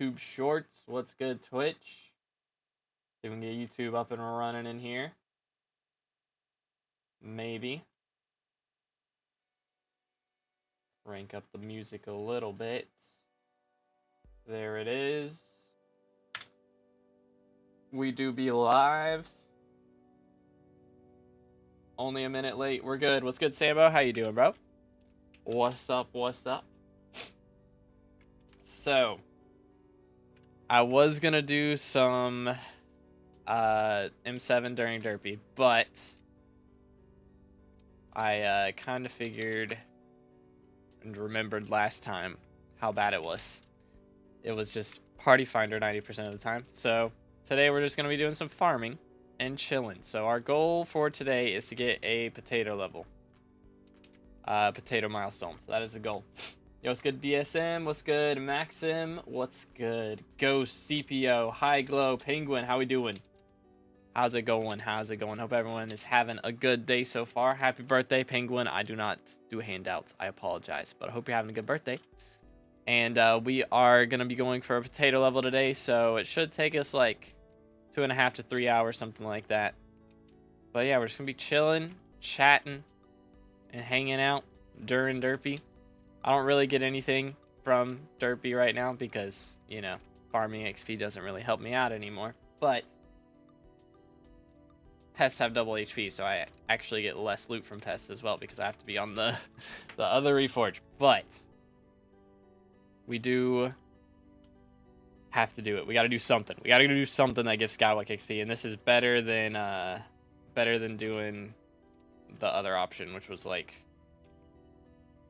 YouTube Shorts. What's good, Twitch? See if we can get YouTube up and running in here. Maybe. Rank up the music a little bit. There it is. We do be live. Only a minute late. We're good. What's good, Sambo? How you doing, bro? What's up? What's up? So, I was gonna do some M7 during Derpy, but I kind of figured and remembered last time how bad it was. It was just Party Finder 90% of the time. So today we're just gonna be doing some farming and chilling. So our goal for today is to get a potato level, potato milestone. So that is the goal. Yo, what's good, DSM? What's good, Maxim? What's good, Ghost, CPO, High Glow, Penguin? How we doing? How's it going? How's it going? Hope everyone is having a good day so far. Happy birthday, Penguin. I do not do handouts. I apologize, but I hope you're having a good birthday. And we are going to be going for a potato level today, so it should take us like 2.5 to 3 hours, something like that. But yeah, we're just going to be chilling, chatting, and hanging out during Derpy. I don't really get anything from Derpy right now because, you know, farming XP doesn't really help me out anymore. But pests have double HP, so I actually get less loot from pests as well because I have to be on the other reforge. But we do have to do it. We got to do something. We got to do something that gives SkyBlock XP, and this is better than doing the other option, which was like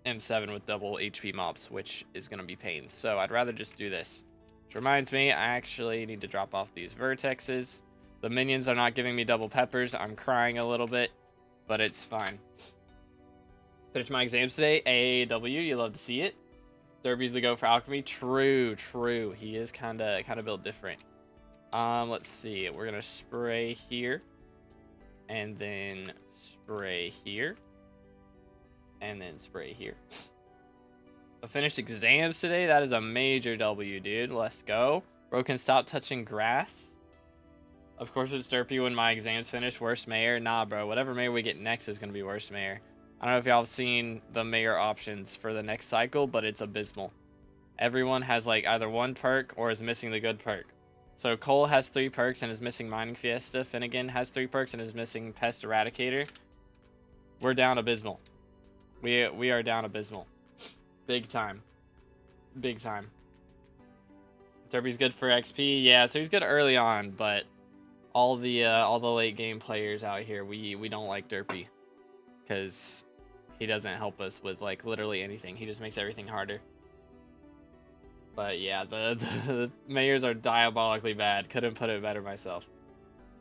M7 with double HP mobs, which is gonna be pain. So I'd rather just do this. Which reminds me, I actually need to drop off these vertexes. The minions are not giving me double peppers. I'm crying a little bit, but it's fine. Finished my exams today. AAW, you love to see it. Derby's the go for alchemy. True, true. He is kind of built different. Let's see. We're gonna spray here, and then spray here, and then spray here. I finished exams today. That is a major W, dude. Let's go. Bro can stop touching grass. Of course it's Derpy when my exams finish. Worst mayor? Nah, bro. Whatever mayor we get next is going to be worst mayor. I don't know if y'all have seen the mayor options for the next cycle, but it's abysmal. Everyone has like either one perk or is missing the good perk. So Cole has 3 perks and is missing Mining Fiesta. Finnegan has 3 perks and is missing Pest Eradicator. We're down abysmal. We are down abysmal. Big time. Big time. Derpy's good for XP. Yeah, so he's good early on, but all the late game players out here, we don't like Derpy because he doesn't help us with like literally anything. He just makes everything harder. But yeah, the mayors are diabolically bad. Couldn't put it better myself.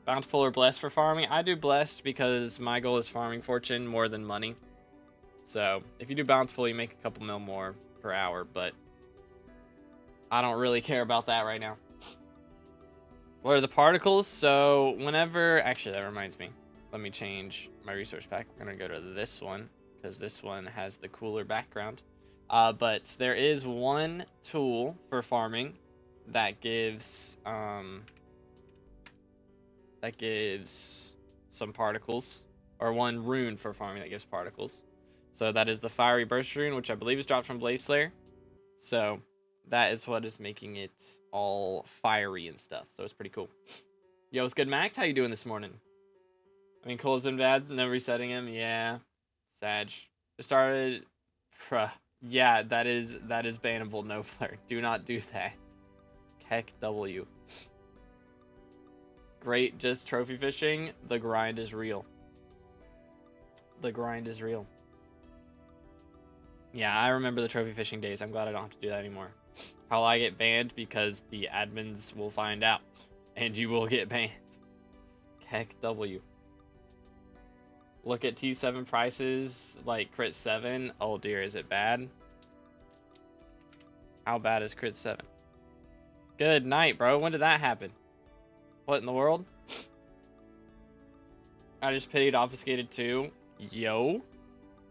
Bountiful or blessed for farming? I do blessed because my goal is farming fortune more than money. So if you do bountiful, you make a couple mil more per hour, but I don't really care about that right now. What are the particles? So whenever, actually that reminds me, let me change my resource pack. We're gonna go to this one because this one has the cooler background. But there is one tool for farming that gives some particles, or one rune for farming that gives particles. So that is the Fiery Burst rune, which I believe is dropped from Blaze Slayer. So that is what is making it all fiery and stuff. So it's pretty cool. Yo, what's good, Max? How you doing this morning? I mean, Cole's been bad. No resetting him. Yeah. Sag. Just started. Yeah, that is bannable. No player. Do not do that. Heck W. Great, just trophy fishing. The grind is real. The grind is real. Yeah, I remember the trophy fishing days. I'm glad I don't have to do that anymore. How will I get banned? Because the admins will find out. And you will get banned. Heck W. Look at T7 prices, like crit 7. Oh dear, is it bad? How bad is crit 7? Good night, bro. When did that happen? What in the world? I just pitied obfuscated too. Yo.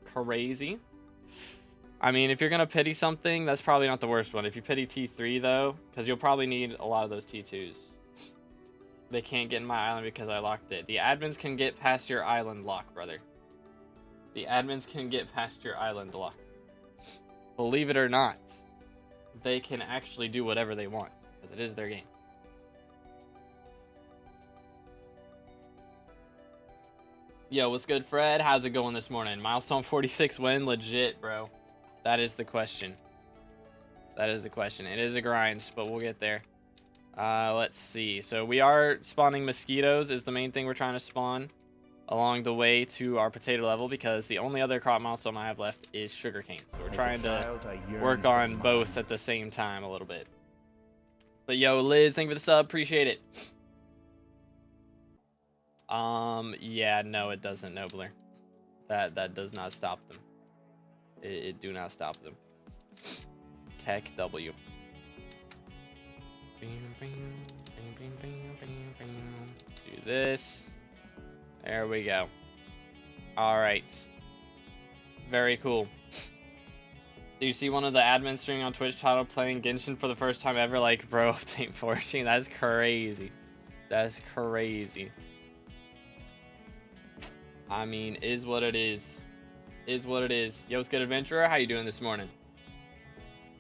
Crazy. I mean, if you're going to pity something, that's probably not the worst one. If you pity T3, though, because you'll probably need a lot of those T2s. They can't get in my island because I locked it. The admins can get past your island lock, brother. The admins can get past your island lock. Believe it or not, they can actually do whatever they want, because it is their game. Yo, what's good, Fred? How's it going this morning? Milestone 46 win? Legit, bro. That is the question. That is the question. It is a grind, but we'll get there. Let's see. So we are spawning mosquitoes is the main thing we're trying to spawn along the way to our potato level, because the only other crop milestone I have left is sugarcane. So we're trying to work on both at the same time a little bit. But yo, Liz, thank you for the sub. Appreciate it. Yeah, no, it doesn't, Nobler. That does not stop them. It do not stop them. Keck W. Do this. There we go. All right. Very cool. Do you see one of the admins streaming on Twitch title playing Genshin for the first time ever? Like, bro, update 14. That's crazy. That's crazy. I mean, is what it is. Is what it is. Yo, what's good, adventurer? How you doing this morning?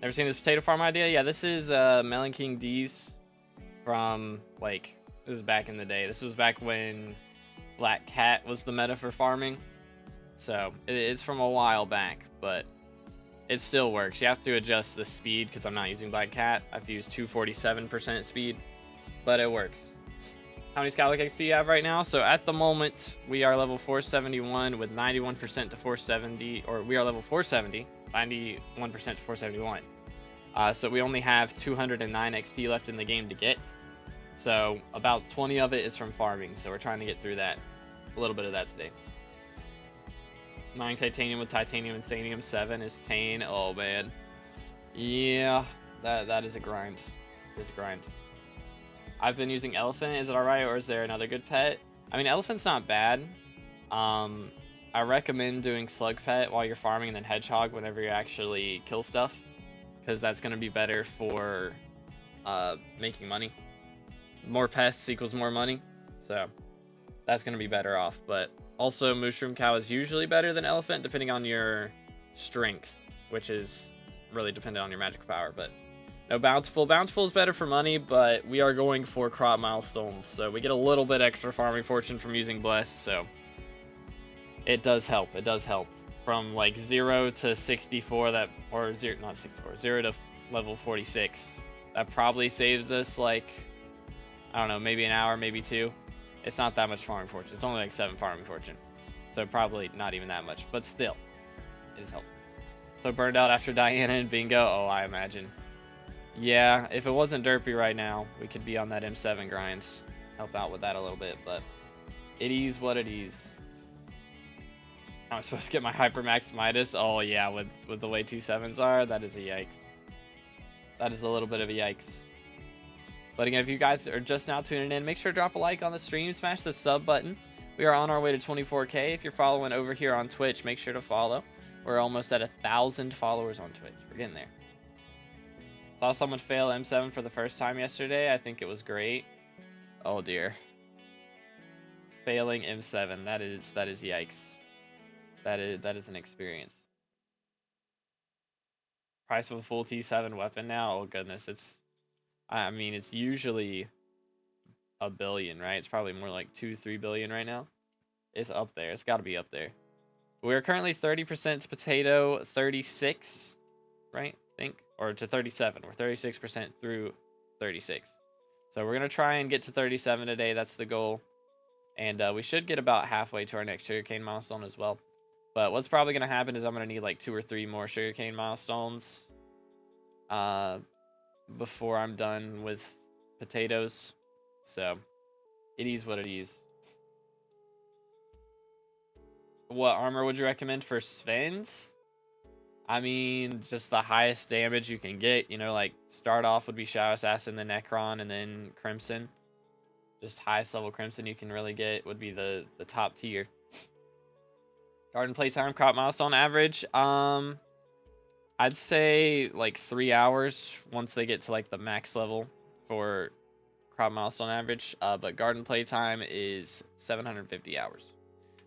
Never seen this potato farm idea? Yeah, this is Melon King D's from, like, this is back in the day. This was back when Black Cat was the meta for farming. So, it's from a while back, but it still works. You have to adjust the speed because I'm not using Black Cat. I've used 247% speed, but it works. How many SkyBlock XP you have right now? So at the moment, we are level 471 with 91% to 470, or we are level 470, 91% to 471. So we only have 209 XP left in the game to get. So about 20 of it is from farming. So we're trying to get through that, a little bit of that today. Mining titanium with titanium insanium 7 is pain. Oh man, yeah, that is a grind. It's a grind. I've been using elephant. Is it alright, or is there another good pet? I mean, elephant's not bad. I recommend doing slug pet while you're farming, and then hedgehog whenever you actually kill stuff, because that's going to be better for making money. More pests equals more money, so that's going to be better off. But also, mushroom cow is usually better than elephant, depending on your strength, which is really dependent on your magic power. But no, bountiful. Bountiful is better for money, but we are going for crop milestones, so we get a little bit extra farming fortune from using bless, so it does help. It does help. From like 0 to 64, that, or 0, not 64, 0 to level 46, that probably saves us like, I don't know, maybe an hour, maybe 2. It's not that much farming fortune. It's only like 7 farming fortune, so probably not even that much, but still, it is helpful. So burned out after Diana and Bingo? Oh, I imagine. Yeah, if it wasn't derpy right now, we could be on that M7 grind. Help out with that a little bit, but it is what it is. I'm supposed to get my Hypermax Midas? Oh yeah, with the way T7s are, that is a yikes. That is a little bit of a yikes. But again, if you guys are just now tuning in, make sure to drop a like on the stream, smash the sub button. We are on our way to 24K. If you're following over here on Twitch, make sure to follow. We're almost at 1,000 followers on Twitch. We're getting there. Saw someone fail M7 for the first time yesterday. I think it was great. Oh dear. Failing M7. That is yikes. That is an experience. Price of a full T7 weapon now? Oh goodness, I mean, it's usually $1 billion, right? It's probably more like 2-3 billion right now. It's up there. It's got to be up there. We're currently 30% to potato, 36, right? I think, or to 37. We're 36% through 36. So we're gonna try and get to 37 today. That's the goal, and we should get about halfway to our next sugarcane milestone as well. But what's probably gonna happen is I'm gonna need like 2 or 3 more sugarcane milestones before I'm done with potatoes. So it is what it is. What armor would you recommend for Sven's? I mean, just the highest damage you can get. You know, like start off would be Shadow Assassin, then Necron, and then Crimson. Just highest level Crimson you can really get would be the top tier. Garden playtime, crop milestone average. I'd say like 3 hours once they get to like the max level for crop milestone average. But garden playtime is 750 hours,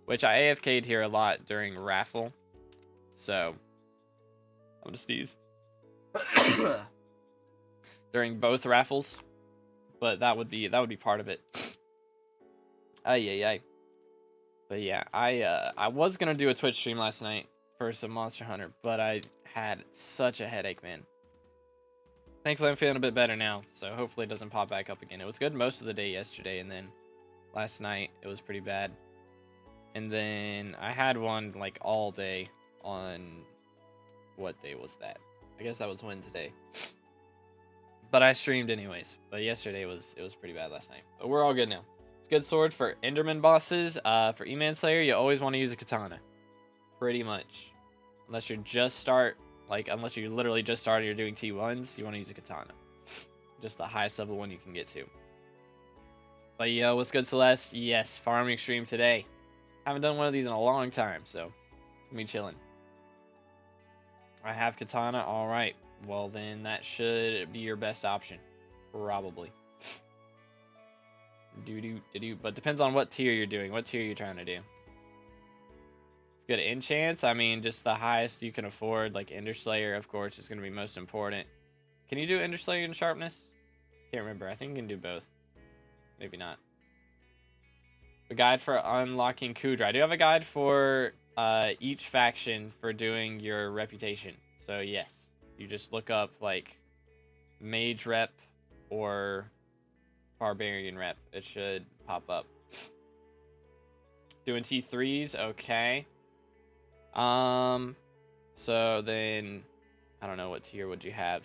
which I AFK'd here a lot during raffle. So I'm just sneeze. During both raffles, but that would be part of it. Ay. But yeah, I was gonna do a Twitch stream last night for some Monster Hunter, but I had such a headache, man. Thankfully, I'm feeling a bit better now, so hopefully it doesn't pop back up again. It was good most of the day yesterday, and then last night it was pretty bad. And then I had one like all day on, what day was that? I guess that was Wednesday. But I streamed anyways. But yesterday it was pretty bad last night. But we're all good now. It's a good sword for Enderman bosses. For E-Man Slayer, you always want to use a katana. Pretty much. Unless you literally just started, you're doing T1s, you want to use a katana. Just the highest level one you can get to. But yo, what's good, Celeste? Yes, farming stream today. Haven't done one of these in a long time, so it's gonna be chilling. I have katana, alright. Well, then that should be your best option. Probably. But depends on what tier you're doing. What tier you're trying to do. It's good. Enchants, I mean, just the highest you can afford. Like Ender Slayer, of course, is going to be most important. Can you do Ender Slayer and Sharpness? Can't remember. I think you can do both. Maybe not. A guide for unlocking Kudra. I do have a guide for each faction for doing your reputation. So, yes. You just look up, like, Mage Rep or Barbarian Rep. It should pop up. Doing T3s, okay. So then, I don't know, what tier would you have?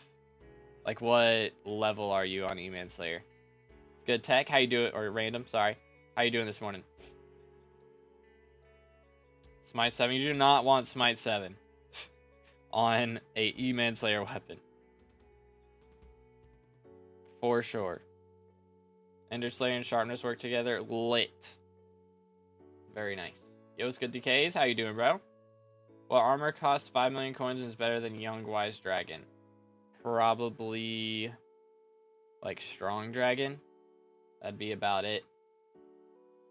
Like, what level are you on E-Man Slayer? It's good. Tech, how you doing? Or Random, sorry. How you doing this morning? Smite 7. You do not want Smite 7 on a E-Man Slayer weapon. For sure. Ender Slayer and Sharpness work together. Lit. Very nice. Yo, what's good, DKs? How you doing, bro? Well, armor costs 5 million coins and is better than Young Wise Dragon. Probably like Strong Dragon. That'd be about it.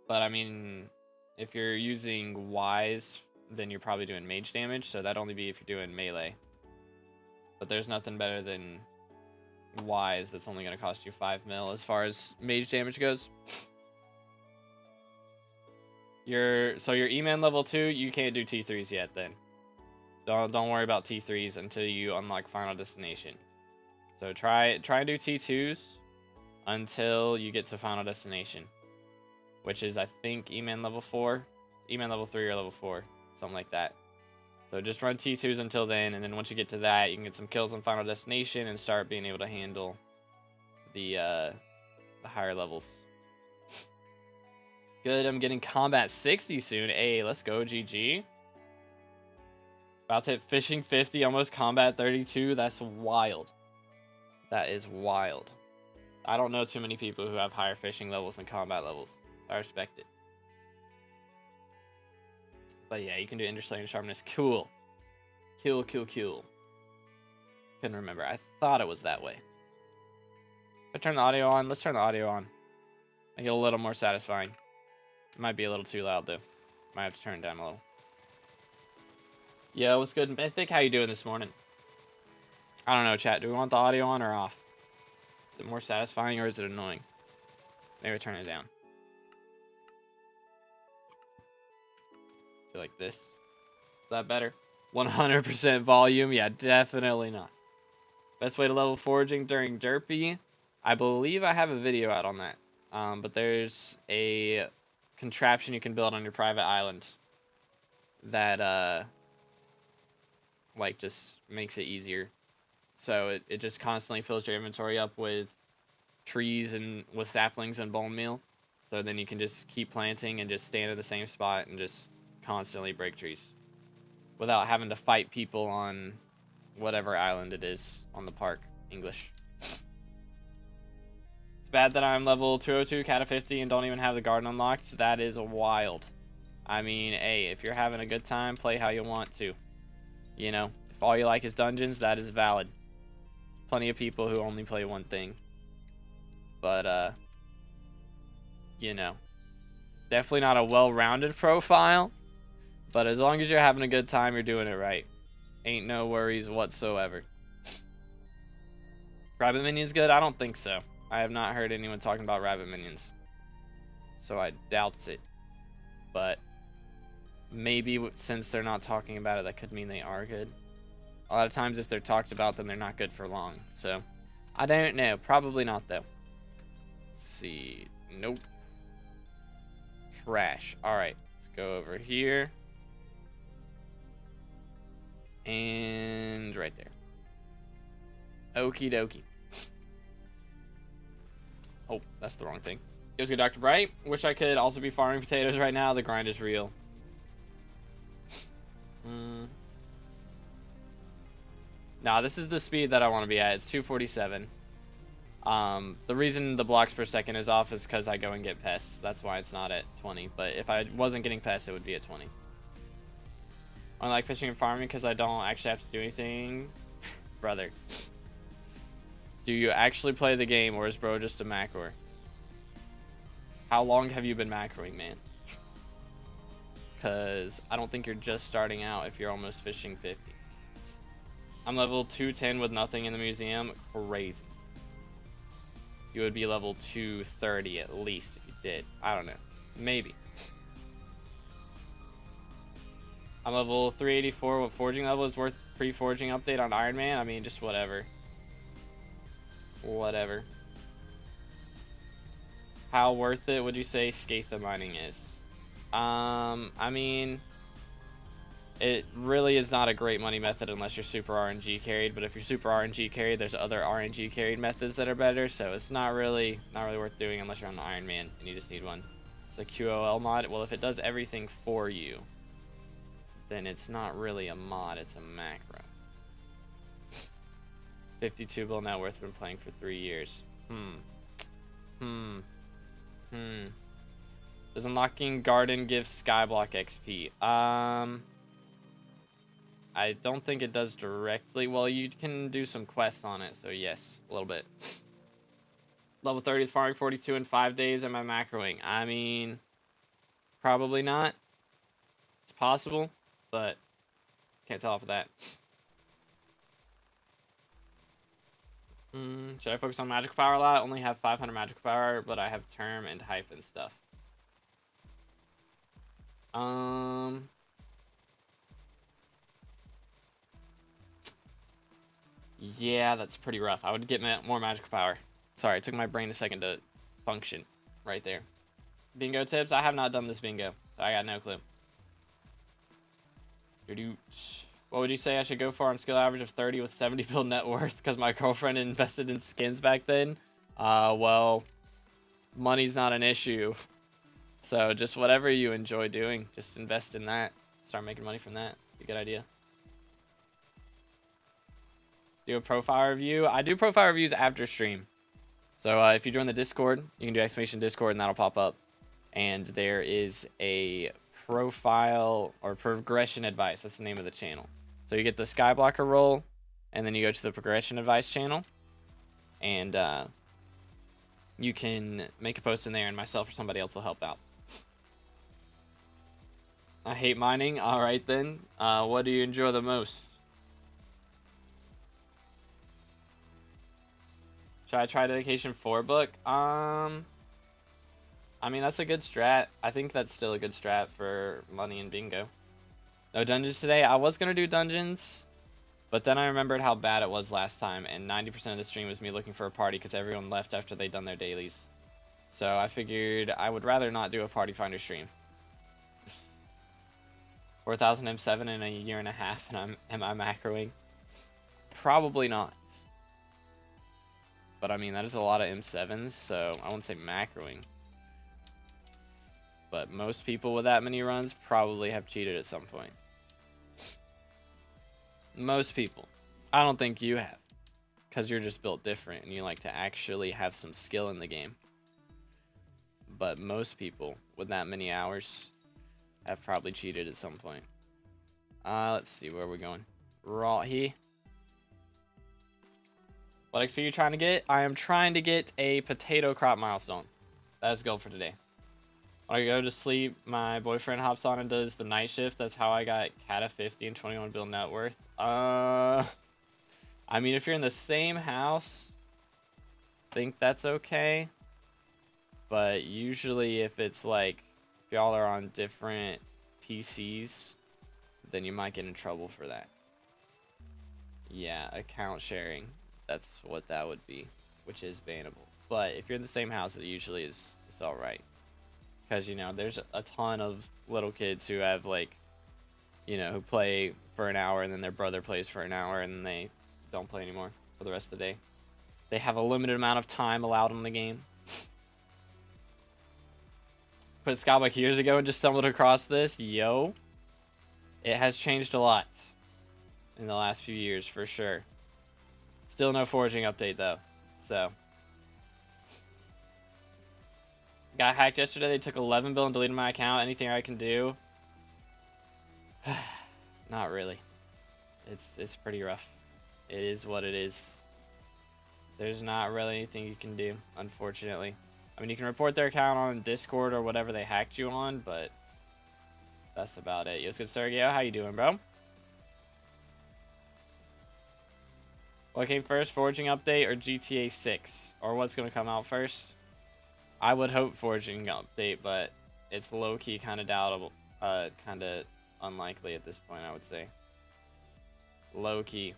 But I mean, if you're using Wise, then you're probably doing mage damage, so that'd only be if you're doing melee. But there's nothing better than Wise that's only going to cost you 5 mil as far as mage damage goes. Your E-Man level 2, you can't do T3s yet then. Don't worry about T3s until you unlock Final Destination. So try and do T2s until you get to Final Destination, which is, I think, E-Man level 4, E-Man level 3 or level 4, something like that. So just run T2s until then, and then once you get to that, you can get some kills on Final Destination and start being able to handle the higher levels. Good, I'm getting Combat 60 soon. Hey, let's go, GG. About to hit Fishing 50, almost Combat 32. That's wild. That is wild. I don't know too many people who have higher fishing levels than combat levels. I respect it. But yeah, you can do Ender Slayer and Sharpness. Cool. Cool. Couldn't remember. I thought it was that way. I turn the audio on. Let's turn the audio on. Make it a little more satisfying. It might be a little too loud though. Might have to turn it down a little. Yo, what's good, Mythic? How you doing this morning? I don't know, chat. Do we want the audio on or off? Is it more satisfying or is it annoying? Maybe turn it down. Like this. Is that better? 100% volume? Yeah, definitely not. Best way to level foraging during Derpy? I believe I have a video out on that. But there's a contraption you can build on your private island that like just makes it easier. So it just constantly fills your inventory up with trees and with saplings and bone meal. So then you can just keep planting and just stand at the same spot and just constantly break trees without having to fight people on whatever island it is on the park. English. It's bad that I'm level 202, cat of 50, and don't even have the garden unlocked. That is wild. I mean, hey, if you're having a good time, play how you want to. You know, if all you like is dungeons, that is valid. Plenty of people who only play one thing. But, you know, definitely not a well-rounded profile. But as long as you're having a good time, you're doing it right. Ain't no worries whatsoever. Rabbit minions good? I don't think so. I have not heard anyone talking about rabbit minions. So I doubts it. But maybe since they're not talking about it, that could mean they are good. A lot of times if they're talked about, then they're not good for long. So I don't know. Probably not, though. Let's see. Nope. Trash. Alright. Let's go over here. And right there. Okie dokie. Oh, that's the wrong thing. It was good, Dr. Bright. Wish I could also be farming potatoes right now. The grind is real. Nah, this is the speed that I want to be at. It's 247. The reason the blocks per second is off is because I go and get pests. That's why it's not at 20. But if I wasn't getting pests, it would be at 20. I like fishing and farming because I don't actually have to do anything. Brother. Do you actually play the game, or is bro just a macroer? How long have you been macroing, man? Because I don't think you're just starting out if you're almost fishing 50. I'm level 210 with nothing in the museum. Crazy. You would be level 230 at least if you did. I don't know. Maybe. I'm level 384. What forging level is worth pre-forging update on Iron Man? I mean, just whatever. Whatever. How worth it would you say Skatha mining is? I mean, it really is not a great money method unless you're super RNG carried. But if you're super RNG carried, there's other RNG carried methods that are better. So it's not really worth doing unless you're on the Iron Man and you just need one. The QOL mod. Well, if it does everything for you, then it's not really a mod, it's a macro. 52 bill net worth, been playing for 3 years. Does unlocking garden give skyblock XP? I don't think it does directly. Well, you can do some quests on it, so yes, a little bit. Level 30 farming 42 in 5 days. Am I macroing? I mean, probably not. It's possible, but can't tell off of that. Should I focus on magical power a lot? I only have 500 magical power, but I have term and hype and stuff. Yeah, that's pretty rough. I would get more magical power. Sorry, it took my brain a second to function right there. Bingo tips? I have not done this bingo, so I got no clue. What would you say I should go for? I'm skill average of 30 with 70 build net worth because my girlfriend invested in skins back then. Well, money's not an issue. So just whatever you enjoy doing, just invest in that. Start making money from that. Be a good idea. Do a profile review. I do profile reviews after stream. So if you join the Discord, you can do exclamation Discord and that'll pop up. And there is a profile or progression advice. That's the name of the channel. So you get the Skyblocker role, and then you go to the progression advice channel, and you can make a post in there, and myself or somebody else will help out. I hate mining. All right then. What do you enjoy the most? Should I try Dedication 4 book? I mean, that's a good strat. I think that's still a good strat for money and bingo. No dungeons today. I was going to do dungeons, but then I remembered how bad it was last time, and 90% of the stream was me looking for a party because everyone left after they'd done their dailies. So I figured I would rather not do a party finder stream. 4,000 M7 in a year and a half, and am I macroing? Probably not. But I mean, that is a lot of M7s, so I wouldn't say macroing. But most people with that many runs probably have cheated at some point. Most people. I don't think you have. Because you're just built different and you like to actually have some skill in the game. But most people with that many hours have probably cheated at some point. Let's see, where are we going? right here. What XP are you trying to get? I am trying to get a potato crop milestone. That is the goal for today. When I go to sleep, my boyfriend hops on and does the night shift. That's how I got Cat of 50 and 21 bill net worth. I mean, if you're in the same house, I think that's okay. But usually if it's like, if y'all are on different PCs, then you might get in trouble for that. Yeah, account sharing. That's what that would be, which is bannable. But if you're in the same house, it usually is alright. Because, you know, there's a ton of little kids who have, like, you know, who play for an hour and then their brother plays for an hour and then they don't play anymore for the rest of the day. They have a limited amount of time allowed in the game. Put SkyBlock years ago and just stumbled across this. Yo. It has changed a lot in the last few years, for sure. Still no forging update, though. So. Got hacked yesterday. They took 11 bill and deleted my account. Anything I can do? Not really. It's pretty rough. It is what it is. There's not really anything you can do, unfortunately. I mean, you can report their account on Discord or whatever they hacked you on, but that's about it. Yo's good, Sergio. How you doing, bro? What came first, Forging Update or GTA 6? Or what's going to come out first? I would hope Forging Update, but it's low-key kind of doubtable. Kind of unlikely at this point, I would say. Low-key.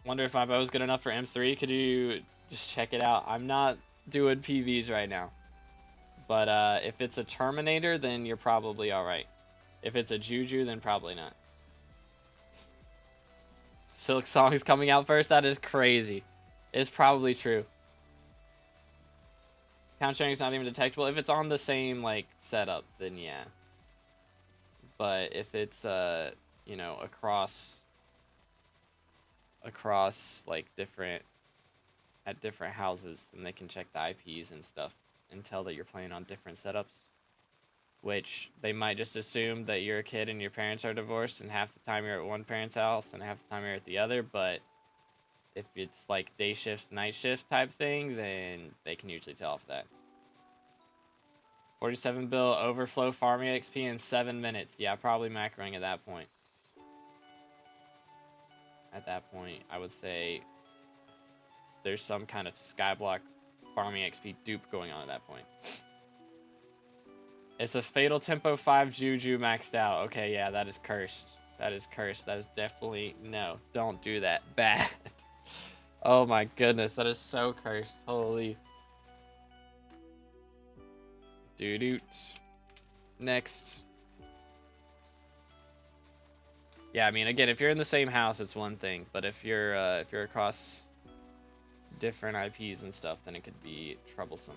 Wonder if my bow's good enough for M3. Could you just check it out? I'm not doing PVs right now. But if it's a Terminator, then you're probably alright. If it's a Juju, then probably not. Silk Song is coming out first? That is crazy. It's probably true. Count sharing is not even detectable. If it's on the same, like, setup, then yeah. But if it's, you know, across like at different houses, then they can check the IPs and stuff and tell that you're playing on different setups, which they might just assume that you're a kid and your parents are divorced and half the time you're at one parent's house and half the time you're at the other. But if it's like day shift, night shift type thing, then they can usually tell off that. 47 bill overflow farming XP in 7 minutes. Yeah, probably macroing at that point. At that point, I would say there's some kind of SkyBlock farming XP dupe going on at that point. It's a Fatal Tempo 5 Juju maxed out. Okay, yeah, that is cursed. That is cursed. That is definitely... No, don't do that. Bad. Oh my goodness, that is so cursed. Holy... Doo-doot. Next. Yeah, I mean, again, if you're in the same house, it's one thing. But if you're across different IPs and stuff, then it could be troublesome.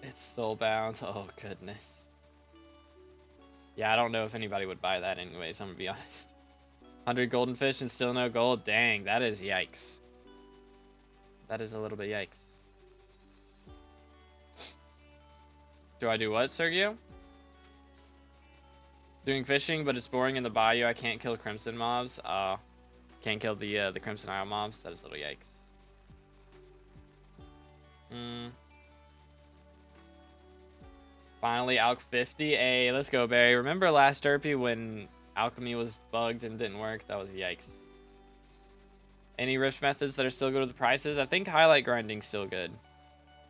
It's soulbound. Oh, goodness. Yeah, I don't know if anybody would buy that anyways, I'm gonna be honest. 100 golden fish and still no gold? Dang, that is yikes. That is a little bit yikes. Do I do what, Sergio? Doing fishing, but it's boring in the bayou. I can't kill crimson mobs. Can't kill the Crimson Isle mobs. That is a little yikes. Finally, Alch 50. Hey, let's go, Barry. Remember last Derpy when Alchemy was bugged and didn't work? That was yikes. Any rift methods that are still good with the prices? I think highlight grinding's still good.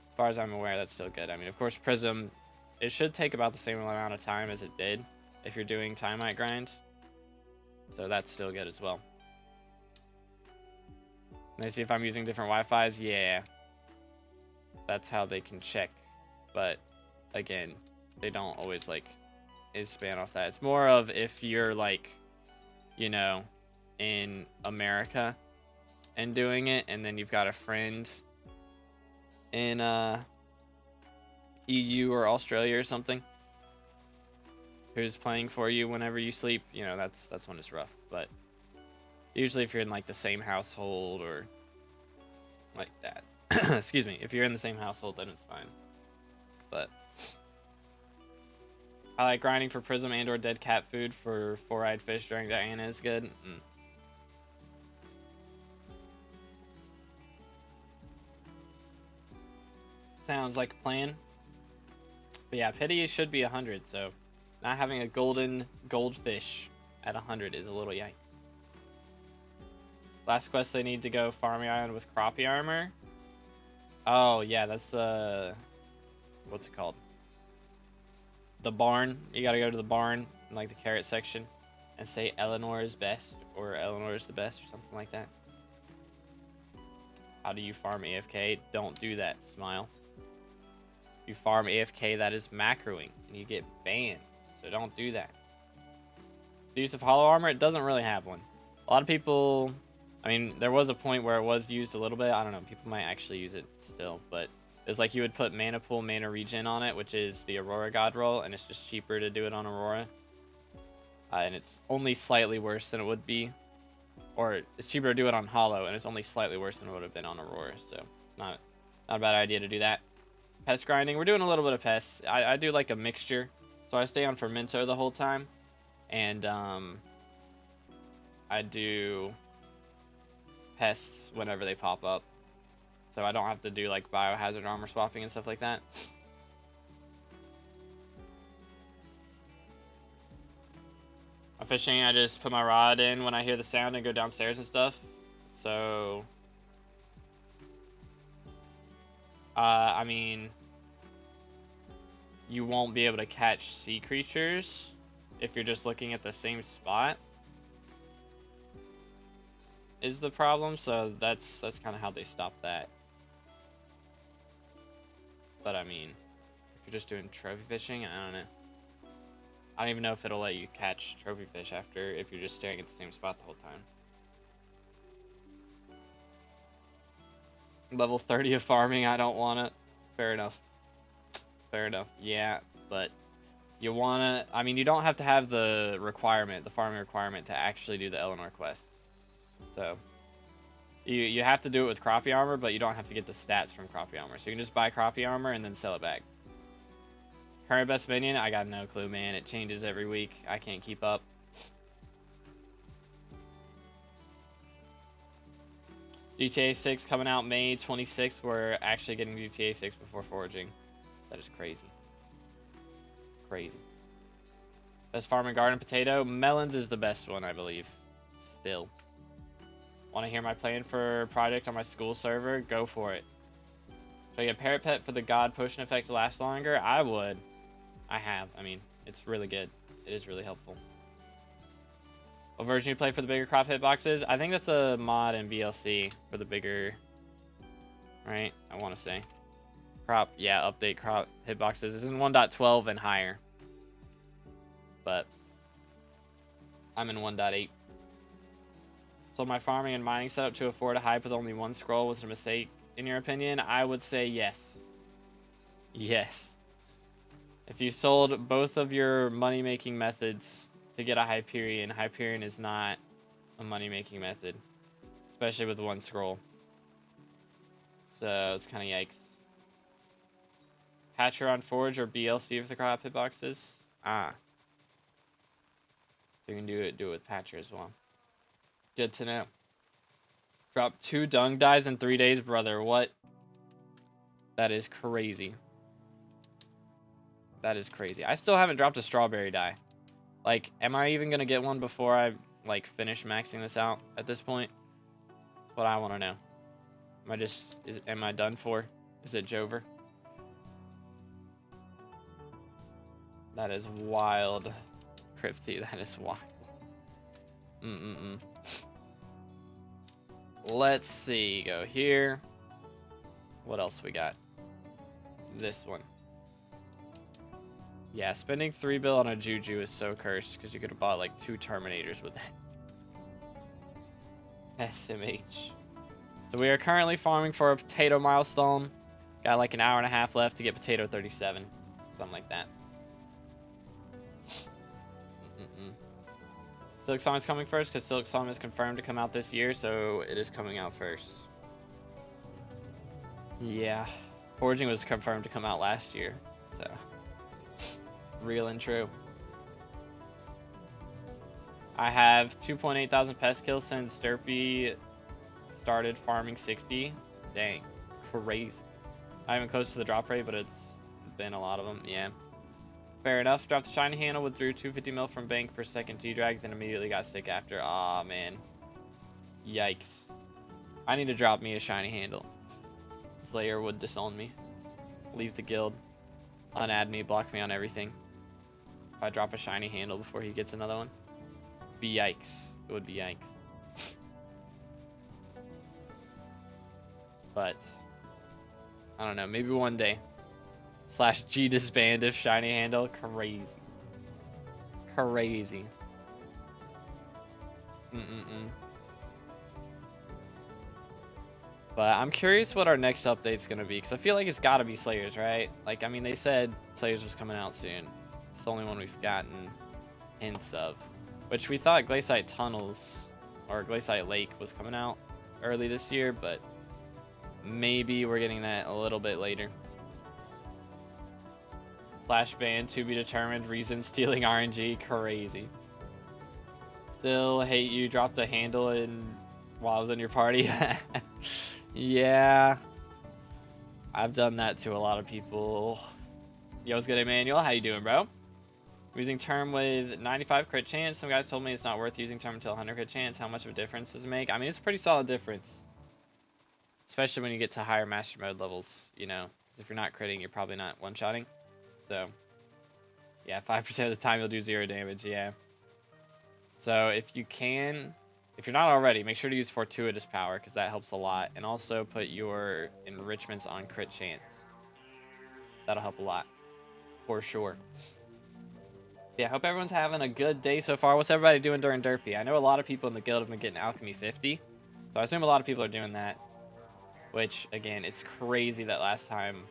As far as I'm aware, that's still good. I mean, of course, Prism, it should take about the same amount of time as it did if you're doing Timite grind. So that's still good as well. Let me see if I'm using different Wi-Fis. Yeah. That's how they can check. But, again, they don't always, like, span off that. It's more of if you're, like, you know, in America and doing it, and then you've got a friend in EU or Australia or something who's playing for you whenever you sleep, you know, that's when it's rough. But usually if you're in like the same household or like that, excuse me, if you're in the same household, then it's fine. But I like grinding for Prism and or dead cat food for four-eyed fish during Diana is good. Sounds like a plan. But yeah, pity should be 100, so not having a golden goldfish at 100 is a little yikes. Last quest, they need to go farming island with crappie armor. Oh yeah, that's what's it called? The barn. You gotta go to the barn in like the carrot section and say Eleanor is best or Eleanor is the best or something like that. How do you farm AFK? Don't do that, Smile. If you farm AFK, that is macroing and you get banned. So don't do that. The use of hollow armor, it doesn't really have one. A lot of people, I mean, there was a point where it was used a little bit. I don't know, people might actually use it still, but it's like you would put mana pool, mana regen on it, which is the Aurora God roll, and it's just cheaper to do it on Aurora. And it's only slightly worse than it would be. Or it's cheaper to do it on Hollow, and it's only slightly worse than it would have been on Aurora, so it's not a bad idea to do that. Pest grinding, we're doing a little bit of pests. I do like a mixture, so I stay on Fermento the whole time, and I do pests whenever they pop up. So I don't have to do like biohazard armor swapping and stuff like that. I'm fishing, I just put my rod in when I hear the sound and go downstairs and stuff. So I mean, you won't be able to catch sea creatures if you're just looking at the same spot is the problem. So that's kind of how they stop that. But I mean, if you're just doing trophy fishing, I don't know. I don't even know if it'll let you catch trophy fish after if you're just staring at the same spot the whole time. Level 30 of farming, I don't want it. Fair enough. Fair enough. Yeah, but you want to... I mean, you don't have to have the requirement, the farming requirement, to actually do the Eleanor quest. So, you have to do it with crappie armor, but you don't have to get the stats from crappie armor. So you can just buy crappie armor and then sell it back. Current best minion? I got no clue, man. It changes every week. I can't keep up. GTA 6 coming out May 26th. We're actually getting GTA 6 before foraging. That is crazy. Crazy. Best farm and garden potato? Melons is the best one, I believe. Still. Want to hear my plan for a project on my school server? Go for it. Should I get parrot pet for the god potion effect to last longer? I would. I have. I mean, it's really good. It is really helpful. What version you play for the bigger crop hitboxes? I think that's a mod in BLC for the bigger, right? I want to say. Crop, yeah, update crop hitboxes. It's in 1.12 and higher. But I'm in 1.8. So my farming and mining setup to afford a hype with only one scroll was a mistake, in your opinion? I would say yes. Yes. If you sold both of your money-making methods to get a Hyperion, Hyperion is not a money-making method, especially with one scroll. So it's kind of yikes. Patcher on Forge or BLC for the crop hitboxes? Ah. So you can do it with Patcher as well. Good to know. Drop 2 dung dyes in 3 days, brother. What? That is crazy. That is crazy. I still haven't dropped a strawberry dye. Like, am I even gonna get one before I like finish maxing this out at this point? That's what I want to know. Am I done for? Is it Jover? That is wild, Crypty. That is wild. Let's see. Go here. What else we got? This one. Yeah, spending 3 bill on a Juju is so cursed because you could have bought like 2 Terminators with that. SMH. So we are currently farming for a potato milestone. Got like an hour and a half left to get potato 37. Something like that. Silk Song is coming first because Silk Song is confirmed to come out this year, so it is coming out first. Yeah. Foraging was confirmed to come out last year, so. Real and true. I have 2.8 thousand pest kills since Derpy started farming 60. Dang. Crazy. Not even close to the drop rate, but it's been a lot of them. Yeah. Fair enough. Dropped the shiny handle, withdrew 250 mil from bank for second G-Drag, then immediately got sick after. Aw, man. Yikes. I need to drop me a shiny handle. Slayer would disown me. Leave the guild. Unadd me, block me on everything. If I drop a shiny handle before he gets another one. Be yikes. It would be yikes. But I don't know, maybe one day. /G disband if shiny handle. Crazy. Crazy. But I'm curious what our next update's gonna be, because I feel like it's gotta be Slayers, right? Like, I mean, they said Slayers was coming out soon. It's the only one we've gotten hints of. Which we thought Glaciate Tunnels, or Glaciate Lake was coming out early this year, but maybe we're getting that a little bit later. /ban to be determined. Reason stealing RNG. Crazy. Still hate you dropped a handle while I was in your party. Yeah. I've done that to a lot of people. Yo, what's good, Emmanuel? How you doing, bro? Using term with 95 crit chance. Some guys told me it's not worth using term until 100 crit chance. How much of a difference does it make? I mean, it's a pretty solid difference. Especially when you get to higher master mode levels, you know. 'Cause if you're not critting, you're probably not one-shotting. So, yeah, 5% of the time you'll do 0 damage, yeah. So, if you can, if you're not already, make sure to use Fortuitous Power, because that helps a lot. And also put your enrichments on crit chance. That'll help a lot, for sure. Yeah, I hope everyone's having a good day so far. What's everybody doing during Derpy? I know a lot of people in the guild have been getting Alchemy 50. So I assume a lot of people are doing that. Which, again, it's crazy that last time,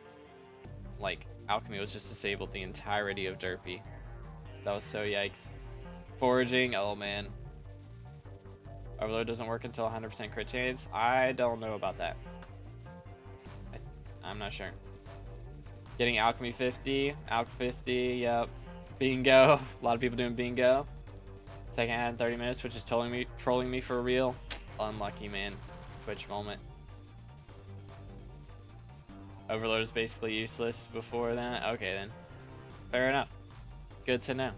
like, Alchemy was just disabled the entirety of Derpy. That was so yikes. Foraging, oh man. Overload doesn't work until 100% crit chance. I don't know about that. I'm not sure. Getting Alchemy 50, Alch 50, yep. Bingo. A lot of people doing bingo. Second ad in 30 minutes, which is trolling me for real. Unlucky, man. Twitch moment. Overload is basically useless before that. Okay, then. Fair enough. Good to know.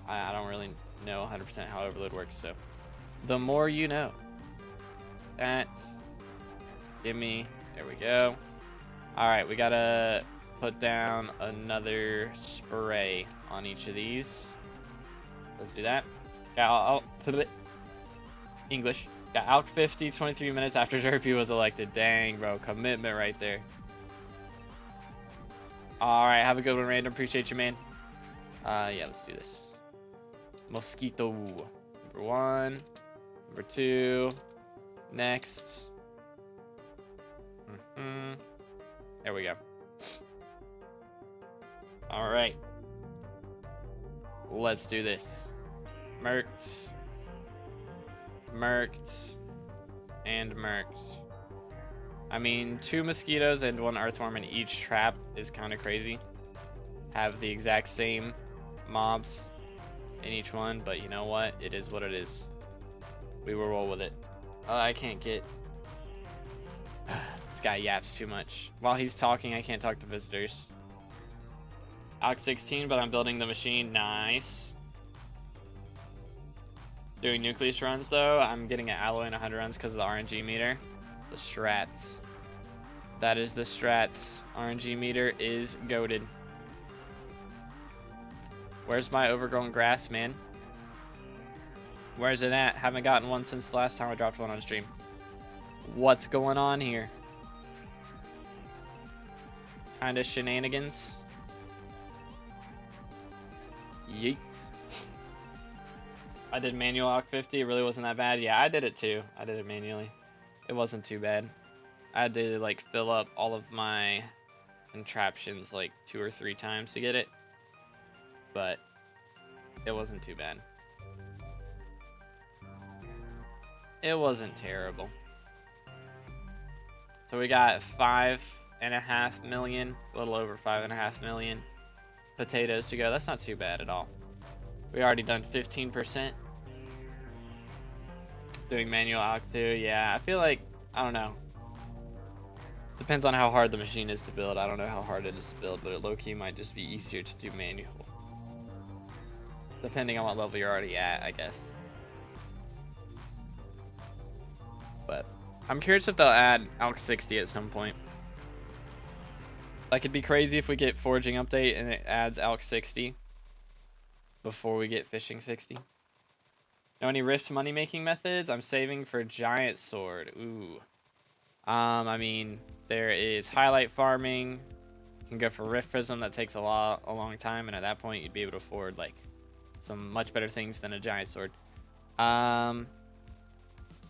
I don't really know 100% how Overload works, so. The more you know. Give me. There we go. Alright, we gotta put down another spray on each of these. Let's do that. Got English. Got Alch 50, 23 minutes after Derpy was elected. Dang, bro. Commitment right there. Alright, have a good one, Random. Appreciate you, man. Yeah, let's do this. Mosquito. Number 1. Number 2. Next. There we go. Alright. Let's do this. Merked. Merked. And merked. I mean, 2 mosquitoes and 1 earthworm in each trap is kind of crazy. Have the exact same mobs in each one, but you know what? It is what it is. We will roll with it. I can't get... This guy yaps too much. While he's talking, I can't talk to visitors. Alch 16, but I'm building the machine. Nice. Doing nucleus runs, though. I'm getting an alloy in 100 runs because of the RNG meter. The strats. That is the strats. RNG meter is goated. Where's my overgrown grass, man? Where's it at? Haven't gotten one since the last time I dropped one on stream. What's going on here? Kinda shenanigans. Yeet. I did manual Alch 50. It really wasn't that bad. Yeah, I did it too. I did it manually. It wasn't too bad. I had to like fill up all of my contraptions like 2 or 3 times to get it. But it wasn't too bad. It wasn't terrible. So we got 5.5 million, a little over 5.5 million potatoes to go. That's not too bad at all. We already done 15%. Doing manual alk too. Yeah, I feel like, I don't know. Depends on how hard the machine is to build. I don't know how hard it is to build, but it low-key might just be easier to do manual. Depending on what level you're already at, I guess. But I'm curious if they'll add alk 60 at some point. Like, it'd be crazy if we get foraging update and it adds alk 60 before we get fishing 60. Know any rift money making methods? I'm saving for giant sword. Ooh. I mean, there is highlight farming. You can go for rift prism. That takes a long time, and at that point you'd be able to afford like some much better things than a giant sword. I'm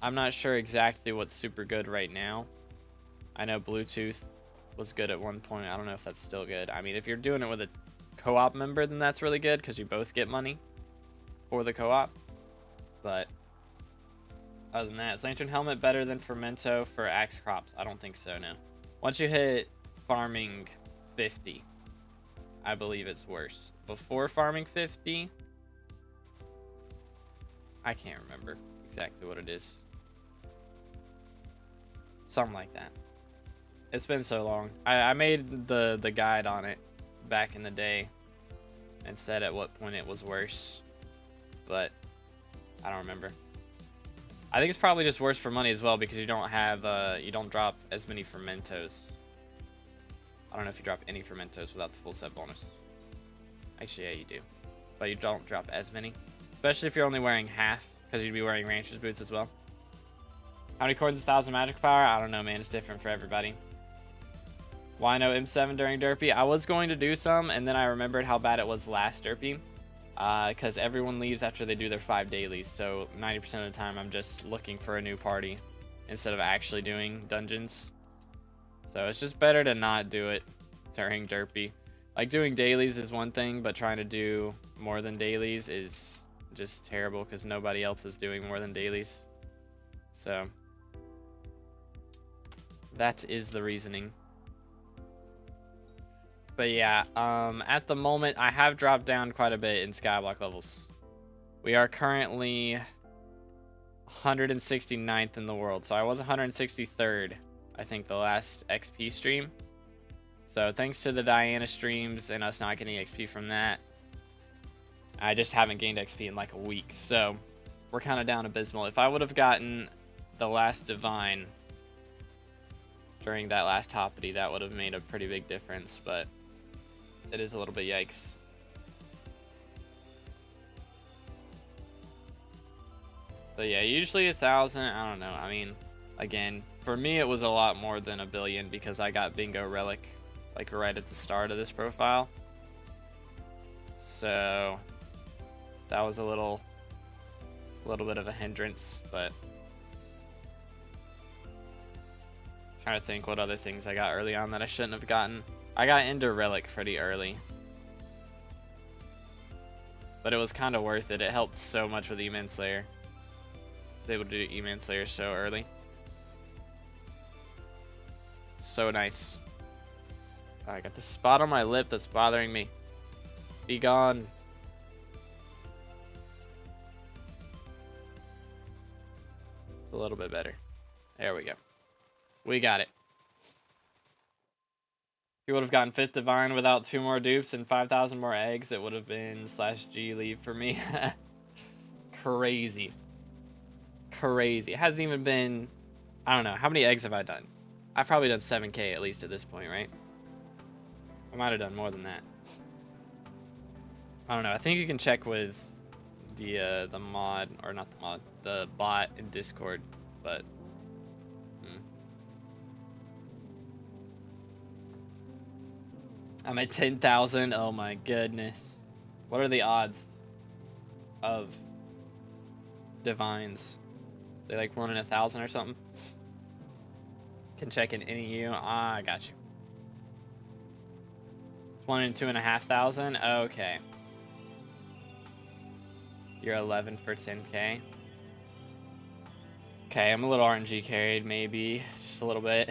not sure exactly what's super good right now. I know Bluetooth was good at one point. I don't know if that's still good. I mean, if you're doing it with a co-op member, then that's really good because you both get money for the co-op. But other than that, is Lantern Helmet better than Fermento for axe crops? I don't think so, no. Once you hit farming 50, I believe it's worse. Before farming 50, I can't remember exactly what it is. Something like that. It's been so long. I made the guide on it back in the day and said at what point it was worse, but I don't remember. I think it's probably just worse for money as well because you don't have you don't drop as many fermentos. I don't know if you drop any fermentos without the full set bonus. Actually, yeah, you do, but you don't drop as many, especially if you're only wearing half because you'd be wearing rancher's boots as well. How many coins is 1000 magic power? I don't know, man. It's different for everybody. Why no M7 during Derpy? I was going to do some, and then I remembered how bad it was last Derpy. Because everyone leaves after they do their 5 dailies, so 90% of the time I'm just looking for a new party instead of actually doing dungeons. So it's just better to not do it during Derpy. Like, doing dailies is one thing, but trying to do more than dailies is just terrible because nobody else is doing more than dailies. So that is the reasoning. But yeah, at the moment, I have dropped down quite a bit in Skyblock levels. We are currently 169th in the world. So I was 163rd, I think, the last XP stream. So thanks to the Diana streams and us not getting XP from that, I just haven't gained XP in like a week. So we're kind of down abysmal. If I would have gotten the last Divine during that last Hoppity, that would have made a pretty big difference, but it is a little bit yikes. So yeah, usually 1,000, I don't know. I mean, again, for me it was a lot more than 1 billion because I got Bingo Relic like right at the start of this profile. So that was a little bit of a hindrance, but trying to think what other things I got early on that I shouldn't have gotten. I got into Relic pretty early, but it was kind of worth it. It helped so much with E-Man Slayer. I was able to do E-Man Slayer so early. So nice. Oh, I got this spot on my lip that's bothering me. Be gone. It's a little bit better. There we go. We got it. If you would have gotten 5th Divine without 2 more dupes and 5,000 more eggs, it would have been /G leave for me. Crazy. Crazy. It hasn't even been, I don't know, how many eggs have I done? I've probably done 7k at least at this point, right? I might have done more than that. I don't know. I think you can check with the mod, or not the mod, the bot in Discord, but I'm at 10,000. Oh my goodness. What are the odds of divines? They like 1 in 1,000 or something? Can check in any U. Ah, I got you. It's 1 in 2,500. Okay. You're 11 for 10k. Okay, I'm a little RNG carried, maybe. Just a little bit.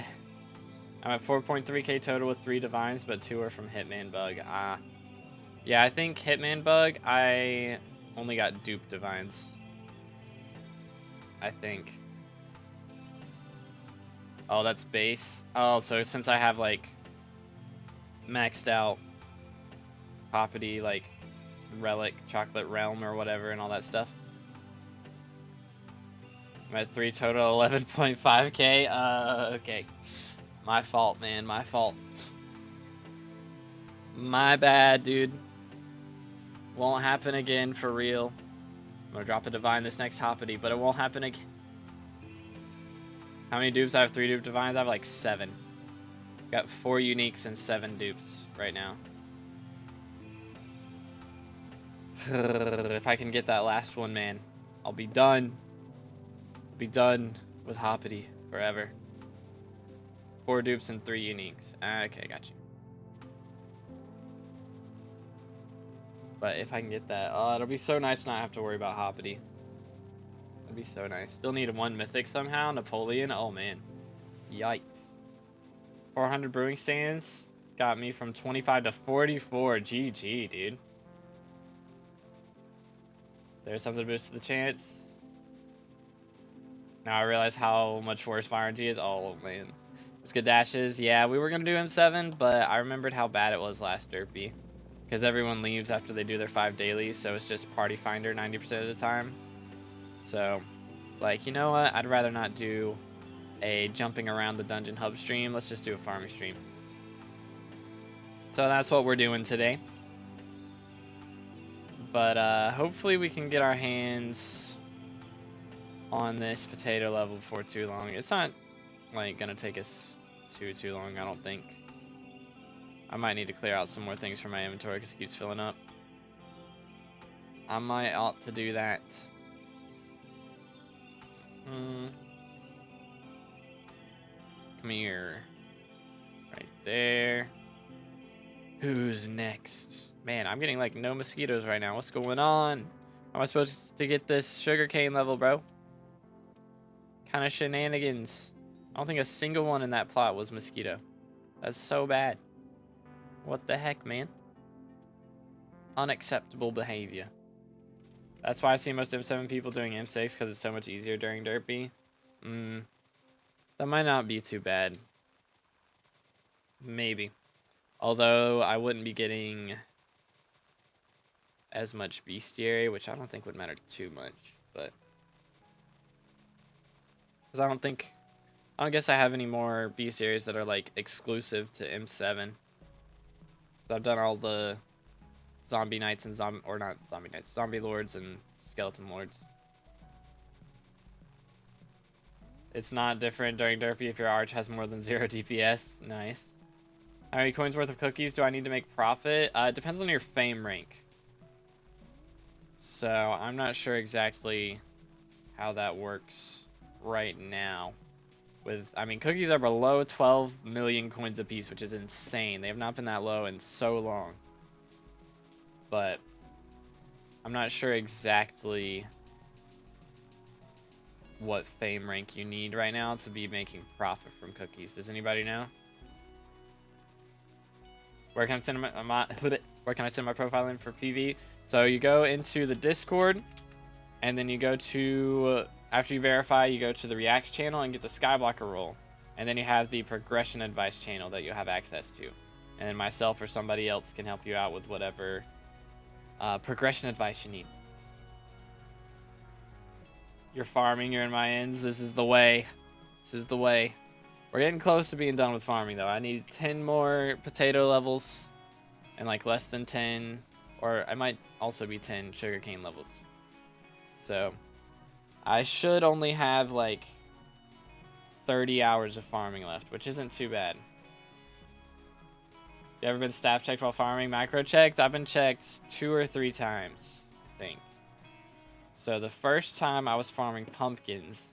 I'm at 4.3k total with 3 divines, but 2 are from Hitman Bug. Ah. Yeah, I think Hitman Bug, I only got dupe divines. I think. Oh, that's base. Oh, so since I have like maxed out property like relic, chocolate realm or whatever and all that stuff. I'm at 3 total, 11.5k. Okay. My fault, man. My fault. My bad, dude. Won't happen again for real. I'm gonna drop a divine this next hoppity, but it won't happen again. How many dupes? I have 3 dupe divines. I have like 7. Got 4 uniques and 7 dupes right now. If I can get that last one, man, I'll be done. I'll be done with hoppity forever. 4 dupes and 3 uniques. Okay, got you. But if I can get that, oh, it'll be so nice to not have to worry about hoppity. That'd be so nice. Still need 1 mythic somehow. Napoleon. Oh, man. Yikes. 400 brewing stands. Got me from 25 to 44. GG, dude. There's something to boost the chance. Now I realize how much worse Fire RNG is. Oh, man. Just good dashes. Yeah, we were going to do M7, but I remembered how bad it was last derpy. Because everyone leaves after they do their 5 dailies, so it's just party finder 90% of the time. So, like, you know what? I'd rather not do a jumping around the dungeon hub stream. Let's just do a farming stream. So that's what we're doing today. But hopefully we can get our hands on this potato level before too long. It's not, like, gonna take us too long, I don't think. I might need to clear out some more things from my inventory because it keeps filling up. I might ought to do that. Come here. Right there. Who's next? Man, I'm getting like no mosquitoes right now. What's going on? How am I supposed to get this sugarcane level, bro? Kind of shenanigans. I don't think a single one in that plot was mosquito. That's so bad. What the heck, man? Unacceptable behavior. That's why I see most M7 people doing M6 because it's so much easier during derpy. That might not be too bad. Maybe. Although I wouldn't be getting as much bestiary, which I don't think would matter too much. But because I don't guess I have any more bestiaries that are like exclusive to M7. So I've done all the zombie knights and zombie lords and skeleton lords. It's not different during derpy if your arch has more than 0 DPS. Nice. How many coins worth of cookies do I need to make profit? It depends on your fame rank. So I'm not sure exactly how that works right now. I mean, cookies are below 12 million coins apiece, which is insane. They have not been that low in so long. But I'm not sure exactly what fame rank you need right now to be making profit from cookies. Does anybody know? Where can I send my profile in for PV? So you go into the Discord, and then you go to, after you verify, you go to the Reacts channel and get the Skyblocker role. And then you have the progression advice channel that you have access to. And then myself or somebody else can help you out with whatever progression advice you need. You're farming, you're in my ends. This is the way. This is the way. We're getting close to being done with farming, though. I need 10 more potato levels and like less than 10, or I might also be 10 sugarcane levels. So I should only have like 30 hours of farming left, which isn't too bad. You ever been staff checked while farming? Macro checked? I've been checked 2 or 3 times, I think. So the first time I was farming pumpkins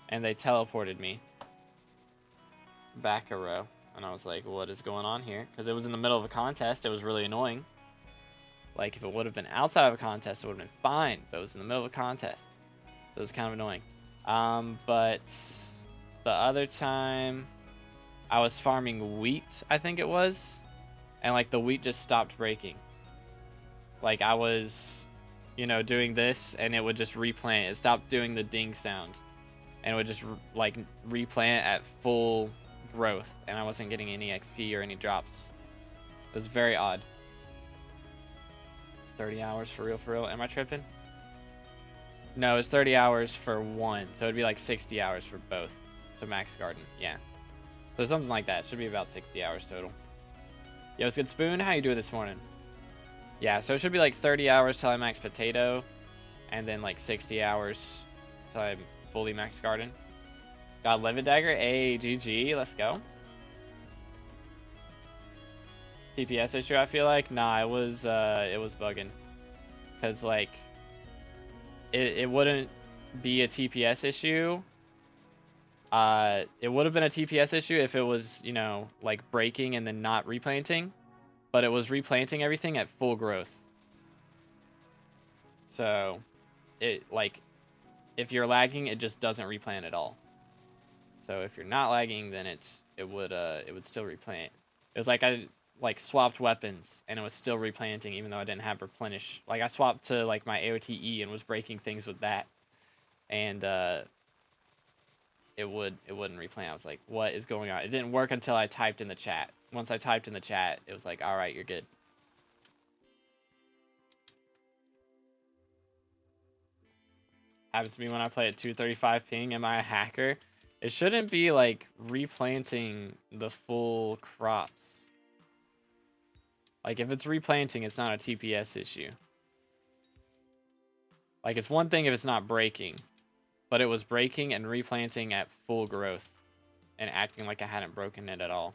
and they teleported me back a row, and I was like, what is going on here? Because it was in the middle of a contest. It was really annoying. Like, if it would have been outside of a contest, it would have been fine, but it was in the middle of a contest. So it was kind of annoying. But the other time I was farming wheat, I think it was, and like the wheat just stopped breaking. Like I was, you know, doing this and it would just replant. It stopped doing the ding sound and it would just like replant at full growth, and I wasn't getting any XP or any drops. It was very odd. 30 hours for real? Am I tripping? No, it's 30 hours for one, so it'd be like 60 hours for both to max garden. Yeah, so something like that. Should be about 60 hours total. Yo, it's good spoon. How you doing this morning? Yeah, so it should be like 30 hours till I max potato, and then like 60 hours till I fully max garden. Got Livid Dagger. Hey, GG. Let's go. TPS issue, I feel like. Nah, it was bugging. Because, like, it wouldn't be a TPS issue. It would have been a TPS issue if it was, you know, like breaking and then not replanting. But it was replanting everything at full growth. So, it, like, if you're lagging, it just doesn't replant at all. So if you're not lagging, then it would still replant. It was like I swapped weapons and it was still replanting even though I didn't have replenish. Like I swapped to like my AOTE and was breaking things with that, and it wouldn't replant. I was like, what is going on? It didn't work until I typed in the chat. Once I typed in the chat, it was like, all right, you're good. Happens to me when I play at 235 ping. Am I a hacker? It shouldn't be like replanting the full crops. Like if it's replanting, it's not a TPS issue. Like it's one thing if it's not breaking, but it was breaking and replanting at full growth and acting like I hadn't broken it at all.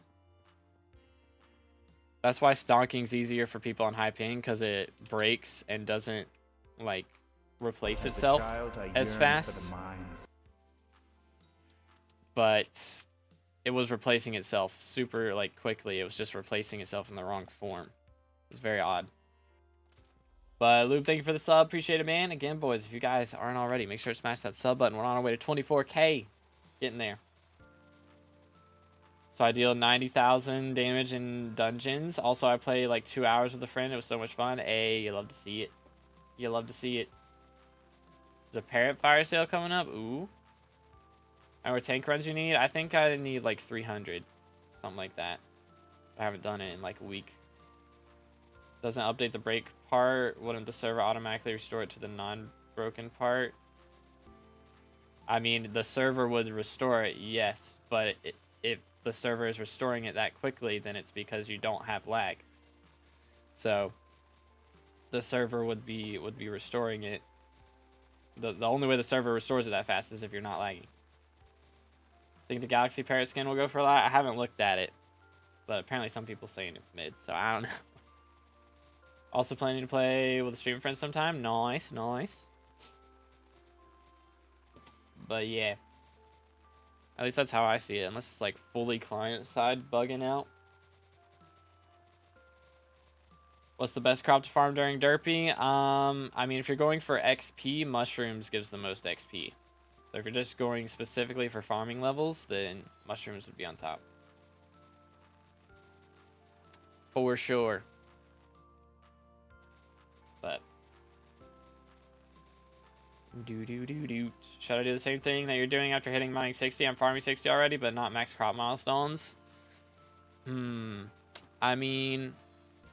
That's why stonking's easier for people on high ping, because it breaks and doesn't like replace itself as fast. But it was replacing itself super like quickly. It was just replacing itself in the wrong form. It was very odd. But Lube, thank you for the sub. Appreciate it, man. Again, boys, if you guys aren't already, make sure to smash that sub button. We're on our way to 24K. Getting there. So I deal 90,000 damage in dungeons. Also, I play like 2 hours with a friend. It was so much fun. Hey, you love to see it. You love to see it. There's a parrot fire sale coming up. Ooh. How many tank runs you need? I think I need like 300. Something like that. I haven't done it in like a week. Doesn't update the break part. Wouldn't the server automatically restore it to the non-broken part? I mean, the server would restore it, yes. But if the server is restoring it that quickly, then it's because you don't have lag. So the server would be restoring it. The only way the server restores it that fast is if you're not lagging. Think the Galaxy Parrot skin will go for a lot? I haven't looked at it, but apparently some people saying it's mid, so I don't know. Also planning to play with a stream friend sometime. Nice, nice. But yeah, at least that's how I see it. Unless it's like fully client side bugging out. What's the best crop to farm during derpy? I mean, if you're going for XP, mushrooms gives the most XP. So if you're just going specifically for farming levels, then mushrooms would be on top. For sure. But should I do the same thing that you're doing after hitting mining 60? I'm farming 60 already, but not max crop milestones. I mean,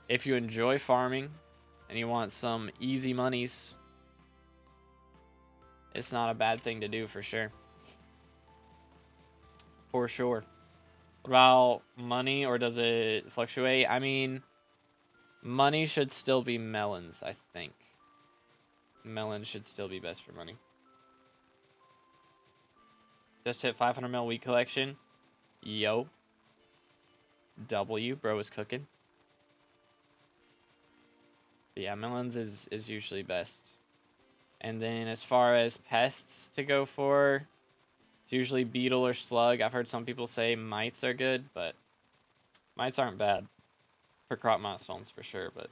if you enjoy farming and you want some easy monies, it's not a bad thing to do for sure. For sure. What about money, or does it fluctuate? I mean, money should still be melons, I think. Melons should still be best for money. Just hit 500 mil wheat collection. Yo. W, bro is cooking. But yeah, melons is usually best. And then as far as pests to go for, it's usually beetle or slug. I've heard some people say mites are good, but mites aren't bad for crop milestones for sure. But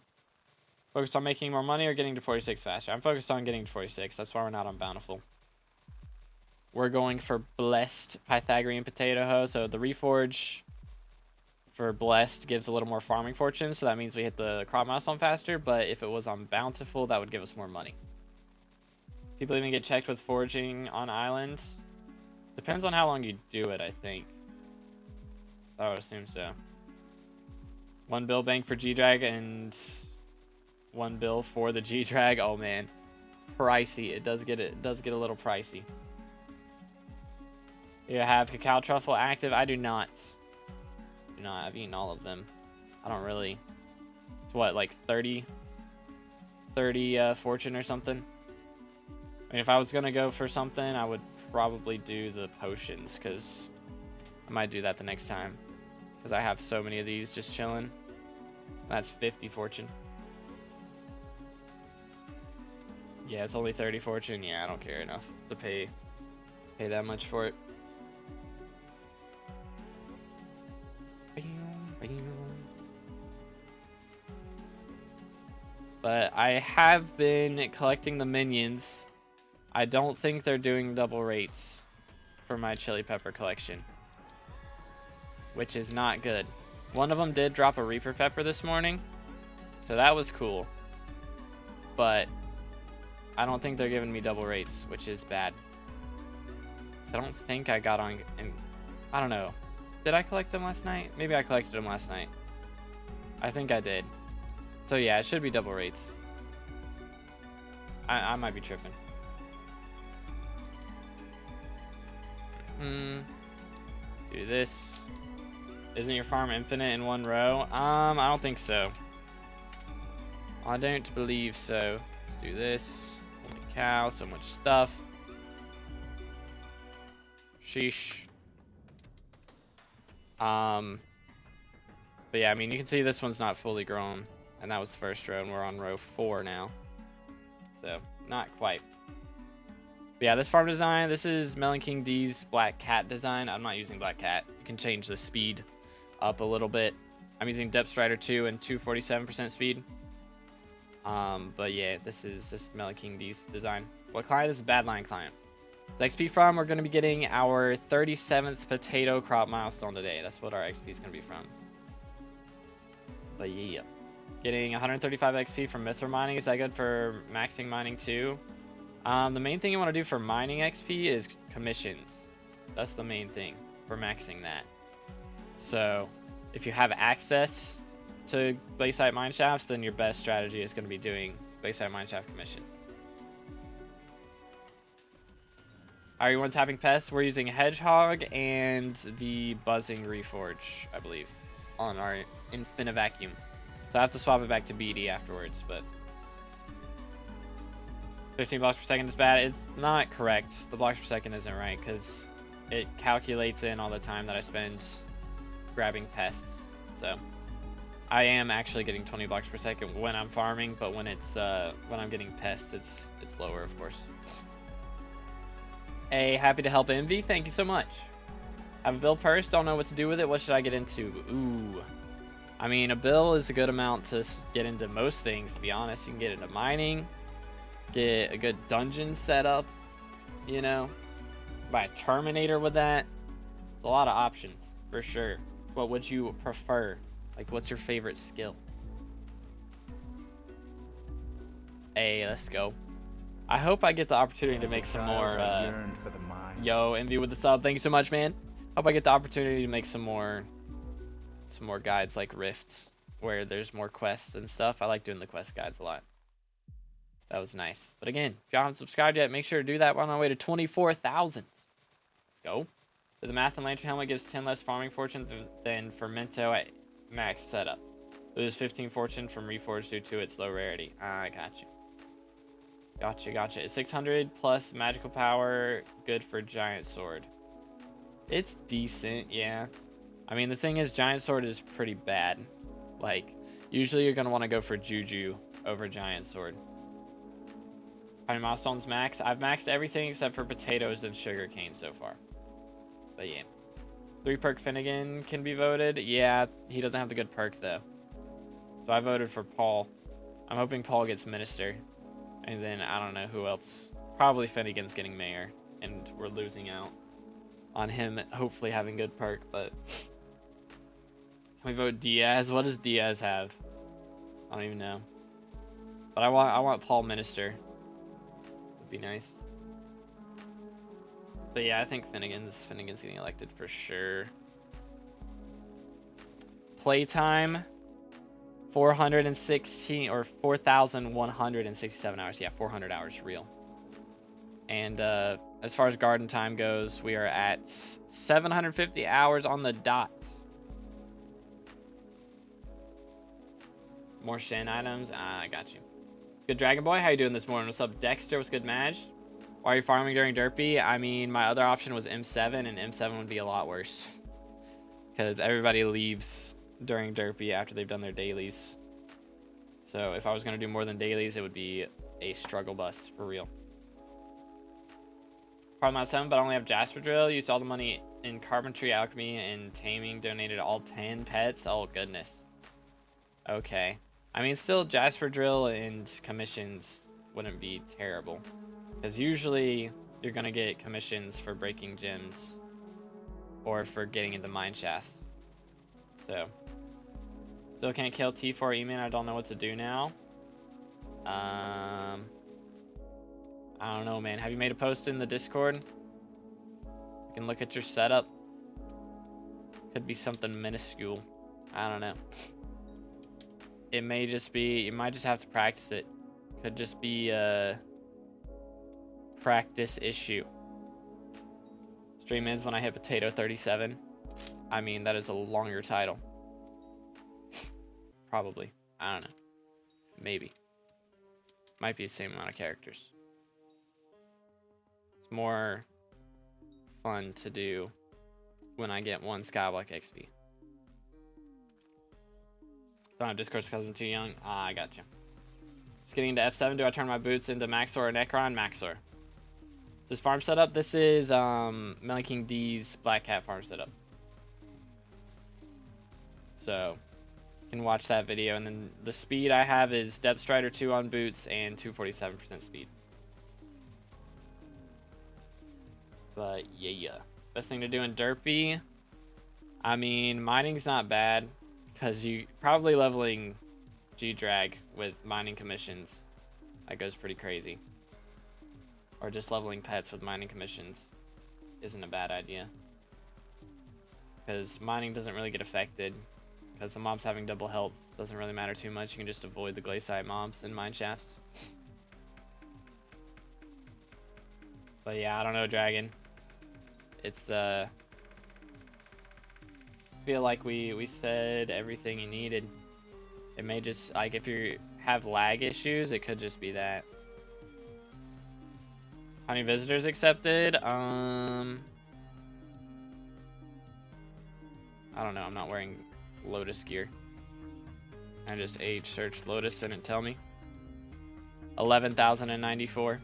focused on making more money or getting to 46 faster? I'm focused on getting to 46. That's why we're not on Bountiful. We're going for Blessed Pythagorean Potato Hoe. So the Reforge for Blessed gives a little more farming fortune, so that means we hit the crop milestone faster, but if it was on Bountiful, that would give us more money. People even get checked with foraging on island. Depends on how long you do it, I think. I would assume so. 1 bill bank for G-Drag and 1 bill for the G-Drag. Oh man, pricey. It does get a little pricey. You have Cacao Truffle active. I do not. I've eaten all of them. I don't really. It's what, like 30 fortune or something. I mean, if I was gonna go for something, I would probably do the potions, because I might do that the next time, because I have so many of these just chilling. That's 50 fortune. Yeah, it's only 30 fortune. Yeah, I don't care enough to pay that much for it. But I have been collecting the minions. I don't think they're doing double rates for my chili pepper collection, which is not good. One of them did drop a Reaper Pepper this morning, so that was cool. But I don't think they're giving me double rates, which is bad. So I don't think I got on, and I don't know. Did I collect them last night? Maybe I collected them last night. I think I did. So yeah, it should be double rates. I might be tripping. Do this. Isn't your farm infinite in 1 row? I don't think so. I don't believe so. Let's do this. Holy cow, so much stuff. Sheesh. But yeah, I mean, you can see this one's not fully grown, and that was the first row, and we're on row 4 now. So, not quite. But yeah, this farm design, this is Melon King D's Black Cat design. I'm not using Black Cat. You can change the speed up a little bit. I'm using Depth Strider 2 and 247% speed. But yeah, this is Melon King D's design. What client? This is Badline client. The XP from, we're going to be getting our 37th potato crop milestone today. That's what our XP is going to be from. But yeah. Getting 135 XP from Mithril mining. Is that good for maxing mining too? The main thing you want to do for mining XP is commissions. That's the main thing for maxing that. So if you have access to Glaciite mine shafts, then your best strategy is going to be doing Glaciite mine shaft commissions. Are you ones having pests? We're using Hedgehog and the Buzzing Reforge, I believe, on our Infinivaccuum. So I have to swap it back to BD afterwards, but 15 blocks per second is bad. It's not correct. The blocks per second isn't right, because it calculates in all the time that I spend grabbing pests. So I am actually getting 20 blocks per second when I'm farming, but when it's when I'm getting pests, it's lower, of course. Hey, happy to help Envy. Thank you so much. Have a bill purse. Don't know what to do with it. What should I get into? Ooh. I mean, a bill is a good amount to get into most things, to be honest. You can get into mining, get a good dungeon set up, you know, buy a Terminator with that. There's a lot of options, for sure. What would you prefer? Like, what's your favorite skill? Hey, let's go. I hope I get the opportunity to make some more, yo, Envy with the sub. Thank you so much, man. Hope I get the opportunity to make some more guides like Rifts, where there's more quests and stuff. I like doing the quest guides a lot. That was nice. But again, if you haven't subscribed yet, make sure to do that. We're on our way to 24,000. Let's go. The Math and Lantern Helmet gives 10 less farming fortune than Fermento at max setup. Lose 15 fortune from Reforge due to its low rarity. I got you. Gotcha. 600 plus magical power, good for Giant Sword. It's decent, yeah. I mean, the thing is, Giant Sword is pretty bad. Like, usually you're going to want to go for Juju over Giant Sword. How many milestones max? I've maxed everything except for potatoes and sugarcane so far. But yeah. 3 perk Finnegan can be voted. Yeah, he doesn't have the good perk, though. So I voted for Paul. I'm hoping Paul gets Minister. And then I don't know who else. Probably Finnegan's getting Mayor. And we're losing out on him hopefully having good perk, but We vote Diaz. What does Diaz have? I don't even know. But I want Paul Minister. Would be nice. But yeah, I think Finnegan's getting elected for sure. Playtime 416 or 4,167 hours. Yeah, 400 hours real. And as far as garden time goes, we are at 750 hours on the dot. More Shan items. I got you. Good Dragon Boy, how you doing this morning? What's up, Dexter? What's good, Madge? Why are you farming during Derpy? I mean, my other option was M7, and M7 would be a lot worse. Because everybody leaves during Derpy after they've done their dailies. So if I was going to do more than dailies, it would be a struggle bus, for real. Probably not 7, but I only have Jasper Drill. Used all the money in Carpentry, Alchemy, and Taming. Donated all 10 pets. Oh, goodness. Okay. I mean, still, Jasper Drill and commissions wouldn't be terrible. Because usually, you're going to get commissions for breaking gems. Or for getting into mine shafts. So. Still can't kill T4 E-Man. I don't know what to do now. I don't know, man. Have you made a post in the Discord? You can look at your setup. Could be something minuscule. I don't know. It may just be... You might just have to practice it. Could just be a practice issue. Stream is when I hit Potato 37. I mean, that is a longer title. Probably. I don't know. Maybe. Might be the same amount of characters. It's more fun to do when I get 1 Skyblock XP. Don't have Discord because I'm too young. Ah, I got you. Just getting into F7. Do I turn my boots into Maxor or Necron? Maxor. This farm setup, this is Melon King D's Black Cat farm setup. So, you can watch that video. And then the speed I have is Depth Strider 2 on boots and 247% speed. But, yeah. Best thing to do in Derpy, I mean, mining's not bad. Because you probably leveling G-Drag with mining commissions. That goes pretty crazy. Or just leveling pets with mining commissions isn't a bad idea. Because mining doesn't really get affected. Because the mobs having double health doesn't really matter too much. You can just avoid the glaciite mobs and mine shafts. But yeah, I don't know, Dragon. It's I feel like we said everything you needed. It may just, like, if you have lag issues, it could just be that. How many visitors accepted? I don't know. I'm not wearing Lotus gear. I just age searched Lotus and it tell me. 11,094.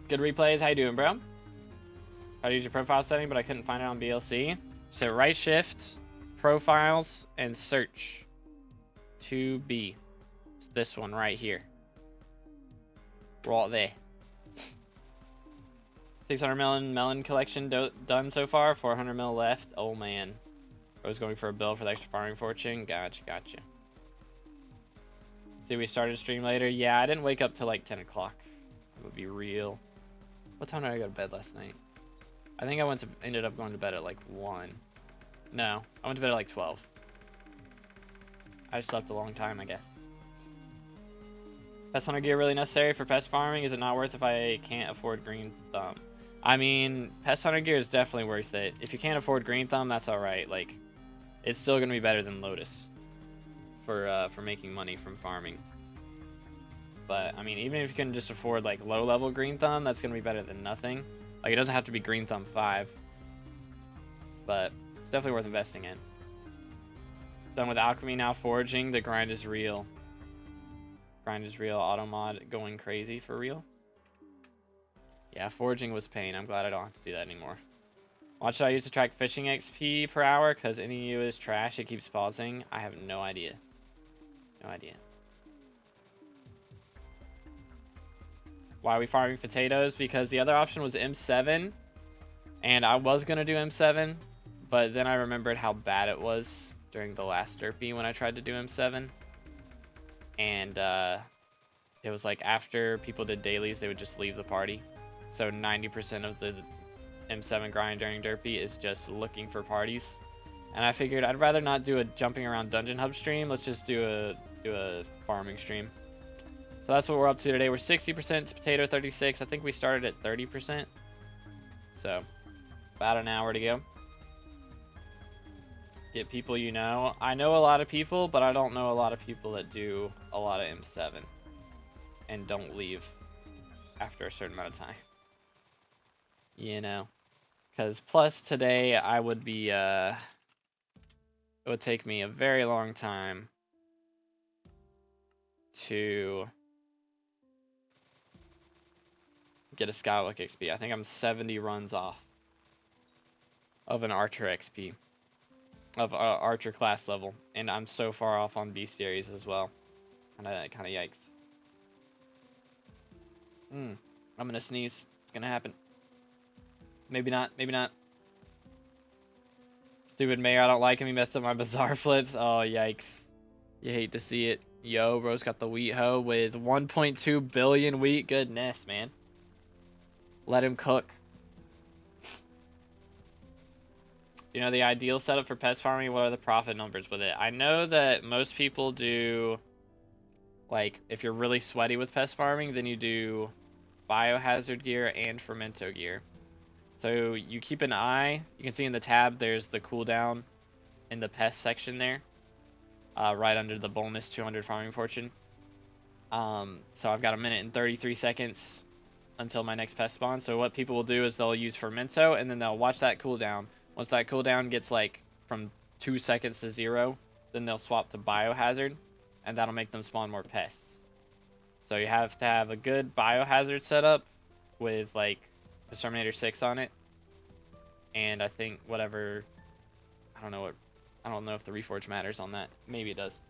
Good replays. How you doing, bro? How to use your profile setting, but I couldn't find it on BLC. So right shift, profiles, and search. 2B. It's this one right here. Right there. 600 melon collection done so far. 400 mil left. Oh man. I was going for a build for the extra farming fortune. Gotcha. See, we started stream later. Yeah, I didn't wake up till like 10 o'clock. It would be real. What time did I go to bed last night? I think I ended up going to bed at like 1. No, I went to bed at like 12. I just slept a long time, I guess. Pest hunter gear really necessary for pest farming? Is it not worth if I can't afford green thumb? I mean, pest hunter gear is definitely worth it. If you can't afford green thumb, that's all right. Like, it's still gonna be better than Lotus for making money from farming. But I mean, even if you can just afford like low level green thumb, that's gonna be better than nothing. Like, it doesn't have to be green thumb 5, but it's definitely worth investing in. Done with alchemy now. Foraging, the grind is real. Grind is real. Auto mod going crazy for real. Yeah, foraging was pain. I'm glad I don't have to do that anymore. What should I use to track fishing XP per hour? Because any of you is trash. It keeps pausing. I have no idea. No idea. Why are we farming potatoes? Because the other option was M7. And I was going to do M7. But then I remembered how bad it was during the last derpy when I tried to do M7. And it was like after people did dailies, they would just leave the party. So 90% of the M7 grind during derpy is just looking for parties. And I figured I'd rather not do a jumping around dungeon hub stream. Let's just do a farming stream. So that's what we're up to today. We're 60% to potato 36. I think we started at 30%. So about an hour to go. Get people you know. I know a lot of people, but I don't know a lot of people that do a lot of M7 and don't leave after a certain amount of time. You know, because plus today I would be it would take me a very long time to get a SkyBlock XP. I think I'm 70 runs off of an Archer XP, of Archer class level, and I'm so far off on bestiaries as well. It's kind of yikes. I'm gonna sneeze. It's gonna happen. Maybe not. Maybe not. Stupid mayor. I don't like him. He messed up my bazaar flips. Oh yikes! You hate to see it. Yo, bro's got the wheat hoe with 1.2 billion wheat. Goodness, man. Let him cook. You know, the ideal setup for pest farming, what are the profit numbers with it? I know that most people do, like, if you're really sweaty with pest farming, then you do biohazard gear and fermento gear. So you keep an eye. You can see in the tab, there's the cooldown in the pest section there. Right under the bonus 200 farming fortune. So I've got a minute and 33 seconds until my next pest spawn. So what people will do is they'll use fermento and then they'll watch that cooldown. Once that cooldown gets like from 2 seconds to 0, then they'll swap to biohazard and that'll make them spawn more pests. So you have to have a good biohazard setup with like Exterminator 6 on it. And I think whatever, I don't know if the reforge matters on that. Maybe it does.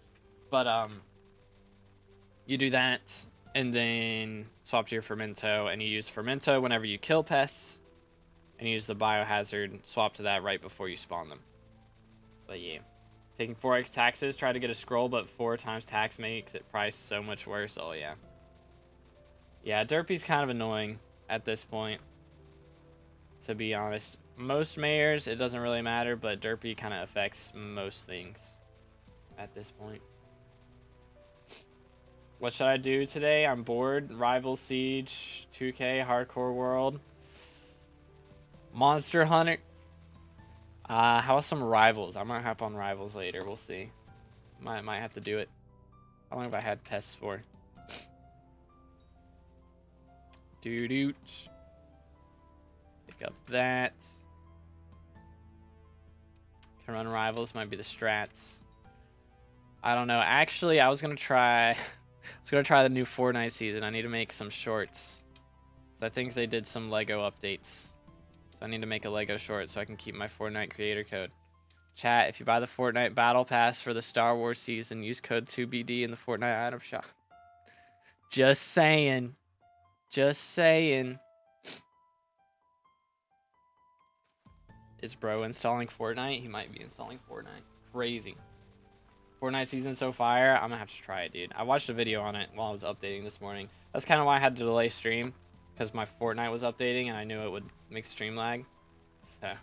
But you do that and then swap to your fermento, and you use fermento whenever you kill pests, and you use the biohazard, swap to that right before you spawn them. But yeah, taking 4x taxes, try to get a scroll, but 4 times tax makes it priced so much worse. Oh yeah. Yeah, derpy's kind of annoying at this point, to be honest. Most mayors, it doesn't really matter, but derpy kind of affects most things at this point. What should I do today? I'm bored. Rival Siege, 2K, Hardcore World, Monster Hunter. How about some Rivals? I might hop on Rivals later. We'll see. Might have to do it. How long have I had pests for? Doot. Pick up that. Can run Rivals. Might be the strats. I don't know. Actually, I was gonna try the new Fortnite season. I need to make some shorts. So I think they did some Lego updates. So I need to make a Lego short so I can keep my Fortnite creator code. Chat, if you buy the Fortnite Battle Pass for the Star Wars season, use code 2BD in the Fortnite item shop. Just saying. Just saying. Is bro installing Fortnite? He might be installing Fortnite. Crazy. Fortnite season so fire. I'm gonna have to try it, dude. I watched a video on it while I was updating this morning. That's kind of why I had to delay stream, because my Fortnite was updating and I knew it would make stream lag. So I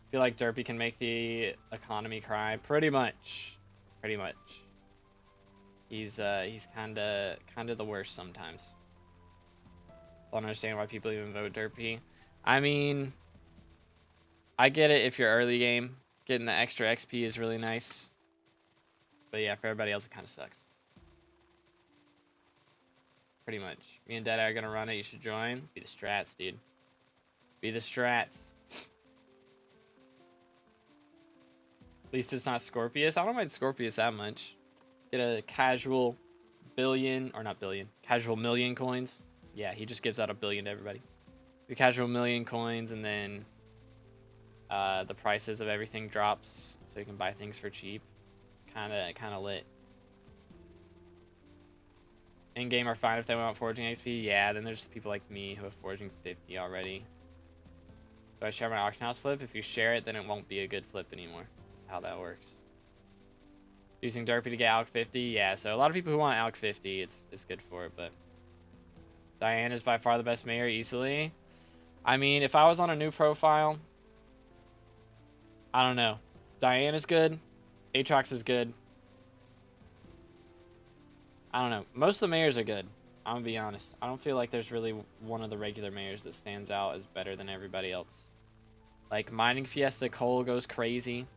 feel like derpy can make the economy cry. Pretty much. Pretty much. He's kind of the worst sometimes. I don't understand why people even vote derpy. I mean, I get it if you're early game. Getting the extra XP is really nice. But yeah, for everybody else, it kind of sucks. Pretty much. Me and Deadeye are going to run it. You should join. Be the strats, dude. Be the strats. At least it's not Scorpius. I don't mind Scorpius that much. Get a casual billion, or not billion, casual million coins. Yeah, he just gives out a billion to everybody. Your casual million coins, and then the prices of everything drops, so you can buy things for cheap. Kind of lit. In-game are fine if they want forging XP. Yeah, then there's people like me who have forging 50 already. Do I share my auction house flip? If you share it, then it won't be a good flip anymore. That's how that works. Using Derpy to get ALK 50? Yeah, so a lot of people who want ALK 50, it's good for it, but... Diane is by far the best mayor, easily. I mean, if I was on a new profile... I don't know. Diane is good. Aatrox is good. I don't know. Most of the mayors are good. I'm gonna be honest. I don't feel like there's really one of the regular mayors that stands out as better than everybody else. Like, Mining Fiesta Cole goes crazy.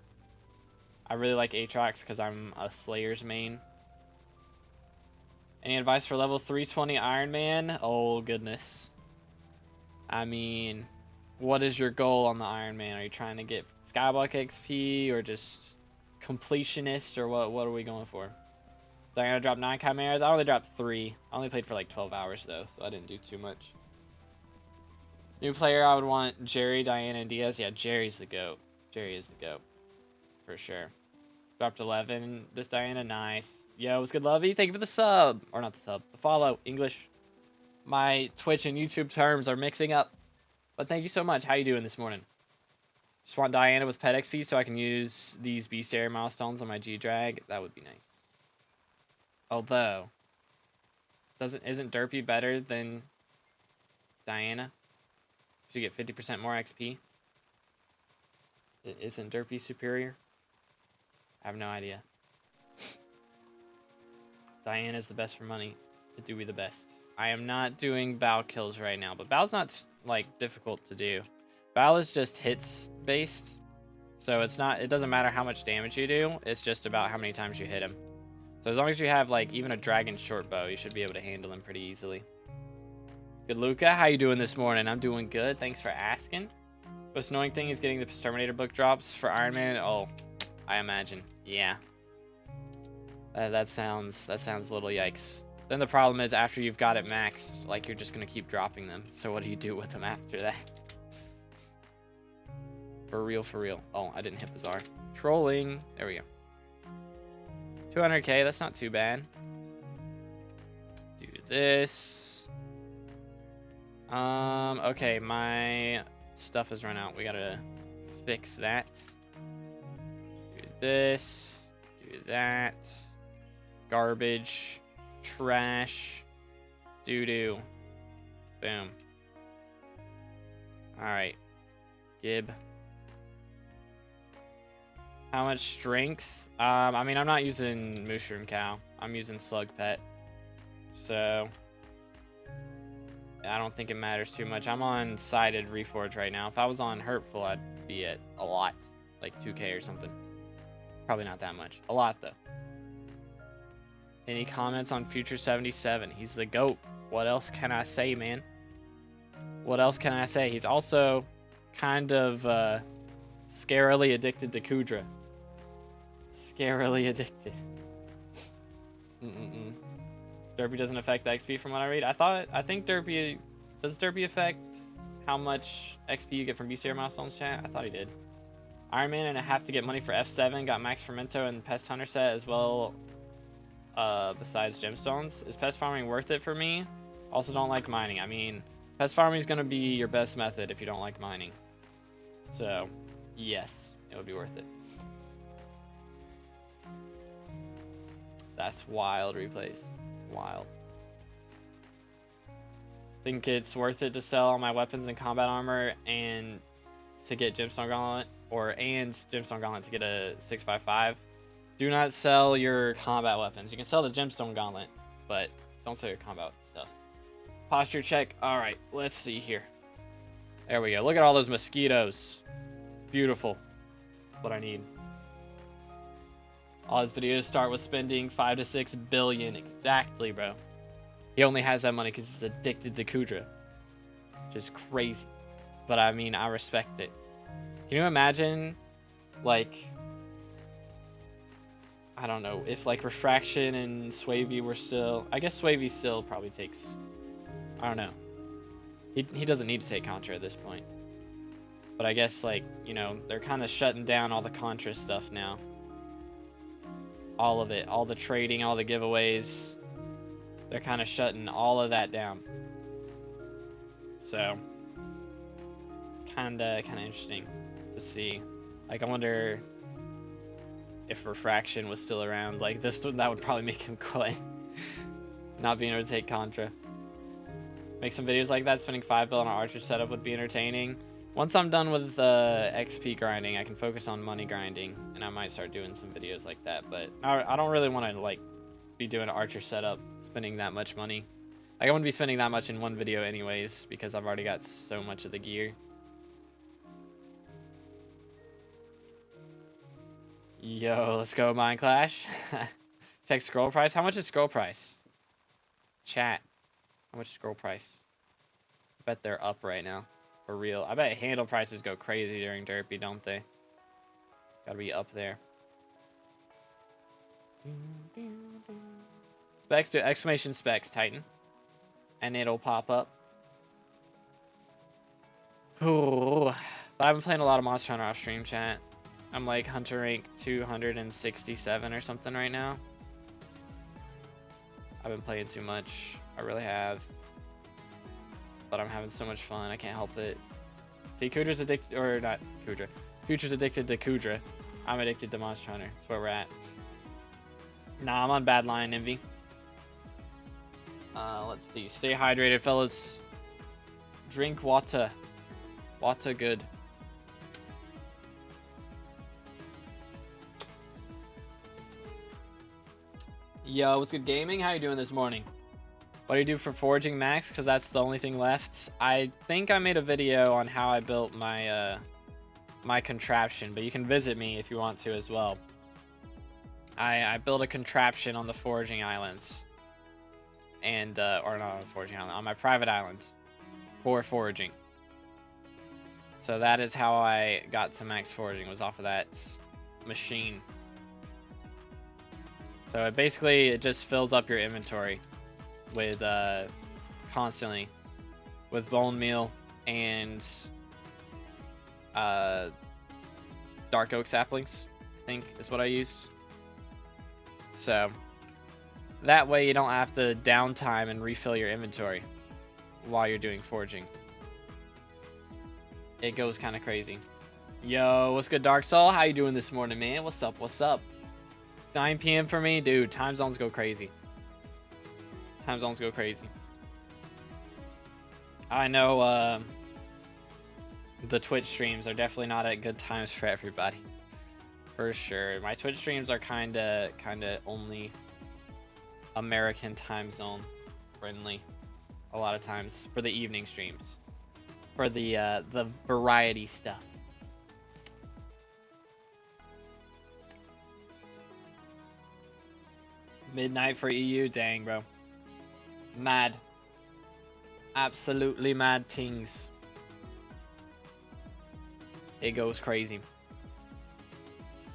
I really like Aatrox because I'm a Slayer's main. Any advice for level 320 Iron Man? Oh, goodness. I mean, what is your goal on the Iron Man? Are you trying to get SkyBlock XP or just completionist, or what are we going for? Diana dropped 9 chimeras. I only dropped 3. I only played for like 12 hours though, so I didn't do too much. New player, I would want Jerry, Diana, and Diaz. Yeah, Jerry's the GOAT. Jerry is the GOAT. For sure. Dropped 11. This Diana, nice. Yo, what's good, Lovey? Thank you for the sub. Or not the sub, the follow. English. My Twitch and YouTube terms are mixing up. But thank you so much. How you doing this morning? Just want Diana with pet XP so I can use these beast area milestones on my G-Drag. That would be nice. Although, isn't Derpy better than Diana? She get 50% more XP. Isn't Derpy superior? I have no idea. Diana's the best for money. Do we the best? I am not doing bow kills right now, but bow's not like difficult to do. Bow is just hits based, so it doesn't matter how much damage you do. It's just about how many times you hit him. So as long as you have like even a dragon short bow, you should be able to handle him pretty easily. Good, Luca. How you doing this morning? I'm doing good. Thanks for asking. Most annoying thing is getting the Terminator book drops for Iron Man. Oh, I imagine. Yeah. That sounds a little yikes. Then the problem is after you've got it maxed, like you're just gonna keep dropping them. So what do you do with them after that? For real, for real. Oh, I didn't hit Bazaar. Trolling. There we go. 200k, that's not too bad. Do this. Okay, my stuff has run out. We gotta fix that. Do this. Do that. Garbage. Trash. Doo-doo. Boom. Alright. Gib. How much strength? I mean, I'm not using Mushroom Cow. I'm using Slug Pet. So, I don't think it matters too much. I'm on Sided Reforge right now. If I was on Hurtful, I'd be at a lot. Like 2k or something. Probably not that much. A lot, though. Any comments on Future 77? He's the GOAT. What else can I say, man? What else can I say? He's also kind of scarily addicted to Kudra. Scarily addicted. Derpy doesn't affect the XP from what I read. I think Derpy... Does Derpy affect how much XP you get from BCR milestones, chat? I thought he did. Iron Man and I have to get money for F7. Got Max Fermento and Pest Hunter set as well. Besides gemstones. Is pest farming worth it for me? Also don't like mining. I mean, pest farming is going to be your best method if you don't like mining. So, yes, it would be worth it. That's wild replays. Wild. Think it's worth it to sell all my weapons and combat armor and to get Gemstone Gauntlet and Gemstone Gauntlet to get a 655. Do not sell your combat weapons. You can sell the Gemstone Gauntlet, but don't sell your combat stuff. Posture check. All right, let's see here. There we go. Look at all those mosquitoes. Beautiful. What I need. All his videos start with spending 5 to 6 billion. Exactly, bro. He only has that money because he's addicted to Kudra. Which is crazy. But I mean, I respect it. Can you imagine, like, I don't know, if like Refraction and Swavey were still... I guess Swavey still probably takes... I don't know. He doesn't need to take Contra at this point. But I guess, like, you know, they're kind of shutting down all the Contra stuff now. All of it. All the trading, all the giveaways. They're kind of shutting all of that down. So, it's kinda interesting to see. Like, I wonder if Refraction was still around. Like, that would probably make him quit. Not being able to take Contra. Make some videos like that. Spending 5 bill on an Archer setup would be entertaining. Once I'm done with XP grinding, I can focus on money grinding, and I might start doing some videos like that. But I don't really want to like be doing an Archer setup, spending that much money. Like, I wouldn't be spending that much in one video anyways, because I've already got so much of the gear. Yo, let's go Mind Clash. Check scroll price. How much is scroll price? Chat. How much is scroll price? I bet they're up right now. For real. I bet handle prices go crazy during Derpy, don't they? Gotta be up there. Specs, do exclamation specs, Titan. And it'll pop up. Ooh. But I've been playing a lot of Monster Hunter off stream, chat. I'm like Hunter rank 267 or something right now. I've been playing too much. I really have. But I'm having so much fun. I can't help it. See, Kudra's addicted, or not Kudra. Future's addicted to Kudra. I'm addicted to Monster Hunter. That's where we're at. Nah, I'm on Bad Lion Envy. Let's see. Stay hydrated, fellas. Drink water. Water good. Yo, what's good gaming? How you doing this morning? What do you do for foraging, Max? Because that's the only thing left. I think I made a video on how I built my my contraption, but you can visit me if you want to as well. I built a contraption on the foraging islands, and or not on the foraging island, on my private island for foraging. So that is how I got to max foraging, was off of that machine. So it just fills up your inventory with constantly with bone meal and dark oak saplings, I think is what I use. So that way you don't have to downtime and refill your inventory while you're doing foraging. It goes kind of crazy. Yo, what's good, Dark Soul? How you doing this morning, man? What's up? What's up? It's 9 p.m. for me, dude. Time zones go crazy. Time zones go crazy. I know the Twitch streams are definitely not at good times for everybody. For sure. My Twitch streams are kinda only American time zone friendly a lot of times for the evening streams. For the variety stuff. Midnight for EU? Dang, bro. Mad. Absolutely mad things. It goes crazy.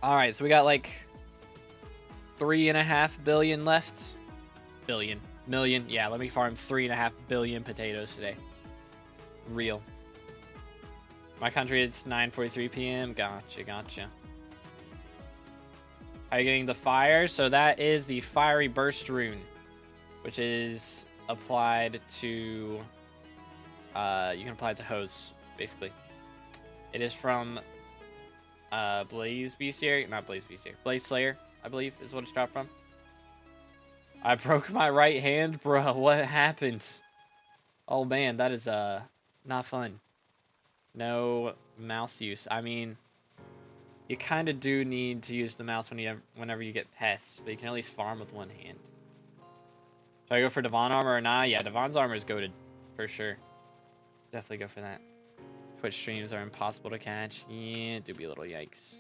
Alright, so we got like 3.5 billion left. Million. Yeah, let me farm 3.5 billion potatoes today. Real. My country, it's 9:43 p.m. Gotcha. How are you getting the fire? So that is the Fiery Burst rune, which is applied to, you can apply it to hose, basically. It is from Blaze Bestiary, not Blaze Bestiary, Blaze Slayer, I believe is what it's dropped from. I broke my right hand, bro. What happened? Oh man, that is not fun. No mouse use. I mean, you kind of do need to use the mouse whenever you get pests, but you can at least farm with one hand. Should I go for Devon armor or not? Yeah, Devon's armor is goated for sure. Definitely go for that. Twitch streams are impossible to catch. Yeah, it do be a little yikes.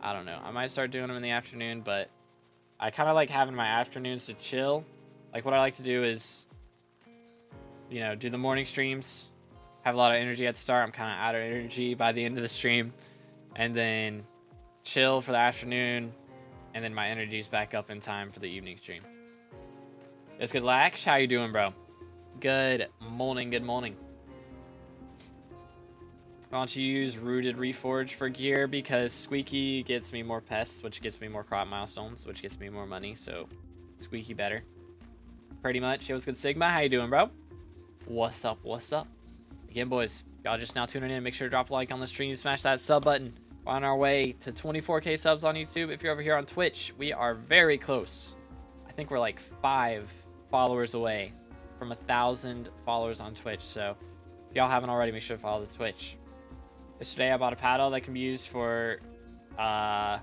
I don't know. I might start doing them in the afternoon, but I kind of like having my afternoons to chill. Like, what I like to do is, you know, do the morning streams, have a lot of energy at the start. I'm kind of out of energy by the end of the stream, and then chill for the afternoon, and then my energy's back up in time for the evening stream. It's good, Lax. How you doing, bro? Good morning. Good morning. Why don't you use Rooted Reforge for gear? Because Squeaky gets me more pests, which gets me more crop milestones, which gets me more money. So Squeaky better. Pretty much. It was good, Sigma. How you doing, bro? What's up? What's up? Again, boys. Y'all just now tuning in, make sure to drop a like on the stream, smash that sub button. We're on our way to 24K subs on YouTube. If you're over here on Twitch, we are very close. I think we're like 5 followers away from 1,000 followers on Twitch. So if y'all haven't already, make sure to follow the Twitch. Yesterday I bought a paddle that can be used for, I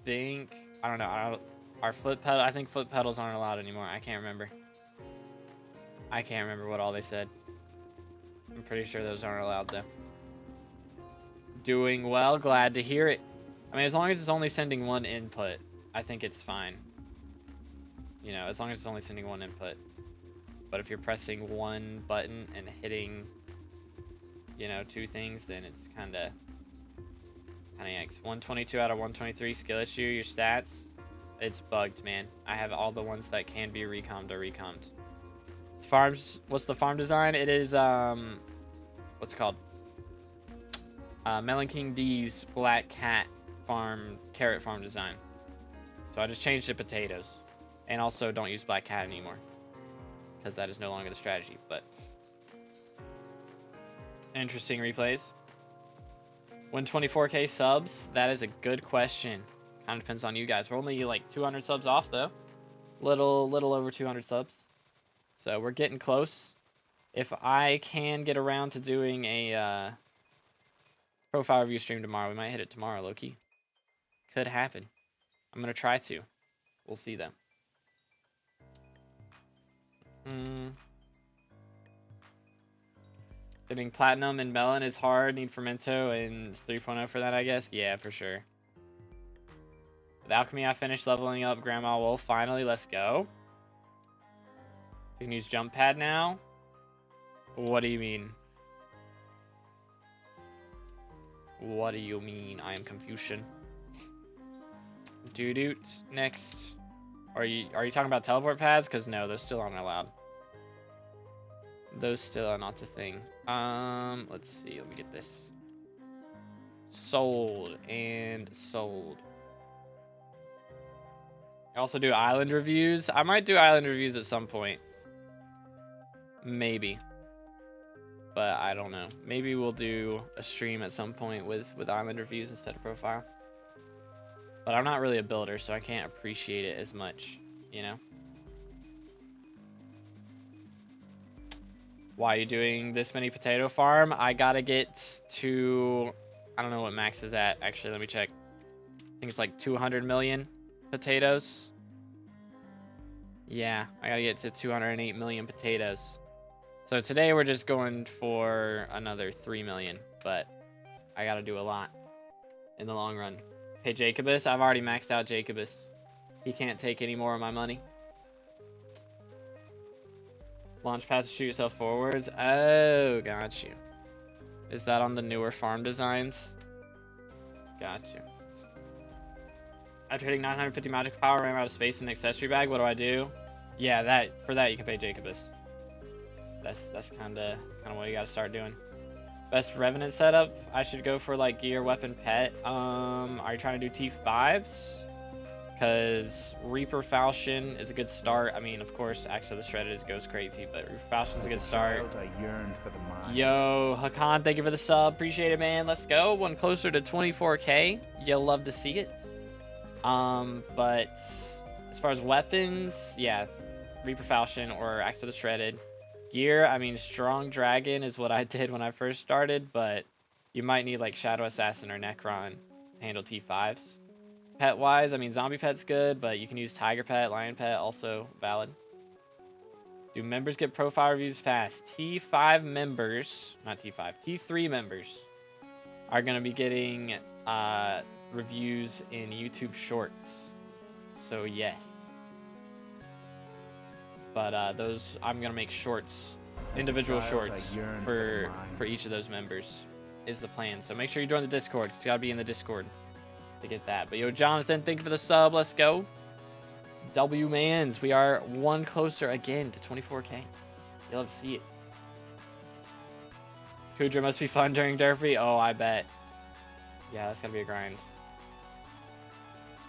don't know, our foot pedal. I think foot pedals aren't allowed anymore. I can't remember what all they said. I'm pretty sure those aren't allowed though. Doing well, glad to hear it. I mean, as long as it's only sending one input, I think it's fine. You know, as long as it's only sending one input. But if you're pressing one button and hitting, you know, 2 things, then it's kind of yikes. 122 out of 123 skill issue, your stats, it's bugged, man. I have all the ones that can be recommed or recommed. Farms, what's the farm design? It is, what's it called? Melon King D's Black Cat farm, carrot farm design. So I just changed to potatoes. And also don't use Black Cat anymore, because that is no longer the strategy. But interesting replays. When 24K subs, that is a good question. Kind of depends on you guys. We're only like 200 subs off though. Little over 200 subs. So we're getting close. If I can get around to doing a profile review stream tomorrow, we might hit it tomorrow, Loki. Could happen. I'm gonna try to. We'll see though. Getting platinum and melon is hard. Need fermento and 3.0 for that, I guess. Yeah, for sure. With alchemy, I finished leveling up Grandma Wolf. Finally, let's go. You can use jump pad now. What do you mean? What do you mean? I am Confucian. Doo-doot. Next. Are you talking about teleport pads? Because no, those still aren't allowed. Those still are not a thing. Let's see. Let me get this. Sold and sold. I also do island reviews. I might do island reviews at some point. Maybe. But I don't know. Maybe we'll do a stream at some point with island reviews instead of profile. But I'm not really a builder, so I can't appreciate it as much, you know? Why are you doing this many potato farm? I gotta get to... I don't know what max is at. Actually, let me check. I think it's like 200 million potatoes. Yeah, I gotta get to 208 million potatoes. So today we're just going for another 3 million, but I gotta do a lot in the long run. Hey, Jacobus, I've already maxed out Jacobus. He can't take any more of my money. Launch pads to shoot yourself forwards. Oh, got you. Is that on the newer farm designs? Got you. After hitting 950 magic power, ran out of space in an accessory bag. What do I do? Yeah, for that you can pay Jacobus. That's kind of what you gotta start doing. Best Revenant setup? I should go for like gear, weapon, pet. Are you trying to do T5s? Because Reaper Falchion is a good start. I mean, of course, Axe of the Shredded goes crazy, but Reaper Falchion's a good start. Yo, Hakan, thank you for the sub. Appreciate it, man. Let's go. One closer to 24K. You'll love to see it. But as far as weapons, yeah, Reaper Falchion or Axe of the Shredded. Gear, I mean, Strong Dragon is what I did when I first started, but you might need like Shadow Assassin or Necron to handle T5s. Pet-wise, I mean, Zombie Pet's good, but you can use Tiger Pet, Lion Pet, also valid. Do members get profile reviews fast? T5 members, not T5, T3 members are going to be getting reviews in YouTube Shorts. So, yes. But those, I'm going to make shorts, individual shorts for each of those members is the plan. So make sure you join the Discord. It's got to be in the Discord to get that. But yo, Jonathan, thank you for the sub. Let's go. W-Mans. We are one closer again to 24K. You'll love to see it. Kudra must be fun during Derpy. Oh, I bet. Yeah, that's going to be a grind.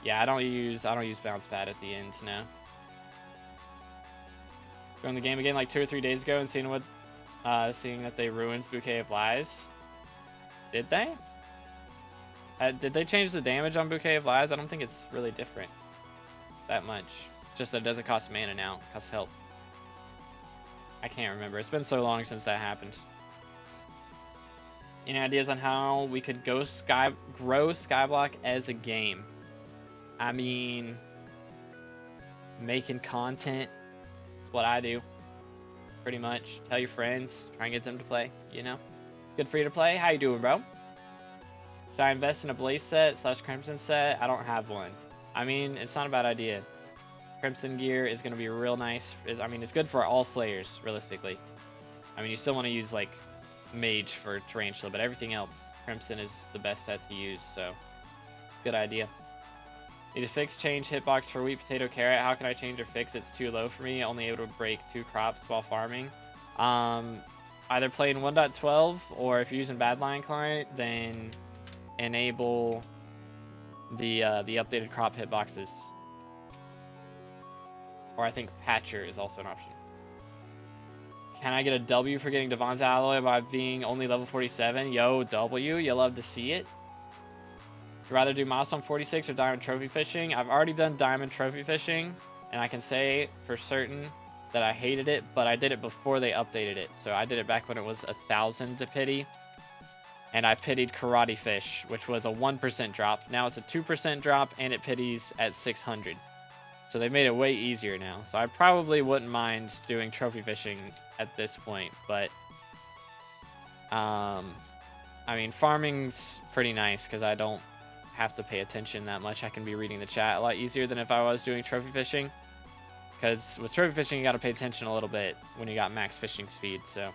Yeah, I don't use bounce pad at the end now. Going the game again like 2 or 3 days ago and seeing what seeing that they ruined Bouquet of Lies. Did they? Did they change the damage on Bouquet of Lies? I don't think it's really different that much. Just that it doesn't cost mana now. It costs health. I can't remember. It's been so long since that happened. Any ideas on how we could grow SkyBlock as a game? I mean, making content is what I do. Pretty much. Tell your friends. Try and get them to play, you know? Good for you to play. How you doing, bro? Should I invest in a Blaze set / Crimson set? I don't have one. I mean, it's not a bad idea. Crimson gear is going to be real nice. I mean, it's good for all Slayers, realistically. I mean, you still want to use, like, Mage for Tarantula, but everything else, Crimson is the best set to use, so good idea. Need to fix, change hitbox for wheat, potato, carrot. How can I change or fix? It's too low for me. Only able to break 2 crops while farming. Either play in 1.12, or if you're using Badline client, then enable the updated crop hitboxes. Or I think Patcher is also an option. Can I get a W for getting Devon's Alloy by being only level 47? Yo, W, you love to see it. Would you rather do Milestone 46 or Diamond Trophy Fishing? I've already done Diamond Trophy Fishing, and I can say for certain that I hated it, but I did it before they updated it. So I did it back when it was 1,000 to pity. And I pitied Karate Fish, which was a 1% drop. Now it's a 2% drop, and it pities at 600. So they made it way easier now. So I probably wouldn't mind doing trophy fishing at this point. But, I mean, farming's pretty nice because I don't have to pay attention that much. I can be reading the chat a lot easier than if I was doing trophy fishing. Because with trophy fishing, you got to pay attention a little bit when you got max fishing speed. So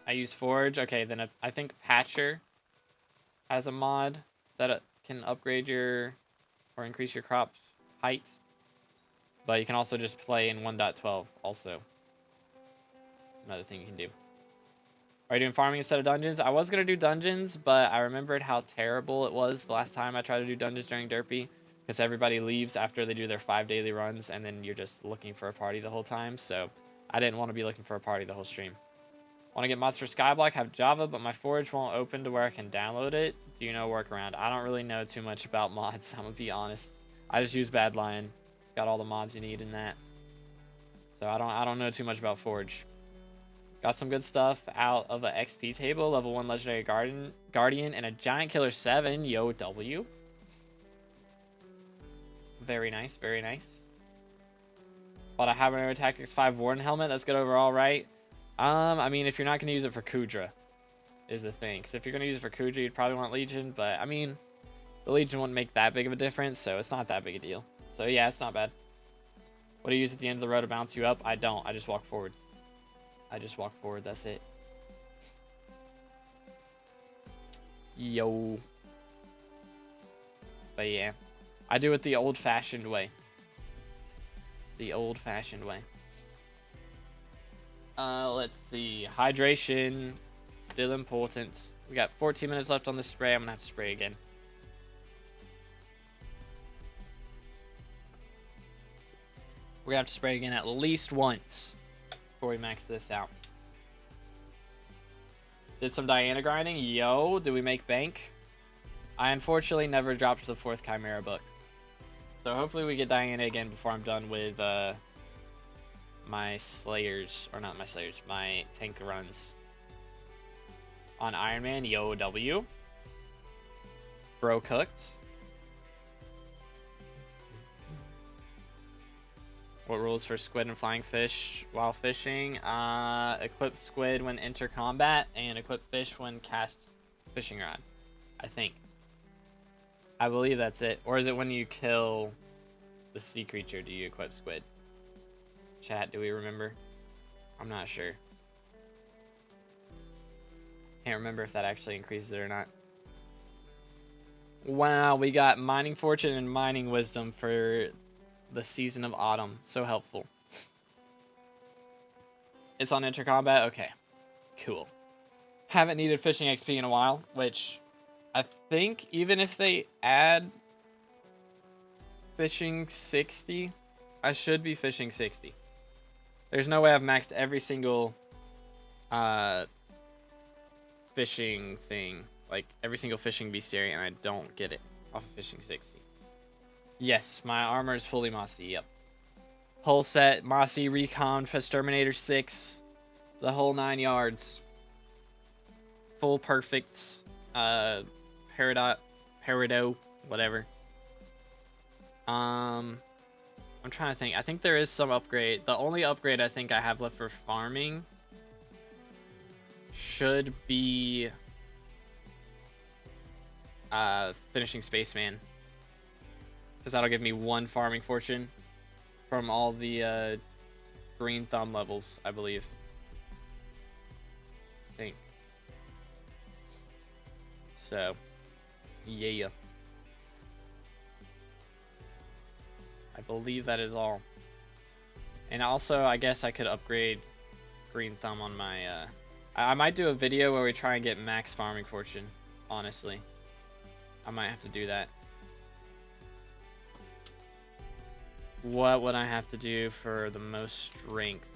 I use Forge. Okay, then I think Patcher has a mod that can upgrade your or increase your crop height, but you can also just play in 1.12 also. Another thing you can do. Are you doing farming instead of dungeons? I was going to do dungeons, but I remembered how terrible it was the last time I tried to do dungeons during Derpy, because everybody leaves after they do their 5 daily runs, and then you're just looking for a party the whole time, so I didn't want to be looking for a party the whole stream. Want to get mods for SkyBlock, have Java, but my Forge won't open to where I can download it. Do you know workaround? I don't really know too much about mods, I'm going to be honest. I just use Badlion. It's got all the mods you need in that. So I don't know too much about Forge. Got some good stuff out of an XP table, level 1 legendary guardian, and a giant killer 7. Yo, W. Very nice, very nice. Bought a Habanero Tactics 5 Warden helmet. That's good overall, right? I mean, if you're not going to use it for Kudra, is the thing. Because if you're going to use it for Kudra, you'd probably want Legion. But, I mean, the Legion wouldn't make that big of a difference, so it's not that big a deal. So, yeah, it's not bad. What do you use at the end of the road to bounce you up? I don't. I just walk forward. I just walk forward. That's it. Yo. But, yeah. I do it the old-fashioned way. The old-fashioned way. Let's see. Hydration. Still important. We got 14 minutes left on this spray. I'm going to have to spray again. We're going to have to spray again at least once before we max this out. Did some Diana grinding. Yo, did we make bank? I unfortunately never dropped the 4th Chimera book. So hopefully we get Diana again before I'm done with my Slayers. Or not my Slayers. My tank runs. On Iron Man. Yo, W. Bro cooked. What rules for squid and flying fish while fishing? Equip squid when enter combat, and equip fish when cast fishing rod. I think. I believe that's it. Or is it when you kill the sea creature, do you equip squid? Chat, do we remember? I'm not sure. Can't remember if that actually increases it or not. Wow, we got Mining Fortune and Mining Wisdom for the Season of Autumn. So helpful. It's on Enter Combat? Okay. Cool. Haven't needed fishing XP in a while, which I think even if they add fishing 60, I should be fishing 60. There's no way I've maxed every single fishing thing. Like, every single fishing bestiary, and I don't get it off of fishing 60. Yes, my armor is fully mossy, yep. Whole set, mossy, recon, Exterminator 6, the whole 9 yards. Full perfect, Peridot, whatever. I'm trying to think. I think there is some upgrade. The only upgrade I think I have left for farming should be finishing Spaceman, because that'll give me 1 farming fortune from all the green thumb levels, I believe. I think. So, yeah. I believe that is all. And also, I guess I could upgrade green thumb on my... I might do a video where we try and get max farming fortune, honestly. I might have to do that. What would I have to do for the most strength?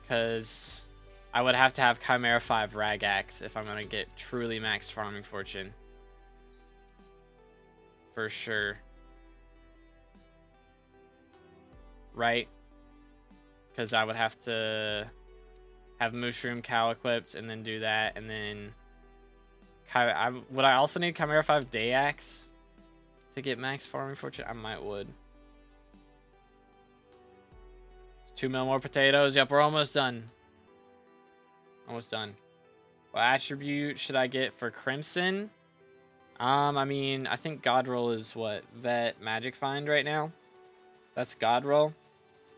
Because I would have to have Chimera 5 Rag Axe if I'm going to get truly maxed farming fortune. For sure. Right? Because I would have to have Mushroom Cow equipped and then do that. And then... would I also need Chimera 5 Day Axe to get max farming fortune? I might would. 2 mil more potatoes. Yep, we're almost done. Almost done. What attribute should I get for Crimson? I mean, I think God Roll is what? Vet Magic Find right now. That's God Roll.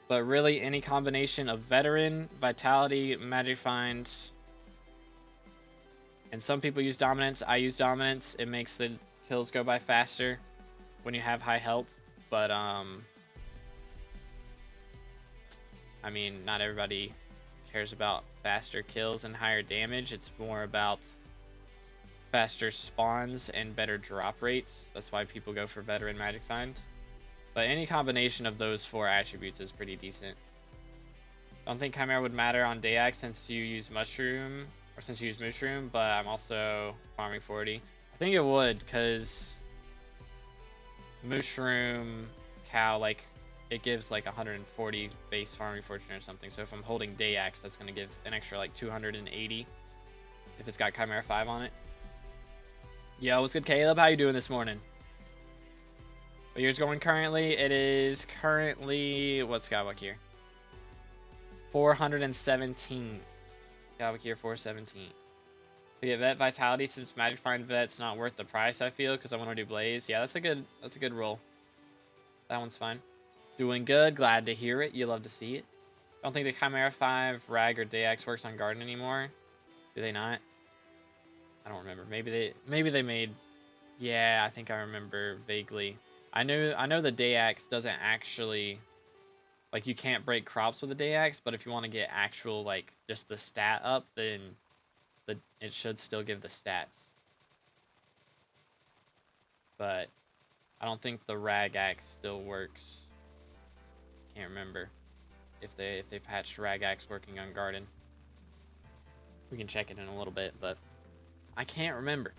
But really, any combination of Veteran, Vitality, Magic Find. And some people use Dominance. I use Dominance. It makes the kills go by faster when you have high health. But, I mean, not everybody cares about faster kills and higher damage. It's more about faster spawns and better drop rates. That's why people go for Veteran Magic Find. But any combination of those 4 attributes is pretty decent. Don't think Chimera would matter on Day Axe since you use Mushroom, or since you use Mushroom, but I'm also farming 40. I think it would, because Mushroom Cow, like, it gives like 140 base farming fortune or something. So if I'm holding Day Axe, that's going to give an extra like 280 if it's got Chimera 5 on it. Yo, what's good, Caleb? How you doing this morning? What year's going currently? It is currently... What's Skyblock here? 417. Skyblock here, 417. To get Vet Vitality, since Magic Find Vet's not worth the price, I feel, because I want to do Blaze. Yeah, that's a good roll. That one's fine. Doing good. Glad to hear it. You love to see it. Don't think the Chimera 5 Rag or Day Axe works on Garden anymore. Do they not? I don't remember. Maybe they made... Yeah, I think I remember vaguely. I know the Day Axe doesn't actually... Like, you can't break crops with the Day Axe, but if you want to get actual, like, just the stat up, then it should still give the stats. But I don't think the Rag Axe still works. Can't remember if they patched Rag Axe working on Garden. We can check it in a little bit, but I can't remember.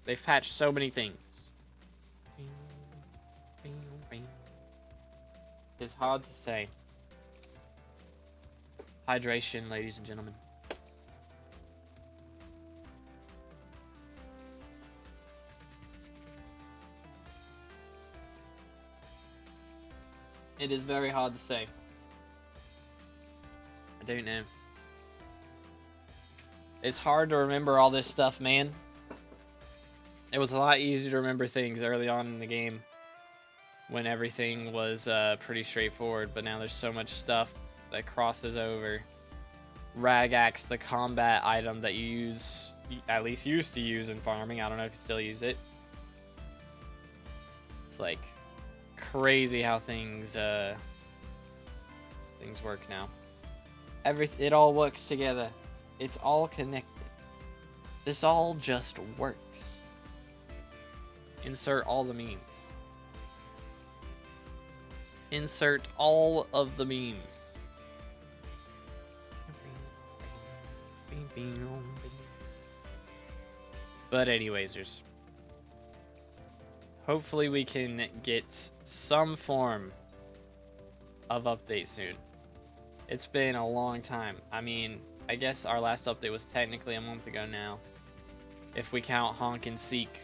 They've patched so many things. It's hard to say. Hydration, ladies and gentlemen. It is very hard to say. I don't know. It's hard to remember all this stuff, man. It was a lot easier to remember things early on in the game when everything was pretty straightforward, but now there's so much stuff that crosses over. Rag Axe, the combat item that you at least used to use in farming. I don't know if you still use it. It's like crazy how things work now. It all works together. It's all connected. This all just works. Insert all the memes. Insert all of the memes. But anyways, hopefully we can get some form of update soon. It's been a long time. I mean, I guess our last update was technically a month ago now, if we count Honk and Seek.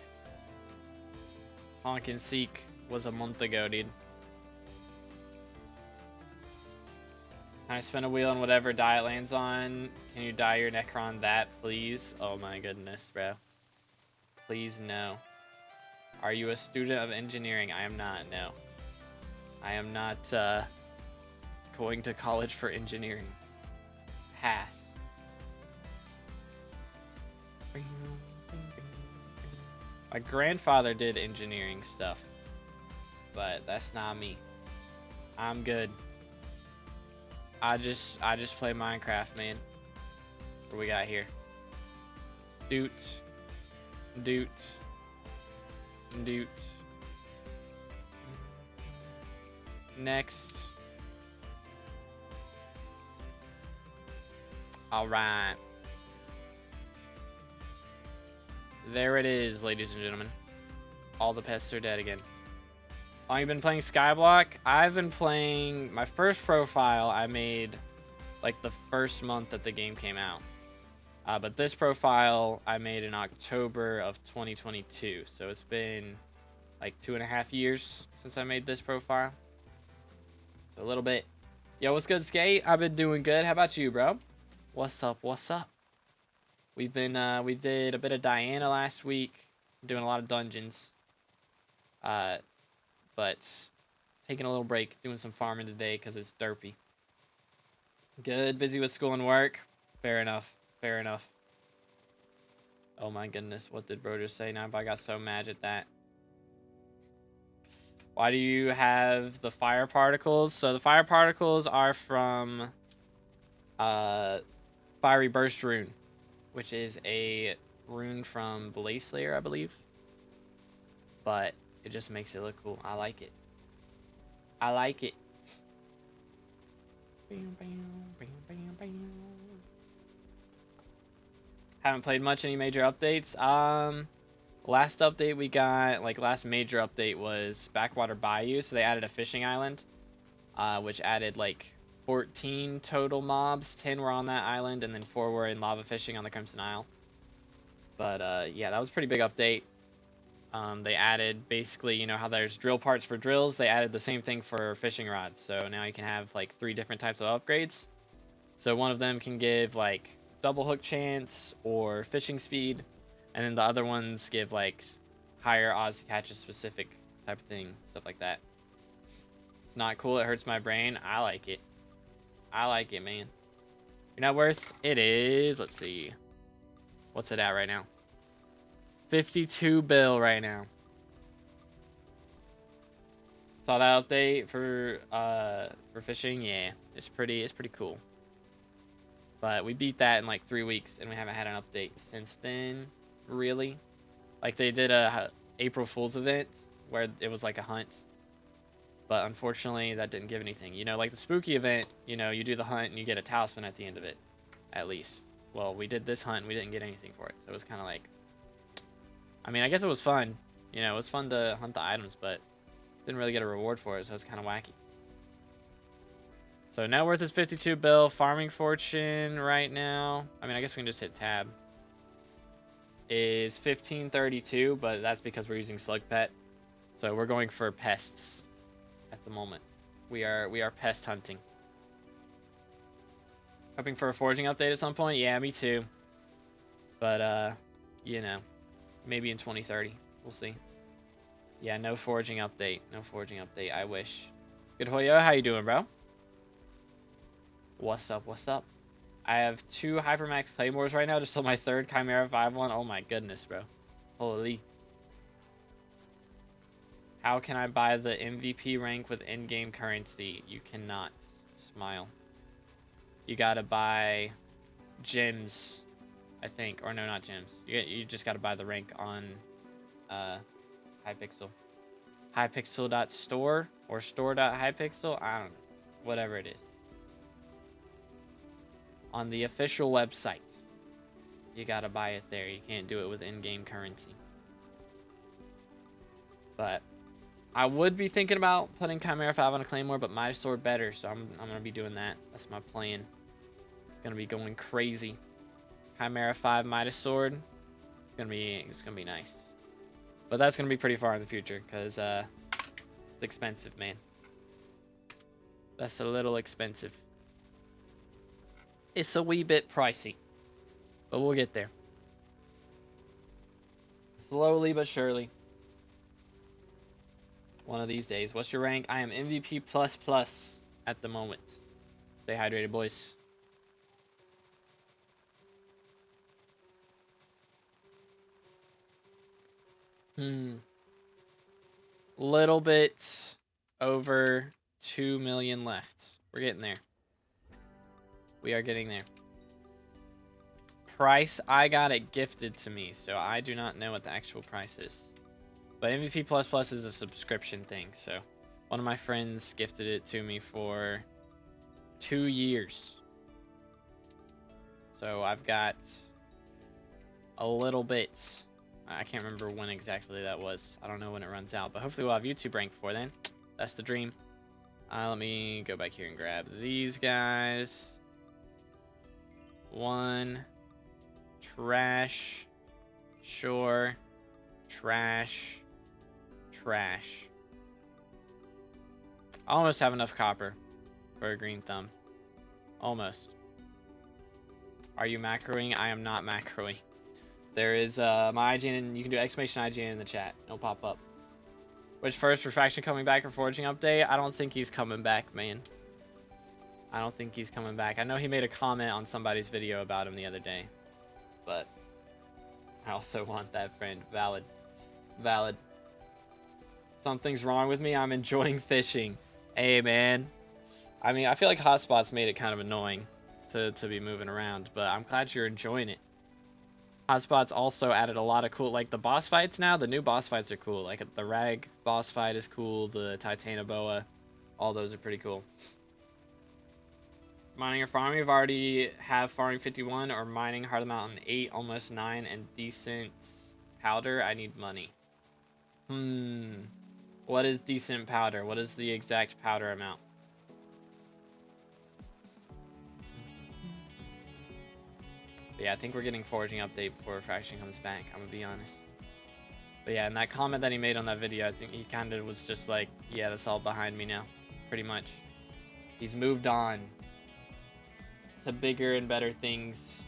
Honk and Seek was a month ago, dude. Can I spin a wheel on whatever die it lands on? Can you dye your Necron that, please? Oh my goodness, bro. Please, no. Are you a student of engineering? I am not, no. I am not going to college for engineering. Pass. My grandfather did engineering stuff, but that's not me. I'm good. I just play Minecraft, man. What we got here? Doot. Doot. Doot. Next. All right. There it is, ladies and gentlemen. All the pests are dead again. Long you been playing SkyBlock? I've been playing... My first profile I made like the first month that the game came out. But this profile I made in October of 2022. So it's been like 2.5 years since I made this profile. So a little bit. Yo, what's good, Skate? I've been doing good. How about you, bro? What's up? What's up? We've been, we did a bit of Diana last week. Doing a lot of dungeons. But taking a little break. Doing some farming today because it's derpy. Good. Busy with school and work. Fair enough. Fair enough. Oh my goodness. What did bro just say? Now I got so mad at that. Why do you have the fire particles? So the fire particles are from Fiery Burst Rune, which is a rune from Blaze Slayer, I believe. But it just makes it look cool. I like it. I like it. Haven't played much. Any major updates? Last update we got, like last major update was Backwater Bayou. So they added a fishing island, which added like 14 total mobs. 10 were on that island, and then 4 were in lava fishing on the Crimson Isle. But yeah, that was a pretty big update. They added basically, you know how there's drill parts for drills, they added the same thing for fishing rods. So now you can have like 3 different types of upgrades. So one of them can give like double hook chance or fishing speed, and then the other ones give like higher odds to catch a specific type of thing, stuff like that. It's not cool, it hurts my brain. I like it. I like it, man. Your net worth? It is, let's see. What's it at right now? 52 bill right now. Saw that update for fishing. Yeah, it's pretty cool. But we beat that in like 3 weeks, and we haven't had an update since then, really. Like they did a April Fool's event where it was like a hunt, but unfortunately that didn't give anything. You know, like the spooky event, you know, you do the hunt and you get a talisman at the end of it, at least. Well, we did this hunt and we didn't get anything for it, so it was kind of like, I mean, I guess it was fun. You know, it was fun to hunt the items, but didn't really get a reward for it, so it's kind of wacky. So net worth is 52 bill. Farming fortune right now, I mean, I guess we can just hit tab, is 1532, but that's because we're using slug pet. So we're going for pests at the moment. We are pest hunting. Hoping for a foraging update at some point. Yeah, me too. But you know, maybe in 2030. We'll see. Yeah, no foraging update. No foraging update. I wish. Good Hoyo, how you doing, bro? What's up? What's up? I have 2 Hypermax Claymores right now. Just sold my 3rd Chimera 5-1. Oh my goodness, bro. Holy. How can I buy the MVP rank with in-game currency? You cannot. Smile. You gotta buy gems, I think. Or no, not gems. You just gotta buy the rank on Hypixel. Hypixel.store or store.hypixel. I don't know. Whatever it is. On the official website. you gotta buy it there. You can't do it with in-game currency. But I would be thinking about putting Chimera 5 on a Claymore, but my sword better, so I'm gonna be doing that. That's my plan. Gonna be going crazy. Chimera 5 Midas sword. It's gonna be nice. But that's gonna be pretty far in the future, because it's expensive, man. That's a little expensive. It's a wee bit pricey. But we'll get there. Slowly but surely. One of these days. What's your rank? I am MVP++ at the moment. Stay hydrated, boys. Little bit over 2 million left. We're getting there. We are getting there. Price, I got it gifted to me, so I do not know what the actual price is. But MVP++ is a subscription thing, so one of my friends gifted it to me for 2 years. So I've got a little bit. I can't remember when exactly that was. I don't know when it runs out, but hopefully we'll have YouTube rank before then. That's the dream. Let me go back here and grab these guys. 1. Trash. Sure. Trash. Trash. I almost have enough copper for a green thumb. Almost. Are you macroing? I am not macroing. There is my IGN. You can do exclamation IGN in the chat. It'll pop up. Which first Refraction coming back or forging update? I don't think he's coming back, man. I don't think he's coming back. I know he made a comment on somebody's video about him the other day. But I also want that friend. Valid. Valid. Something's wrong with me. I'm enjoying fishing. Hey, man. I mean, I feel like hotspots made it kind of annoying to be moving around, but I'm glad you're enjoying it. Hotspots also added a lot of cool, like the boss fights now. The new boss fights are cool. Like the Rag boss fight is cool. The Titanoboa, all those are pretty cool. Mining or farming? You've already have farming 51 or mining Heart of the Mountain 8, almost 9, and decent powder. I need money. What is decent powder? What is the exact powder amount? But yeah, I think we're getting foraging update before Refraction comes back. I'm gonna be honest. But yeah, and that comment that he made on that video, I think he kind of was just like, yeah, that's all behind me now. Pretty much. He's moved on to bigger and better things.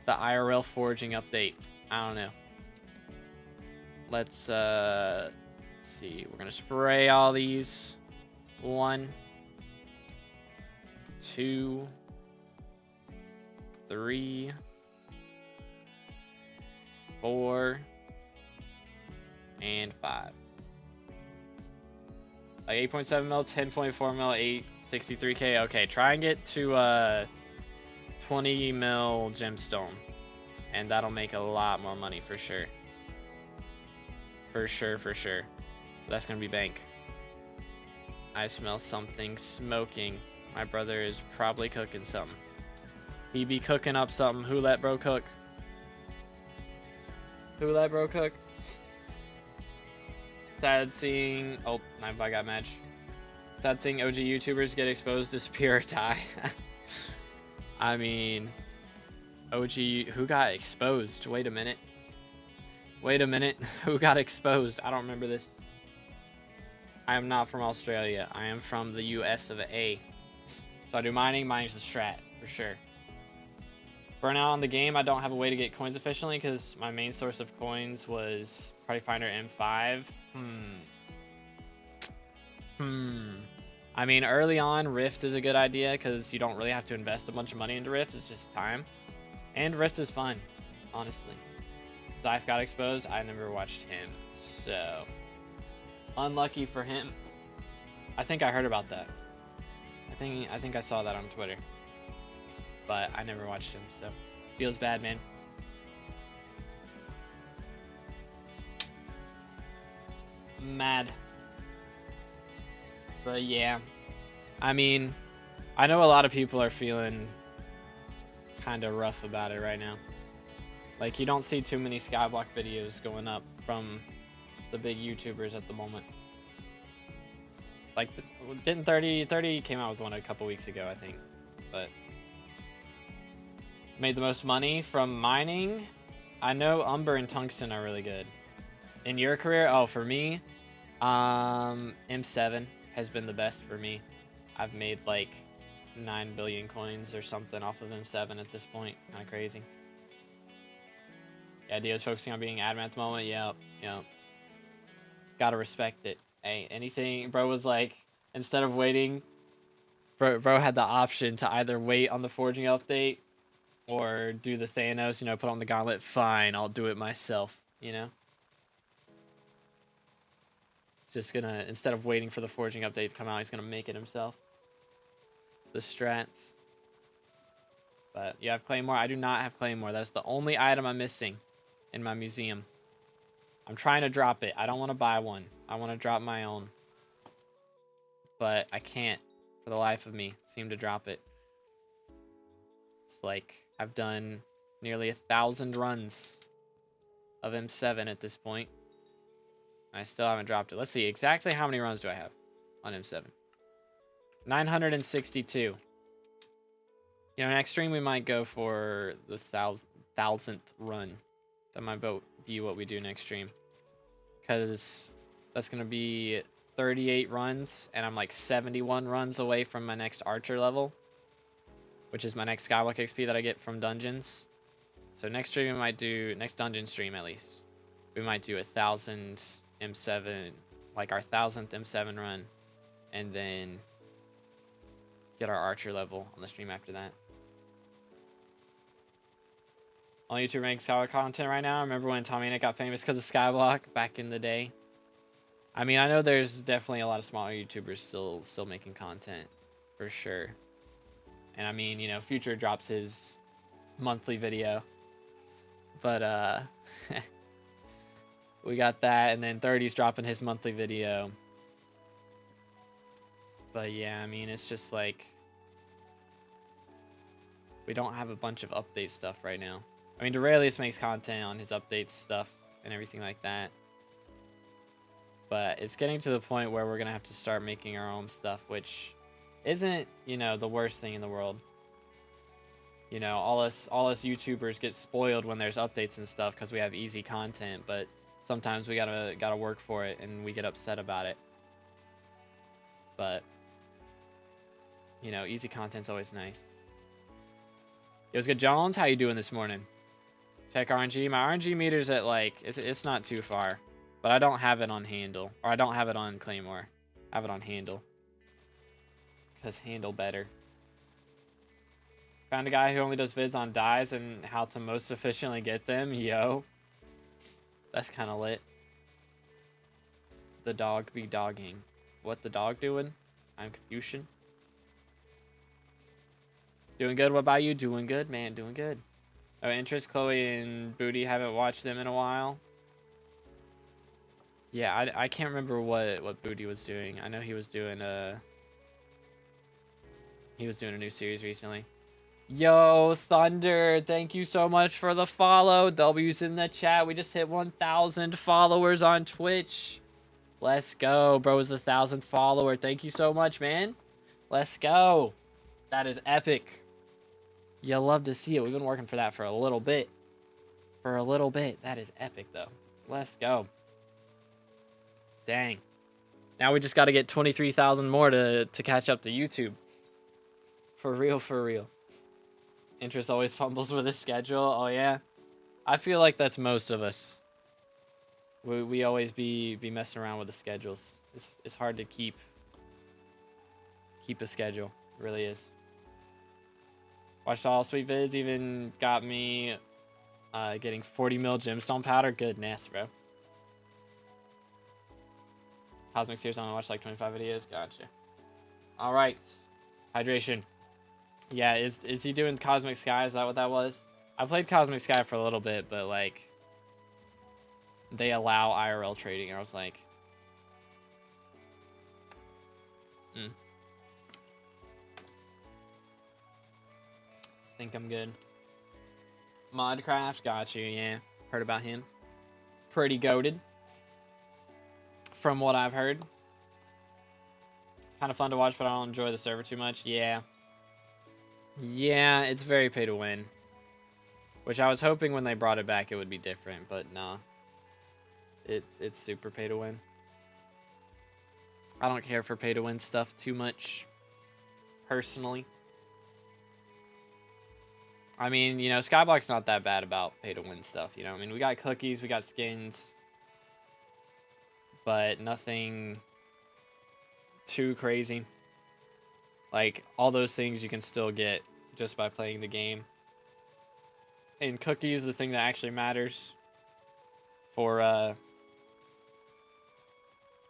The IRL foraging update. I don't know. Let's see. We're gonna spray all these. 1, 2, 3, 4, and 5. Like 8.7 mil, 10.4 mil, 863k. Okay, try and get to 20 mil gemstone, and that'll make a lot more money for sure. For sure, for sure. That's gonna be bank. I smell something smoking. My brother is probably cooking something. He be cooking up something. Who let bro cook? Who let bro cook? Sad seeing... Oh, I got match. Sad seeing OG YouTubers get exposed to spear or die. I mean... OG... Who got exposed? Wait a minute. Wait a minute. Who got exposed? I don't remember this. I am not from Australia. I am from the US of A. So I do mining. Mining's the strat, for sure. Burnout on the game. I don't have a way to get coins efficiently because my main source of coins was Party Finder M5. I mean, early on, Rift is a good idea because you don't really have to invest a bunch of money into Rift. It's just time. And Rift is fun, honestly. Zyph got exposed. I never watched him, so unlucky for him. I think I heard about that. I think I saw that on Twitter, but I never watched him, so feels bad, man. Mad. But yeah, I mean, I know a lot of people are feeling kind of rough about it right now. Like, you don't see too many Skyblock videos going up from the big YouTubers at the moment. Like, didn't 30 came out with one a couple weeks ago, I think. But made the most money from mining. I know Umber and Tungsten are really good. In your career, oh, for me, M7 has been the best for me. I've made like 9 billion coins or something off of M7 at this point. It's kind of crazy. Yeah, Dio's focusing on being admin at the moment. Yep. Gotta respect it. Hey, anything, bro was like, instead of waiting, bro had the option to either wait on the forging update or do the Thanos, you know, put on the gauntlet. Fine, I'll do it myself, you know? He's just gonna, instead of waiting for the forging update to come out, he's gonna make it himself. The strats. But you have Claymore? I do not have Claymore. That's the only item I'm missing in my museum. I'm trying to drop it. I don't want to buy one. I want to drop my own. But I can't, for the life of me, seem to drop it. It's like I've done nearly 1,000 runs of M7 at this point. I still haven't dropped it. Let's see, exactly how many runs do I have on M7? 962. You know, next stream we might go for the 1,000th run. That might be what we do next stream. Because that's going to be 38 runs, and I'm like 71 runs away from my next Archer level, which is my next Skyblock XP that I get from dungeons. So next stream we might do, next dungeon stream at least, we might do 1,000 M7, like our 1,000th M7 run, and then get our Archer level on the stream after that. On YouTube making Skyblock content right now. I remember when Tommy got famous because of Skyblock back in the day. I mean, I know there's definitely a lot of smaller YouTubers still making content, for sure. And I mean, you know, Future drops his monthly video. But we got that, and then 30's dropping his monthly video. But yeah, I mean, it's just like we don't have a bunch of update stuff right now. I mean, Duralius makes content on his updates stuff and everything like that. But it's getting to the point where we're going to have to start making our own stuff, which isn't, you know, the worst thing in the world. You know, all us YouTubers get spoiled when there's updates and stuff because we have easy content, but sometimes we gotta work for it and we get upset about it. But, you know, easy content's always nice. Yo, what's good, Jones? How you doing this morning? Check RNG. My RNG meter's at, like, it's not too far. But I don't have it on handle. Or I don't have it on Claymore. I have it on handle. Because handle better. Found a guy who only does vids on dyes and how to most efficiently get them. Yo. That's kind of lit. The dog be dogging. What the dog doing? I'm Confucian. Doing good. What about you? Doing good, man. Doing good. Oh, Interest, Chloe, and Booty. Haven't watched them in a while. Yeah, I can't remember what Booty was doing. I know he was doing a new series recently. Yo, Thunder, thank you so much for the follow. W's in the chat. We just hit 1,000 followers on Twitch. Let's go. Bro's the 1,000th follower. Thank you so much, man. Let's go. That is epic. You'll love to see it. We've been working for that for a little bit. That is epic, though. Let's go. Dang. Now we just got to get 23,000 more to catch up to YouTube. For real, for real. Interest always fumbles with his schedule. Oh, yeah. I feel like that's most of us. We always be messing around with the schedules. It's hard to keep a schedule. It really is. Watched all sweet vids. Even got me getting 40 mil gemstone powder. Goodness, bro. Cosmic Series, I watched like 25 videos. Gotcha. All right. Hydration. Yeah, is he doing Cosmic Sky? Is that what that was? I played Cosmic Sky for a little bit, but like they allow IRL trading, and I was like, I think I'm good. Modcraft, got you, yeah. Heard about him. Pretty goated. From what I've heard. Kind of fun to watch, but I don't enjoy the server too much. Yeah. Yeah, it's very pay to win. Which I was hoping when they brought it back it would be different, but nah. It's super pay to win. I don't care for pay to win stuff too much. Personally. I mean, you know, SkyBlock's not that bad about pay to win stuff, you know? I mean, we got cookies, we got skins. But nothing too crazy. Like, all those things you can still get just by playing the game. And cookies, the thing that actually matters for,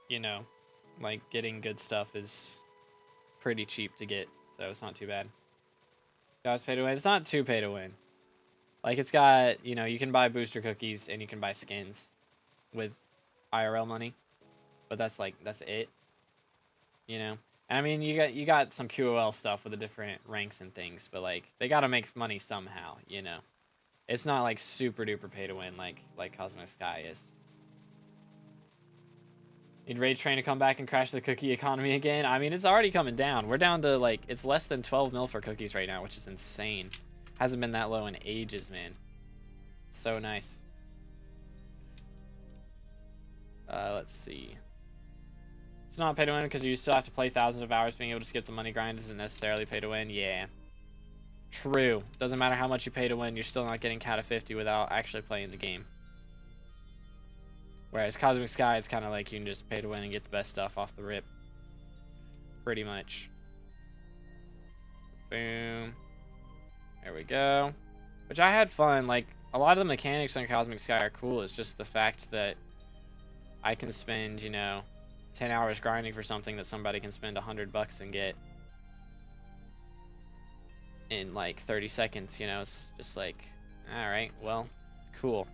you know, like, getting good stuff is pretty cheap to get. So it's not too bad. Guys, pay to win. It's not too pay to win. Like, it's got, you know, you can buy booster cookies and you can buy skins with IRL money. But that's it. You know? And I mean, you got some QOL stuff with the different ranks and things, but like they got to make money somehow, you know. It's not like super duper pay to win like Cosmic Sky is. Need Rage Train to come back and crash the cookie economy again? I mean, it's already coming down. We're down to like it's less than 12 mil for cookies right now, which is insane. Hasn't been that low in ages, man. So nice. Let's see. It's not pay to win because you still have to play thousands of hours. Being able to skip the money grind isn't necessarily pay to win. Yeah. True. Doesn't matter how much you pay to win, you're still not getting cat of 50 without actually playing the game. Whereas Cosmic Sky is kind of like you can just pay to win and get the best stuff off the rip. Pretty much. Boom. There we go. Which I had fun. Like, a lot of the mechanics on Cosmic Sky are cool. It's just the fact that I can spend, you know, 10 hours grinding for something that somebody can spend $100 and get in like 30 seconds, you know. It's just like, all right, well, cool.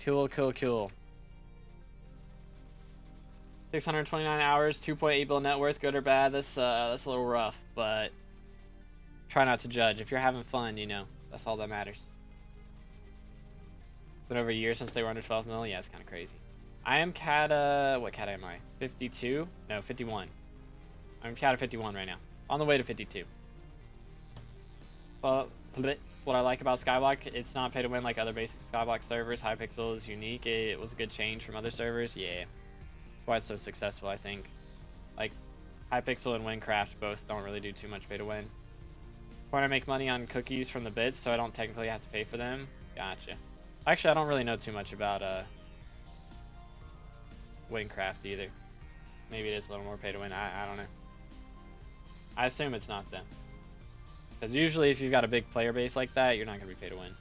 Cool. 629 hours, 2.8 bill net worth, good or bad? That's a little rough, but try not to judge. If you're having fun, you know, that's all that matters. Been over a year since they were under 12 mil. Yeah, it's kind of crazy. I am cat, what cat am I? 52? No, 51. I'm cat of 51 right now. On the way to 52. But what I like about SkyBlock, it's not pay to win like other basic SkyBlock servers. Hypixel is unique. It was a good change from other servers. Yeah. That's why it's so successful, I think. Like, Hypixel and Winecraft both don't really do too much pay to win. Point I make money on cookies from the bits, so I don't technically have to pay for them. Gotcha. Actually, I don't really know too much about, Winecraft either. Maybe it is a little more pay to win. I don't know. I assume it's not them. Because usually if you've got a big player base like that, you're not going to be pay to win.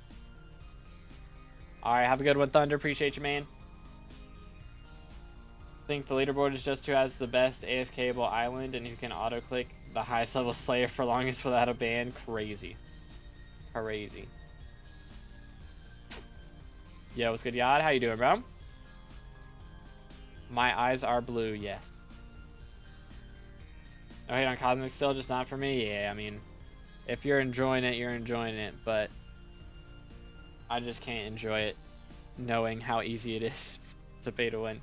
Alright, have a good one, Thunder. Appreciate you, man. Think the leaderboard is just who has the best AFK-able island and who can auto-click the highest level Slayer for longest without a ban. Crazy. Crazy. Yo, what's good, Yad? How you doing, bro? My eyes are blue, yes. No hate on Cosmic still, just not for me? Yeah, I mean, if you're enjoying it, you're enjoying it, but I just can't enjoy it knowing how easy it is to pay to win.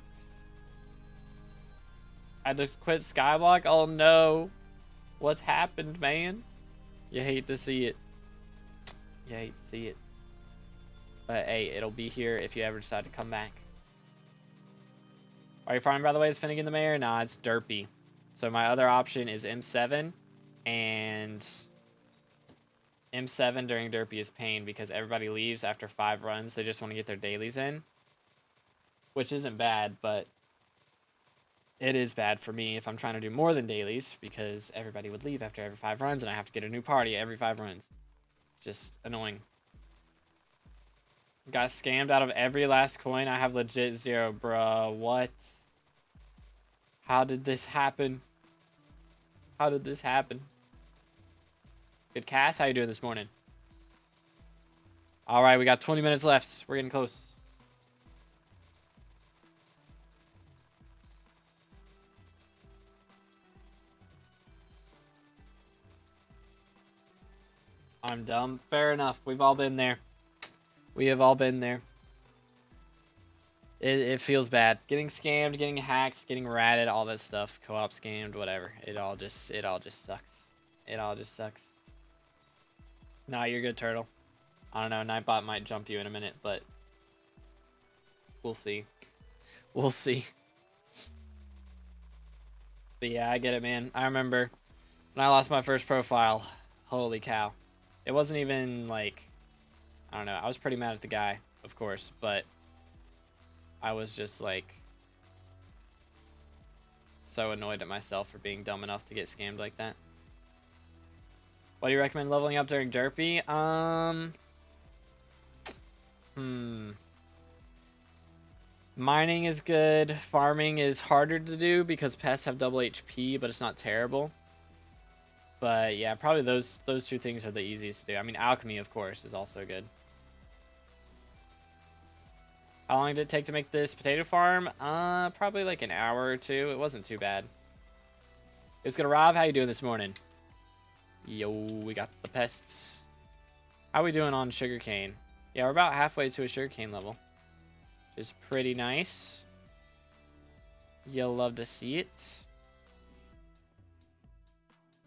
I just quit SkyBlock? Oh no. What's happened, man? You hate to see it. You hate to see it. But hey, it'll be here if you ever decide to come back. Are you farming, by the way? Is Finnegan the mayor? Nah, it's Derpy. So my other option is M7, and M7 during Derpy is pain because everybody leaves after 5 runs. They just want to get their dailies in, which isn't bad, but it is bad for me if I'm trying to do more than dailies because everybody would leave after every 5 runs, and I have to get a new party every 5 runs. It's just annoying. Got scammed out of every last coin. I have legit 0, bro. What? How did this happen? How did this happen? Good, Cass. How you doing this morning? All right, we got 20 minutes left. We're getting close. I'm dumb. Fair enough. We've all been there. We have all been there. It feels bad. Getting scammed, getting hacked, getting ratted, all that stuff. Co-op scammed, whatever. It all just sucks. It all just sucks. Nah, you're good, Turtle. I don't know. Nightbot might jump you in a minute, but we'll see. We'll see. But yeah, I get it, man. I remember when I lost my first profile. Holy cow. It wasn't even like, I don't know. I was pretty mad at the guy, of course, but I was just like so annoyed at myself for being dumb enough to get scammed like that. What do you recommend leveling up during Derpy? Mining is good. Farming is harder to do because pests have double HP, but it's not terrible. But yeah, probably those two things are the easiest to do. I mean, alchemy, of course, is also good. How long did it take to make this potato farm? Probably like an hour or two. It wasn't too bad. It was good. Rob, how you doing this morning? Yo, we got the pests. How we doing on sugarcane? Yeah, we're about halfway to a sugarcane level, which is pretty nice. You'll love to see it.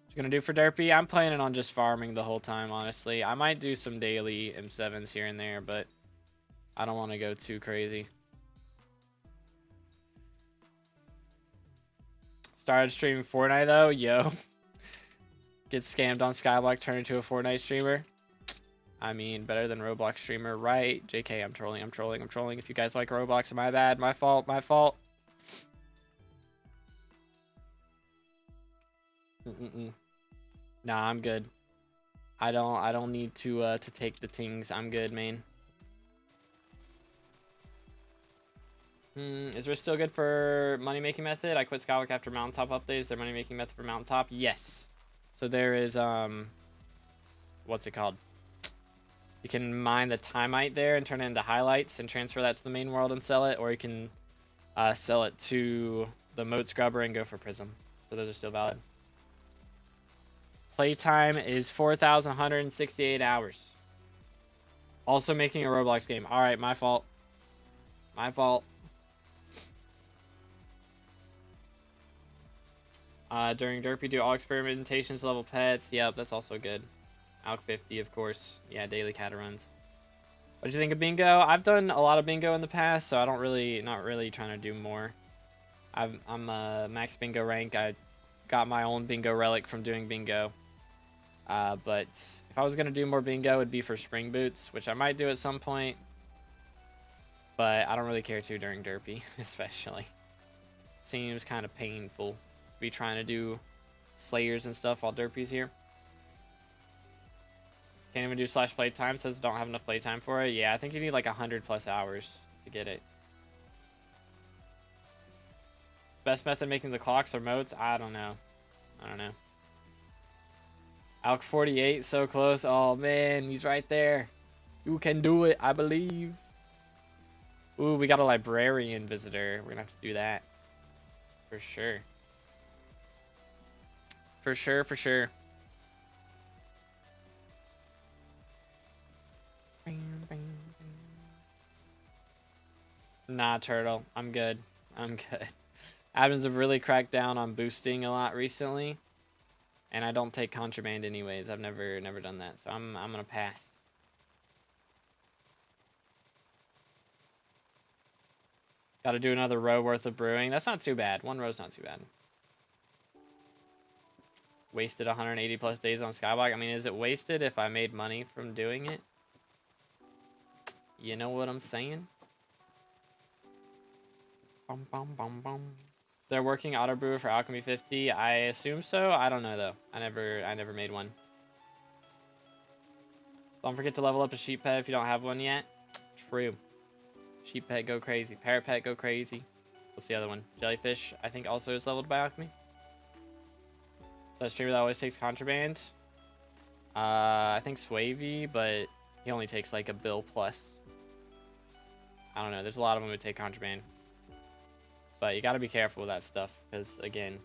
What you gonna do for Derpy? I'm planning on just farming the whole time, honestly. I might do some daily M7s here and there, but I don't want to go too crazy. Started streaming Fortnite though, yo. Get scammed on SkyBlock, turn into a Fortnite streamer. I mean, better than Roblox streamer, right? JK, I'm trolling. If you guys like Roblox, my bad, my fault. Nah, I'm good. I don't need to take the things. I'm good, man. Is there still good for money making method? I quit SkyBlock after Mountaintop update. Is there money making method for Mountaintop? Yes. So there is what's it called? You can mine the Timite there and turn it into highlights and transfer that to the main world and sell it, or you can sell it to the Moat Scrubber and go for Prism. So those are still valid. Playtime is 4,168 hours. Also making a Roblox game. All right, my fault. My fault. During Derpy, do all experimentations, level pets. Yep, that's also good. Alk 50, of course. Yeah, daily cat runs. What did you think of bingo? I've done a lot of bingo in the past, so I don't really, not really trying to do more. I'm max bingo rank. I got my own bingo relic from doing bingo. But if I was gonna do more bingo, it'd be for spring boots, which I might do at some point. But I don't really care to during Derpy, especially. Seems kind of painful to be trying to do Slayers and stuff while Derpy's here. Can't even do slash playtime. Says don't have enough playtime for it. Yeah, I think you need like 100+ hours to get it. Best method making the clocks or moats? I don't know. Alk 48, so close. Oh man, he's right there. You can do it, I believe. Ooh, we got a librarian visitor. We're gonna have to do that. For sure. For sure. Nah, Turtle. I'm good. Admins have really cracked down on boosting a lot recently. And I don't take contraband anyways. I've never done that. So I'm gonna pass. Gotta do another row worth of brewing. That's not too bad. One row's not too bad. Wasted 180+ days on SkyBlock. I mean, is it wasted if I made money from doing it? You know what I'm saying? They're working auto brewer for Alchemy 50. I assume so. I don't know though. I never made one. Don't forget to level up a sheep pet if you don't have one yet. True. Sheep pet go crazy. Parrot pet go crazy. What's the other one? Jellyfish I think also is leveled by Alchemy. That streamer that always takes contraband. I think Swavey, but he only takes like a bill plus. I don't know. There's a lot of them who take contraband. But you got to be careful with that stuff because again,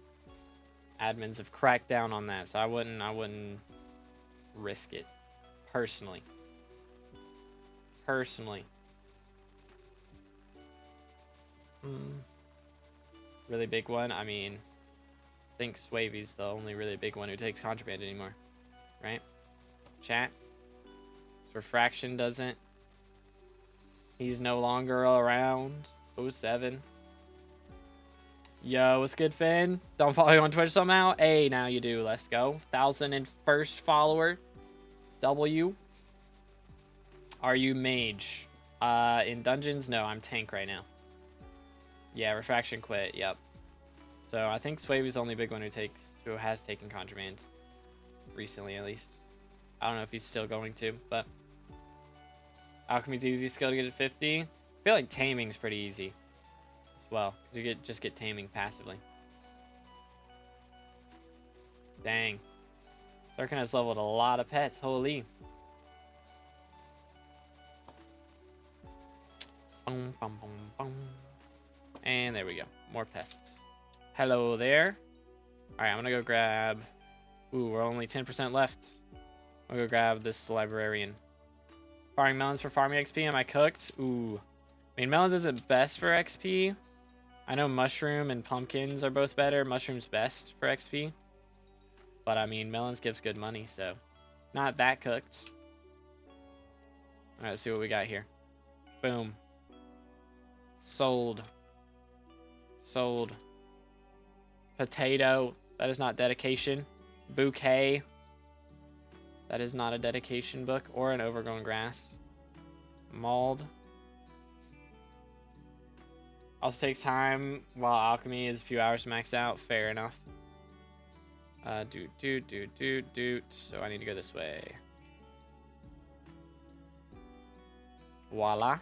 admins have cracked down on that, so I wouldn't risk it. Personally. Personally. Really big one. I mean, I think Swavy's the only really big one who takes contraband anymore. Right? Chat. Refraction doesn't. He's no longer around. 07. Yo, what's good, Finn? Don't follow you on Twitch somehow? Hey, now you do. Let's go. 1,001st follower. W. Are you mage? In dungeons? No, I'm tank right now. Yeah, Refraction quit. Yep. So I think Swavy's the only big one who has taken contraband. Recently, at least. I don't know if he's still going to, but Alchemy's easy skill to get at 50. I feel like Taming's pretty easy as well, because you just get Taming passively. Dang. Sarkin has leveled a lot of pets. Holy. Boom, boom, boom, boom. And there we go. More pests. Hello there. Alright, I'm gonna go grab... Ooh, we're only 10% left. I'm gonna go grab this librarian. Farming melons for farming XP. Am I cooked? Ooh. I mean, melons isn't best for XP. I know mushroom and pumpkins are both better. Mushroom's best for XP. But, I mean, melons gives good money, so... Not that cooked. Alright, let's see what we got here. Boom. Sold. Sold. Potato. That is not dedication. Bouquet. That is not a dedication book or an overgrown grass. Mauled. Also takes time while alchemy is a few hours to max out. Fair enough. Doot. So I need to go this way. Voila.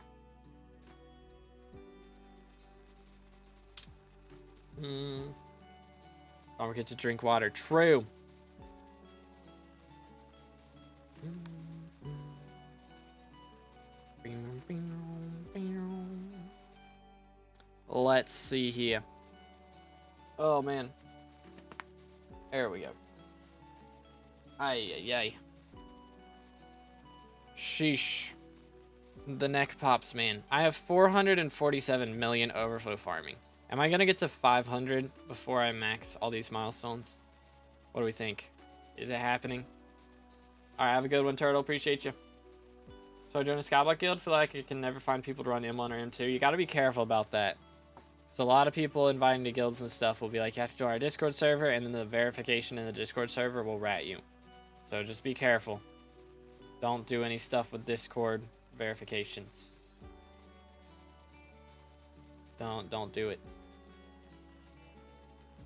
Farmer get to drink water. True. Let's see here. Oh man. There we go. Ay. Sheesh. The neck pops, man. I have 447 million overflow farming. Am I gonna get to 500 before I max all these milestones? What do we think? Is it happening? Alright, have a good one, Turtle. Appreciate you. So I joined a SkyBlock guild. Feel like I can never find people to run M1 or M2. You gotta be careful about that. Because a lot of people inviting to guilds and stuff will be like, you have to join our Discord server, and then the verification in the Discord server will rat you. So just be careful. Don't do any stuff with Discord verifications. Don't do it.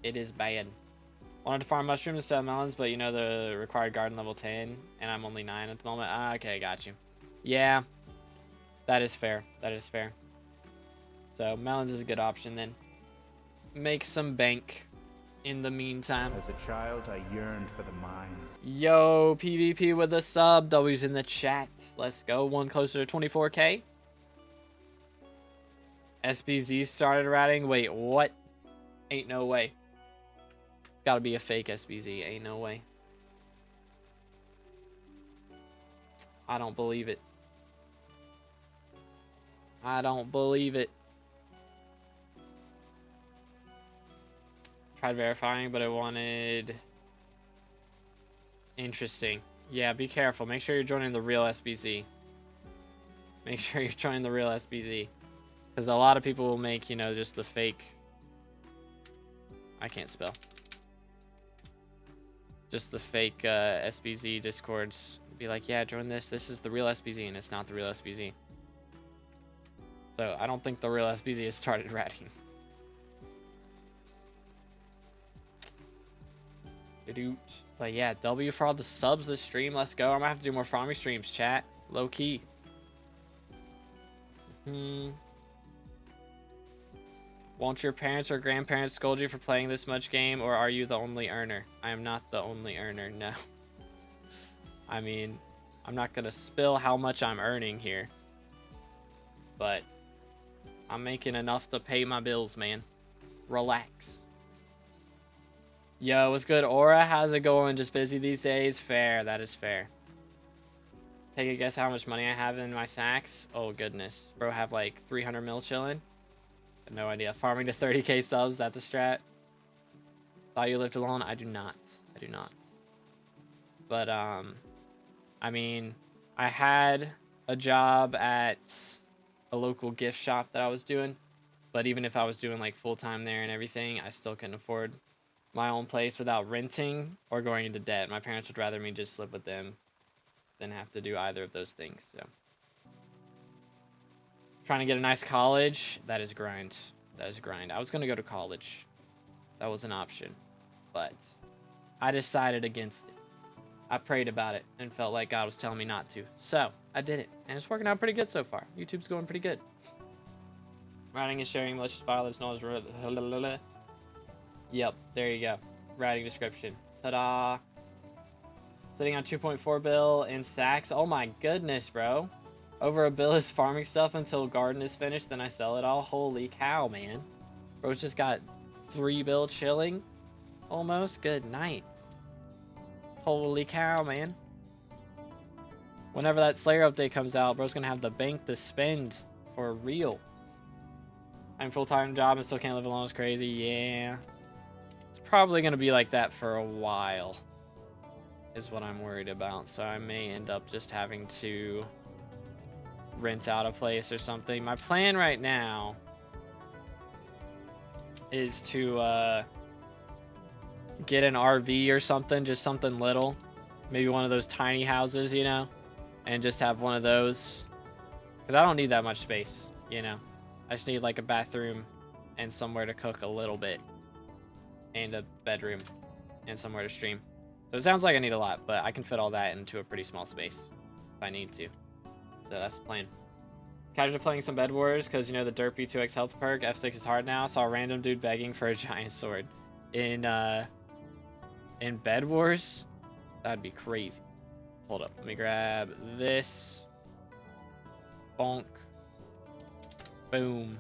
It is bad. Wanted to farm mushrooms instead of melons, but you know the required garden level 10, and I'm only 9 at the moment. Ah, okay, got you. Yeah, that is fair. That is fair. So melons is a good option then. Make some bank in the meantime. As a child, I yearned for the mines. Yo, PvP with a sub. W's in the chat. Let's go. One closer to 24K. SBZ started ratting. Wait, what? Ain't no way. It's gotta be a fake SBZ. Ain't no way. I don't believe it. I don't believe it. Tried verifying, but I wanted... Interesting. Yeah, be careful. Make sure you're joining the real SBZ. Make sure you're joining the real SBZ. Because a lot of people will make, you know, just the fake... I can't spell. Just the fake SBZ Discords. Be like, yeah, join this. This is the real SBZ, and it's not the real SBZ. So, I don't think the real SBZ has started ratting. But yeah, W for all the subs this stream. Let's go. I'm gonna have to do more farming streams, chat. Low key. Won't your parents or grandparents scold you for playing this much game, or are you the only earner? I am not the only earner, no. I mean, I'm not gonna spill how much I'm earning here. But I'm making enough to pay my bills, man. Relax. Yo, what's good, Aura? How's it going? Just busy these days? Fair, that is fair. Take a guess how much money I have in my sacks. Oh, goodness. Bro, have like 300 mil chilling. No idea. Farming to 30k subs. That's the strat. Thought you lived alone. I do not. I do not. But, I mean, I had a job at a local gift shop that I was doing. But even if I was doing like full-time there and everything, I still couldn't afford my own place without renting or going into debt. My parents would rather me just live with them than have to do either of those things. So trying to get a nice college, that is grind. That is grind. I was going to go to college. That was an option. But I decided against it. I prayed about it and felt like God was telling me not to. So I did it. And it's working out pretty good so far. YouTube's going pretty good. Writing and sharing malicious file is known as... Yep, there you go. Writing description. Ta-da. Sitting on 2.4 bill in sacks. Oh my goodness, bro. Over a bill is farming stuff until garden is finished, then I sell it all. Holy cow, man. Bro's just got 3 bill chilling. Almost. Good night. Holy cow, man. Whenever that Slayer update comes out, bro's gonna have the bank to spend for real. I'm full-time job and still can't live alone. It's crazy. Yeah. It's probably gonna be like that for a while. Is what I'm worried about. So I may end up just having to rent out a place or something. My plan right now is to get an RV or something, just something little. Maybe one of those tiny houses, you know, and just have one of those. Because I don't need that much space, you know. I just need like a bathroom and somewhere to cook a little bit. And a bedroom and somewhere to stream. So it sounds like I need a lot, but I can fit all that into a pretty small space if I need to. So that's the plan. Casually playing some Bed Wars because, you know, the Derpy 2x health perk. F6 is hard now. Saw a random dude begging for a giant sword. In Bed Wars? That'd be crazy. Hold up. Let me grab this. Bonk. Boom.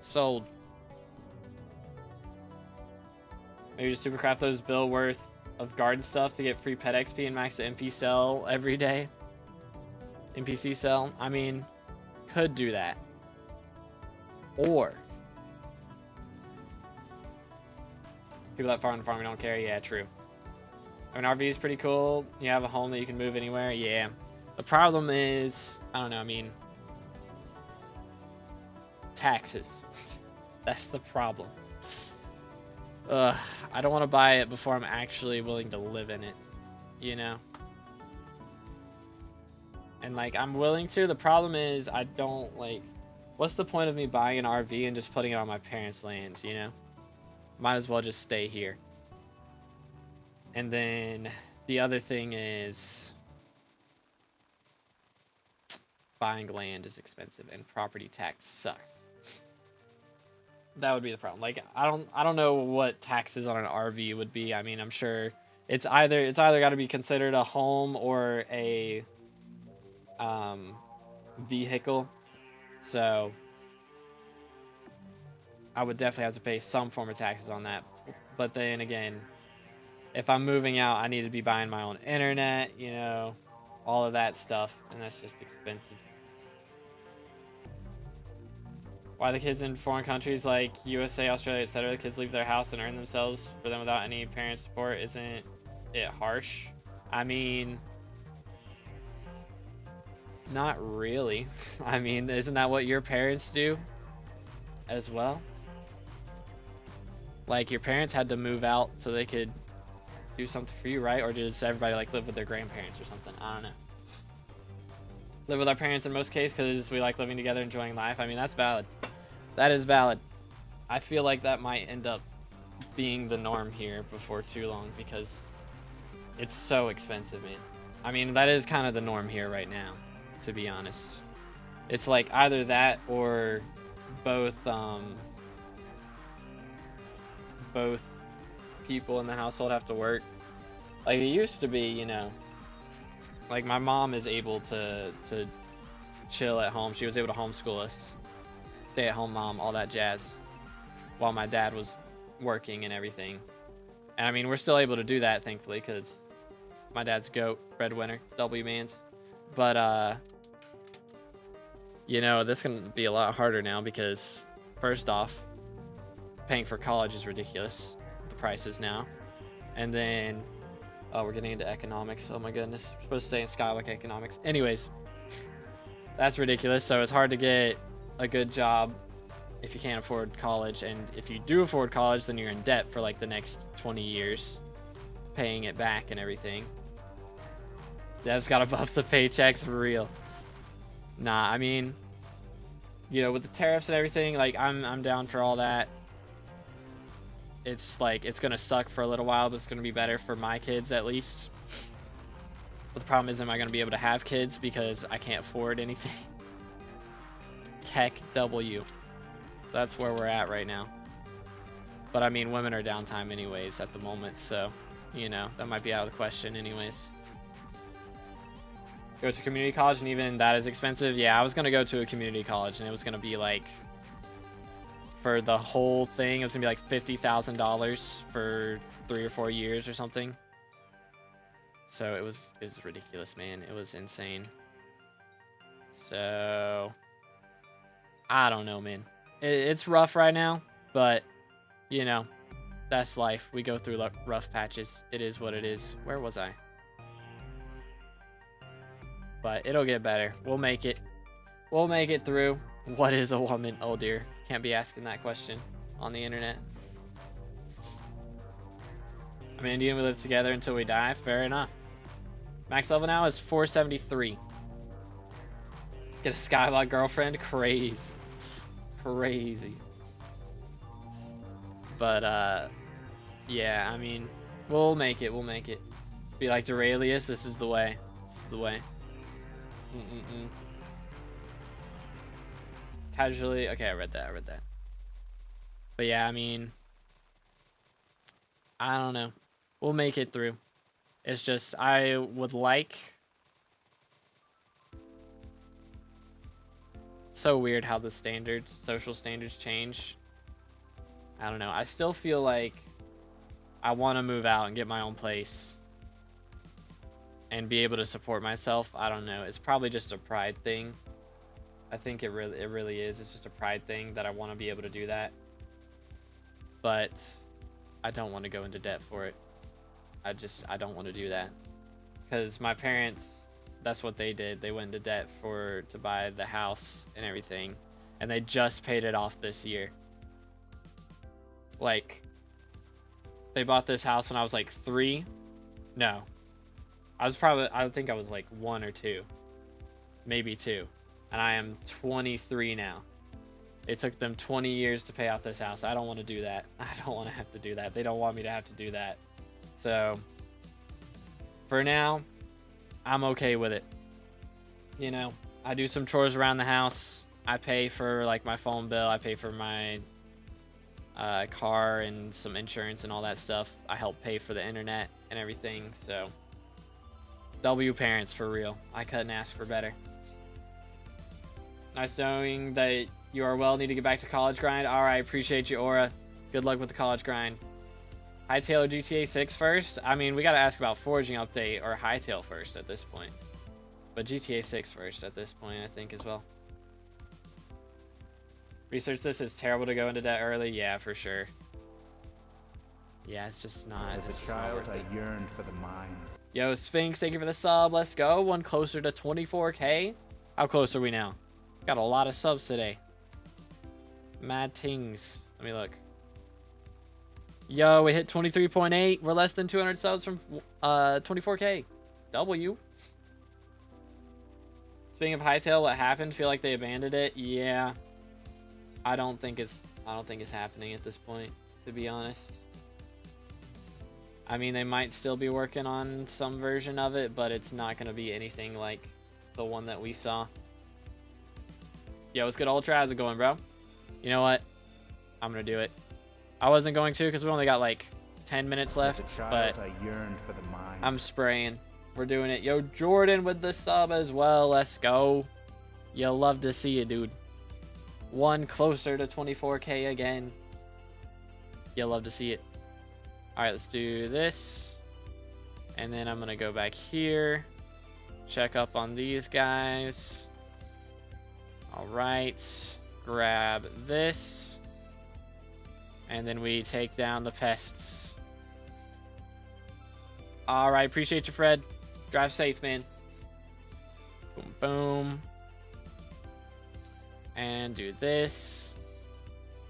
Sold. Maybe just supercraft those bill worth of garden stuff to get free pet XP and max the NP cell every day. NPC cell. I mean, could do that. Or people that farm don't care. Yeah, true. I mean, RV is pretty cool. You have a home that you can move anywhere. Yeah. The problem is, I don't know. I mean, taxes. That's the problem. I don't want to buy it before I'm actually willing to live in it, you know? And, like, I'm willing to. The problem is I don't, like... What's the point of me buying an RV and just putting it on my parents' land, you know? Might as well just stay here. And then the other thing is... Buying land is expensive and property tax sucks. That would be the problem. Like, I don't know what taxes on an RV would be. I mean, I'm sure it's either got to be considered a home or a vehicle. So I would definitely have to pay some form of taxes on that. But then again, if I'm moving out, I need to be buying my own internet, you know, all of that stuff, and that's just expensive. Why the kids in foreign countries like USA, Australia, etc., the kids leave their house and earn themselves for them without any parent support? Isn't it harsh? I mean, not really. I mean, isn't that what your parents do as well? Like, your parents had to move out so they could do something for you, right? Or does everybody like live with their grandparents or something? I don't know. Live with our parents in most cases because we like living together, enjoying life. I mean, that's valid. That is valid. I feel like that might end up being the norm here before too long because it's so expensive, man. I mean, that is kind of the norm here right now, to be honest. It's like either that or both people in the household have to work. Like, it used to be, you know, like my mom is able to chill at home. She was able to homeschool us, stay at home mom, all that jazz, while my dad was working and everything. And I mean, we're still able to do that, thankfully, because My dad's goat, breadwinner, W mans. But you know, this can be a lot harder now because first off, paying for college is ridiculous. The prices now. And then we're getting into economics. Oh my goodness. We're supposed to stay in SkyBlock economics. Anyways, that's ridiculous. So it's hard to get a good job if you can't afford college. And if you do afford college, then you're in debt for like the next 20 years, paying it back and everything. Dev's got to buff the paychecks for real. Nah, I mean, you know, with the tariffs and everything, like I'm down for all that. It's like, it's going to suck for a little while, but it's going to be better for my kids at least. But the problem is, am I going to be able to have kids because I can't afford anything? Heck W. So that's where we're at right now. But I mean, women are downtime anyways at the moment, so, you know, that might be out of the question anyways. Go to community college, and even that is expensive. Yeah, I was going to go to a community college, and it was going to be like, for the whole thing, it was gonna be like $50,000 for 3 or 4 years or something. So it was ridiculous, man. It was insane. So I don't know, man. It's rough right now, but you know, that's life. We go through rough patches. It is what it is. Where was I? But it'll get better. We'll make it. We'll make it through. What is a woman? Oh dear. Can't be asking that question on the internet. I mean, Indian, we live together until we die. Fair enough. Max level now is 473. Let's get a SkyBlock girlfriend. Crazy. Crazy. But, yeah, I mean, we'll make it. We'll make it. Be like Duralius. This is the way. This is the way. Casually. Okay, I read that. But yeah, I mean, I don't know. We'll make it through. It's just, I would like... It's so weird how the standards, social standards change. I don't know. I still feel like I want to move out and get my own place and be able to support myself. I don't know. It's probably just a pride thing. I think it really is. It's just a pride thing that I want to be able to do that. But I don't want to go into debt for it. I don't want to do that. Because my parents, that's what they did. They went into debt to buy the house and everything. And they just paid it off this year. Like, they bought this house when I was like 3. No. I think I was like 1 or 2. Maybe 2. And I am 23 now. It took them 20 years to pay off this house. I don't want to do that. I don't want to have to do that. They don't want me to have to do that. So, for now, I'm okay with it. You know, I do some chores around the house. I pay for, like, my phone bill. I pay for my car and some insurance and all that stuff. I help pay for the internet and everything. So, W parents for real. I couldn't ask for better. Nice knowing that you are well. Need to get back to college grind. All right, appreciate you, Aura. Good luck with the college grind. Hightail or GTA 6 first? I mean, we got to ask about Forging update or Hightail first at this point. But GTA 6 first at this point, I think, as well. Research this. It's terrible to go into debt early. Yeah, for sure. Yeah, it's just not. As a child, I yearned for the mines. Yo, Sphinx, thank you for the sub. Let's go. One closer to 24K. How close are we now? Got a lot of subs today. Mad tings. Let me look. Yo, we hit 23.8. We're less than 200 subs from 24K. W. Speaking of Hightail, what happened? Feel like they abandoned it? Yeah. I don't think it's happening at this point, to be honest. I mean, they might still be working on some version of it, but it's not going to be anything like the one that we saw. Yo, what's good, Ultra? How's it going, bro? You know what? I'm going to do it. I wasn't going to because we only got like 10 minutes left, but I yearned for the mines. I'm spraying. We're doing it. Yo, Jordan with the sub as well. Let's go. You'll love to see it, dude. One closer to 24K again. You'll love to see it. All right, let's do this. And then I'm going to go back here. Check up on these guys. All right. Grab this. And then we take down the pests. All right. Appreciate you, Fred. Drive safe, man. Boom, boom. And do this.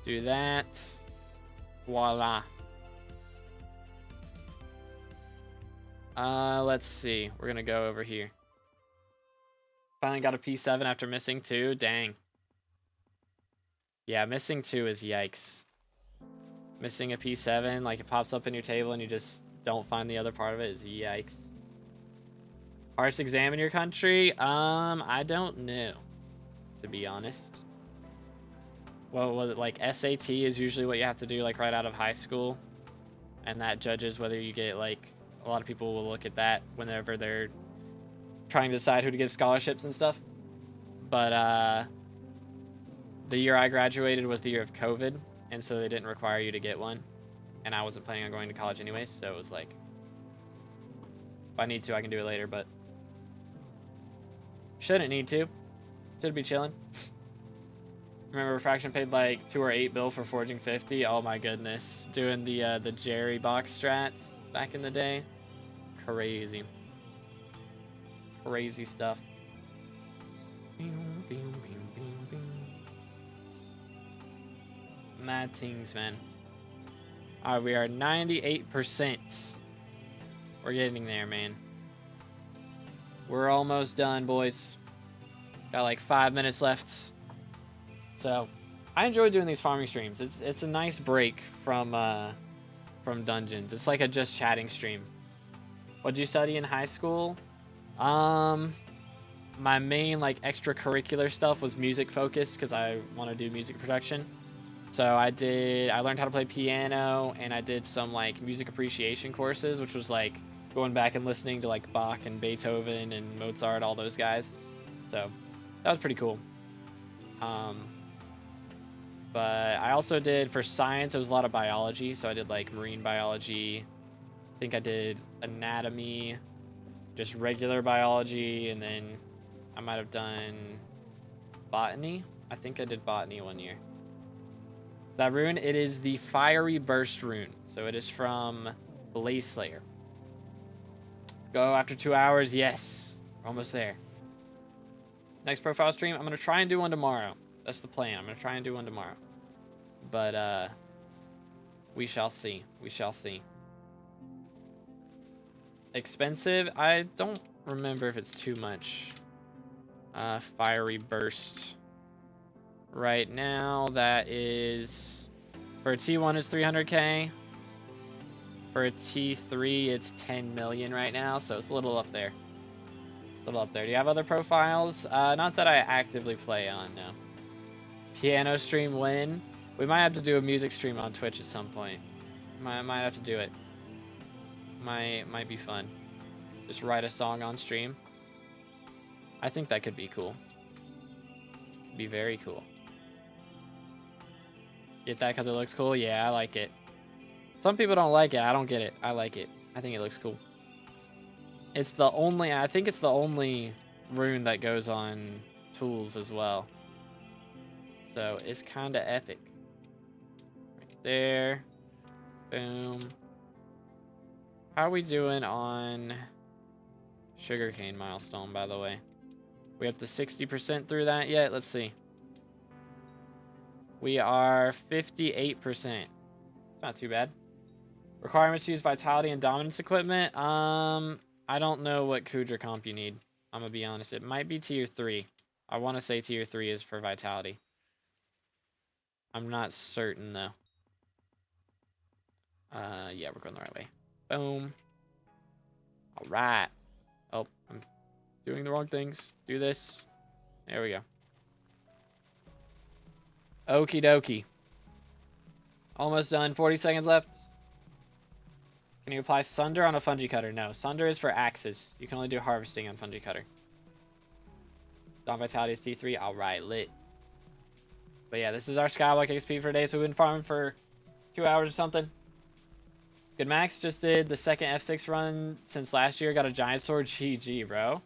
Do that. Voila. Let's see. We're gonna go over here. Finally got a P7 after missing 2. Dang. Yeah, missing 2 is yikes. Missing a P7, like it pops up in your table and you just don't find the other part of it is yikes. Hardest exam in your country? I don't know, to be honest. Well, was it like SAT is usually what you have to do like right out of high school, and that judges whether you get like, a lot of people will look at that whenever they're trying to decide who to give scholarships and stuff. But the year I graduated was the year of COVID, and so they didn't require you to get one, and I wasn't planning on going to college anyways, so it was like, if I need to I can do it later, but shouldn't need to. Should be chilling. Remember Refraction paid like 2 or 8 bill for forging 50. Oh my goodness, doing the Jerry box strats back in the day. Crazy stuff. Mad things, man. All right, we are 98%. We're getting there, man. We're almost done, boys. Got like 5 minutes left. So, I enjoy doing these farming streams. It's a nice break from dungeons. It's like a just chatting stream. What'd you study in high school? My main like extracurricular stuff was music focused because I want to do music production. So I learned how to play piano, and I did some like music appreciation courses, which was like going back and listening to like Bach and Beethoven and Mozart, all those guys. So that was pretty cool. But I also did, for science, it was a lot of biology. So I did like marine biology. I think I did anatomy, just regular biology, and then I might have done botany. I think I did botany one year. That rune, it is the Fiery Burst rune. So it is from Blaze Slayer. Let's go after 2 hours. Yes, we're almost there. Next profile stream, I'm going to try and do one tomorrow. That's the plan. I'm going to try and do one tomorrow. But we shall see. We shall see. Expensive? I don't remember if it's too much. Fiery Burst. Right now, that is... For a T1, it's 300k. For a T3, it's 10 million right now, so it's a little up there. A little up there. Do you have other profiles? Not that I actively play on, no. Piano stream when? We might have to do a music stream on Twitch at some point. Might have to do it. Might be fun. Just write a song on stream. I think that could be cool. Could be very cool. Get that because it looks cool? Yeah, I like it. Some people don't like it. I don't get it. I like it. I think it looks cool. It's the only... I think it's the only rune that goes on tools as well. So it's kind of epic. Right there. Boom. How are we doing on sugarcane milestone, by the way? We up to 60% through that yet? Let's see. We are 58%. Not too bad. Requirements to use vitality and dominance equipment. I don't know what Kudra comp you need. I'm gonna be honest. It might be tier 3. I want to say tier 3 is for vitality. I'm not certain though. Yeah, we're going the right way. Boom. All right. Oh, I'm doing the wrong things. Do this. There we go. Okie dokie. Almost done. 40 seconds left. Can you apply Sunder on a Fungi Cutter? No. Sunder is for axes. You can only do harvesting on Fungi Cutter. Dawn Vitality is T3. Alright, lit. But yeah, this is our SkyBlock XP for today. So we've been farming for 2 hours or something. Good Max just did the second F6 run since last year. Got a giant sword. GG, bro.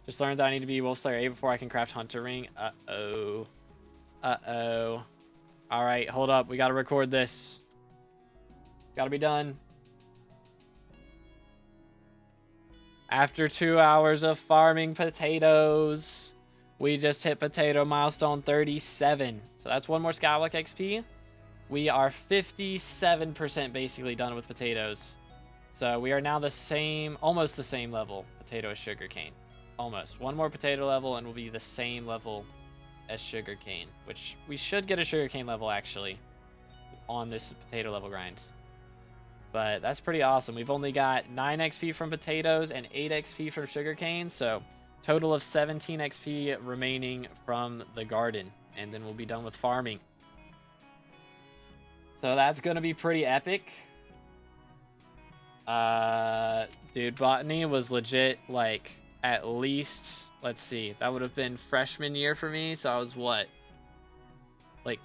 Just learned that I need to be Wolf Slayer A before I can craft Hunter Ring. Uh-oh. Uh-oh. All right, hold up. We got to record this. Got to be done. After 2 hours of farming potatoes, we just hit potato milestone 37. So that's one more Skyblock XP. We are 57% basically done with potatoes. So we are now the same, almost the same level, potato as sugarcane. Almost. One more potato level and we'll be the same level as sugarcane, which we should get a sugarcane level actually on this potato level grind. But that's pretty awesome. We've only got 9 XP from potatoes and 8 XP from sugarcane, so total of 17 XP remaining from the garden, and then we'll be done with farming. So that's gonna be pretty epic. Dude, botany was legit, like, at least, let's see, that would have been freshman year for me, so I was what? Like,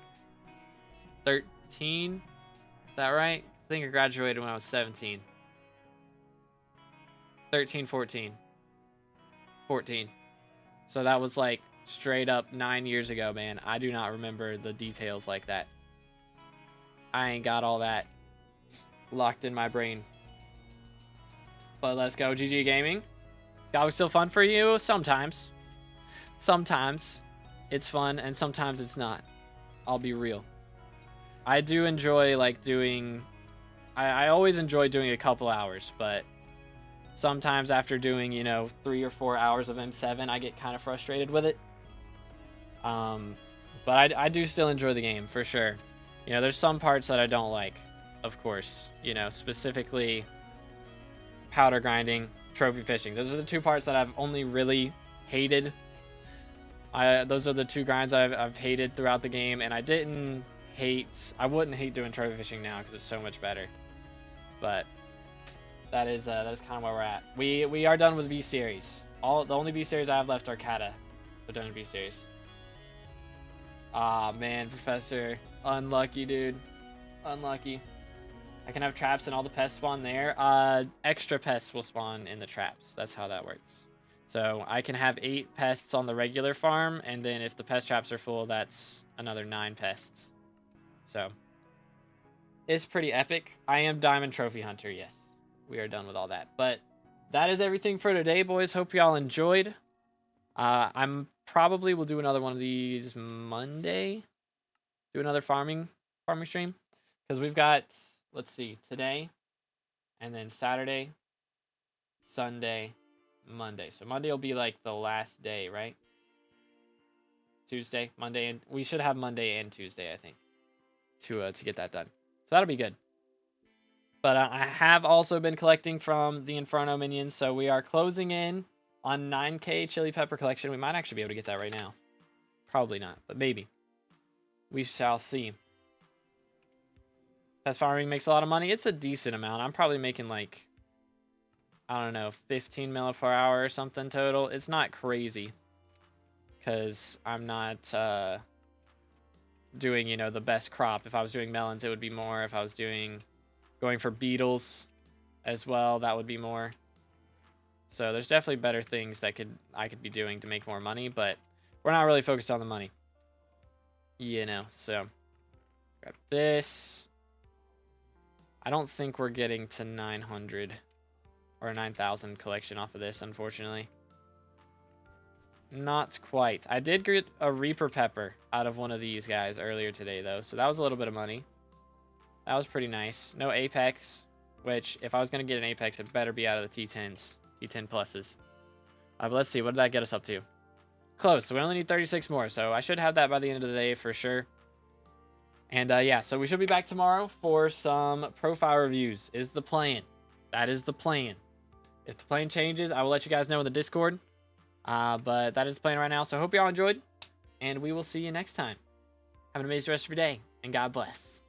13? Is that right? I think I graduated when I was 17. 13, 14. 14. So that was like straight up 9 years ago, man. I do not remember the details like that. I ain't got all that locked in my brain. But let's go, GG Gaming. Skyblock's still fun for you? Sometimes. Sometimes it's fun and sometimes it's not. I'll be real. I do enjoy like doing... I always enjoy doing a couple hours, but sometimes after doing, you know, 3 or 4 hours of M7, I get kind of frustrated with it. But I do still enjoy the game, for sure. You know, there's some parts that I don't like, of course. You know, specifically powder grinding, trophy fishing. Those are the 2 parts that I've only really hated. Those are the 2 grinds I've hated throughout the game, and I wouldn't hate doing trophy fishing now because it's so much better. But that is kind of where we're at. We are done with B series. The only B series I have left are Kata. We're done with B series. Ah man, Professor, unlucky dude, unlucky. I can have traps and all the pests spawn there. Extra pests will spawn in the traps. That's how that works. So I can have 8 pests on the regular farm, and then if the pest traps are full, that's another 9 pests. So it's pretty epic. I am Diamond Trophy Hunter, yes. We are done with all that. But that is everything for today, boys. Hope y'all enjoyed. I'm probably will do another one of these Monday. Do another farming stream. Because we've got, let's see, today, and then Saturday, Sunday, Monday. So Monday will be like the last day, right? Tuesday, Monday, and we should have Monday and Tuesday, I think, to get that done. So that'll be good. But I have also been collecting from the Inferno minions, so we are closing in on 9k chili pepper collection. We might actually be able to get that right now. Probably not, but maybe. We shall see. Pest farming makes a lot of money. It's a decent amount. I'm probably making like, I don't know, 15 mil per hour or something total. It's not crazy because I'm not doing, you know, the best crop. If I was doing melons, it would be more. If I was going for beetles as well, that would be more. So there's definitely better things that I could be doing to make more money, but we're not really focused on the money. You know, so grab this. I don't think we're getting to 900 or 9,000 collection off of this, unfortunately. Not quite. I did get a Reaper Pepper out of one of these guys earlier today, though, so that was a little bit of money. That was pretty nice. No Apex, which, if I was going to get an Apex, it better be out of the T10s, T10 pluses. But let's see, what did that get us up to? Close, so we only need 36 more, so I should have that by the end of the day for sure. And yeah, so we should be back tomorrow for some profile reviews, is the plan. That is the plan. If the plan changes, I will let you guys know in the Discord. But that is the plan right now, so I hope y'all enjoyed, and we will see you next time. Have an amazing rest of your day, and God bless.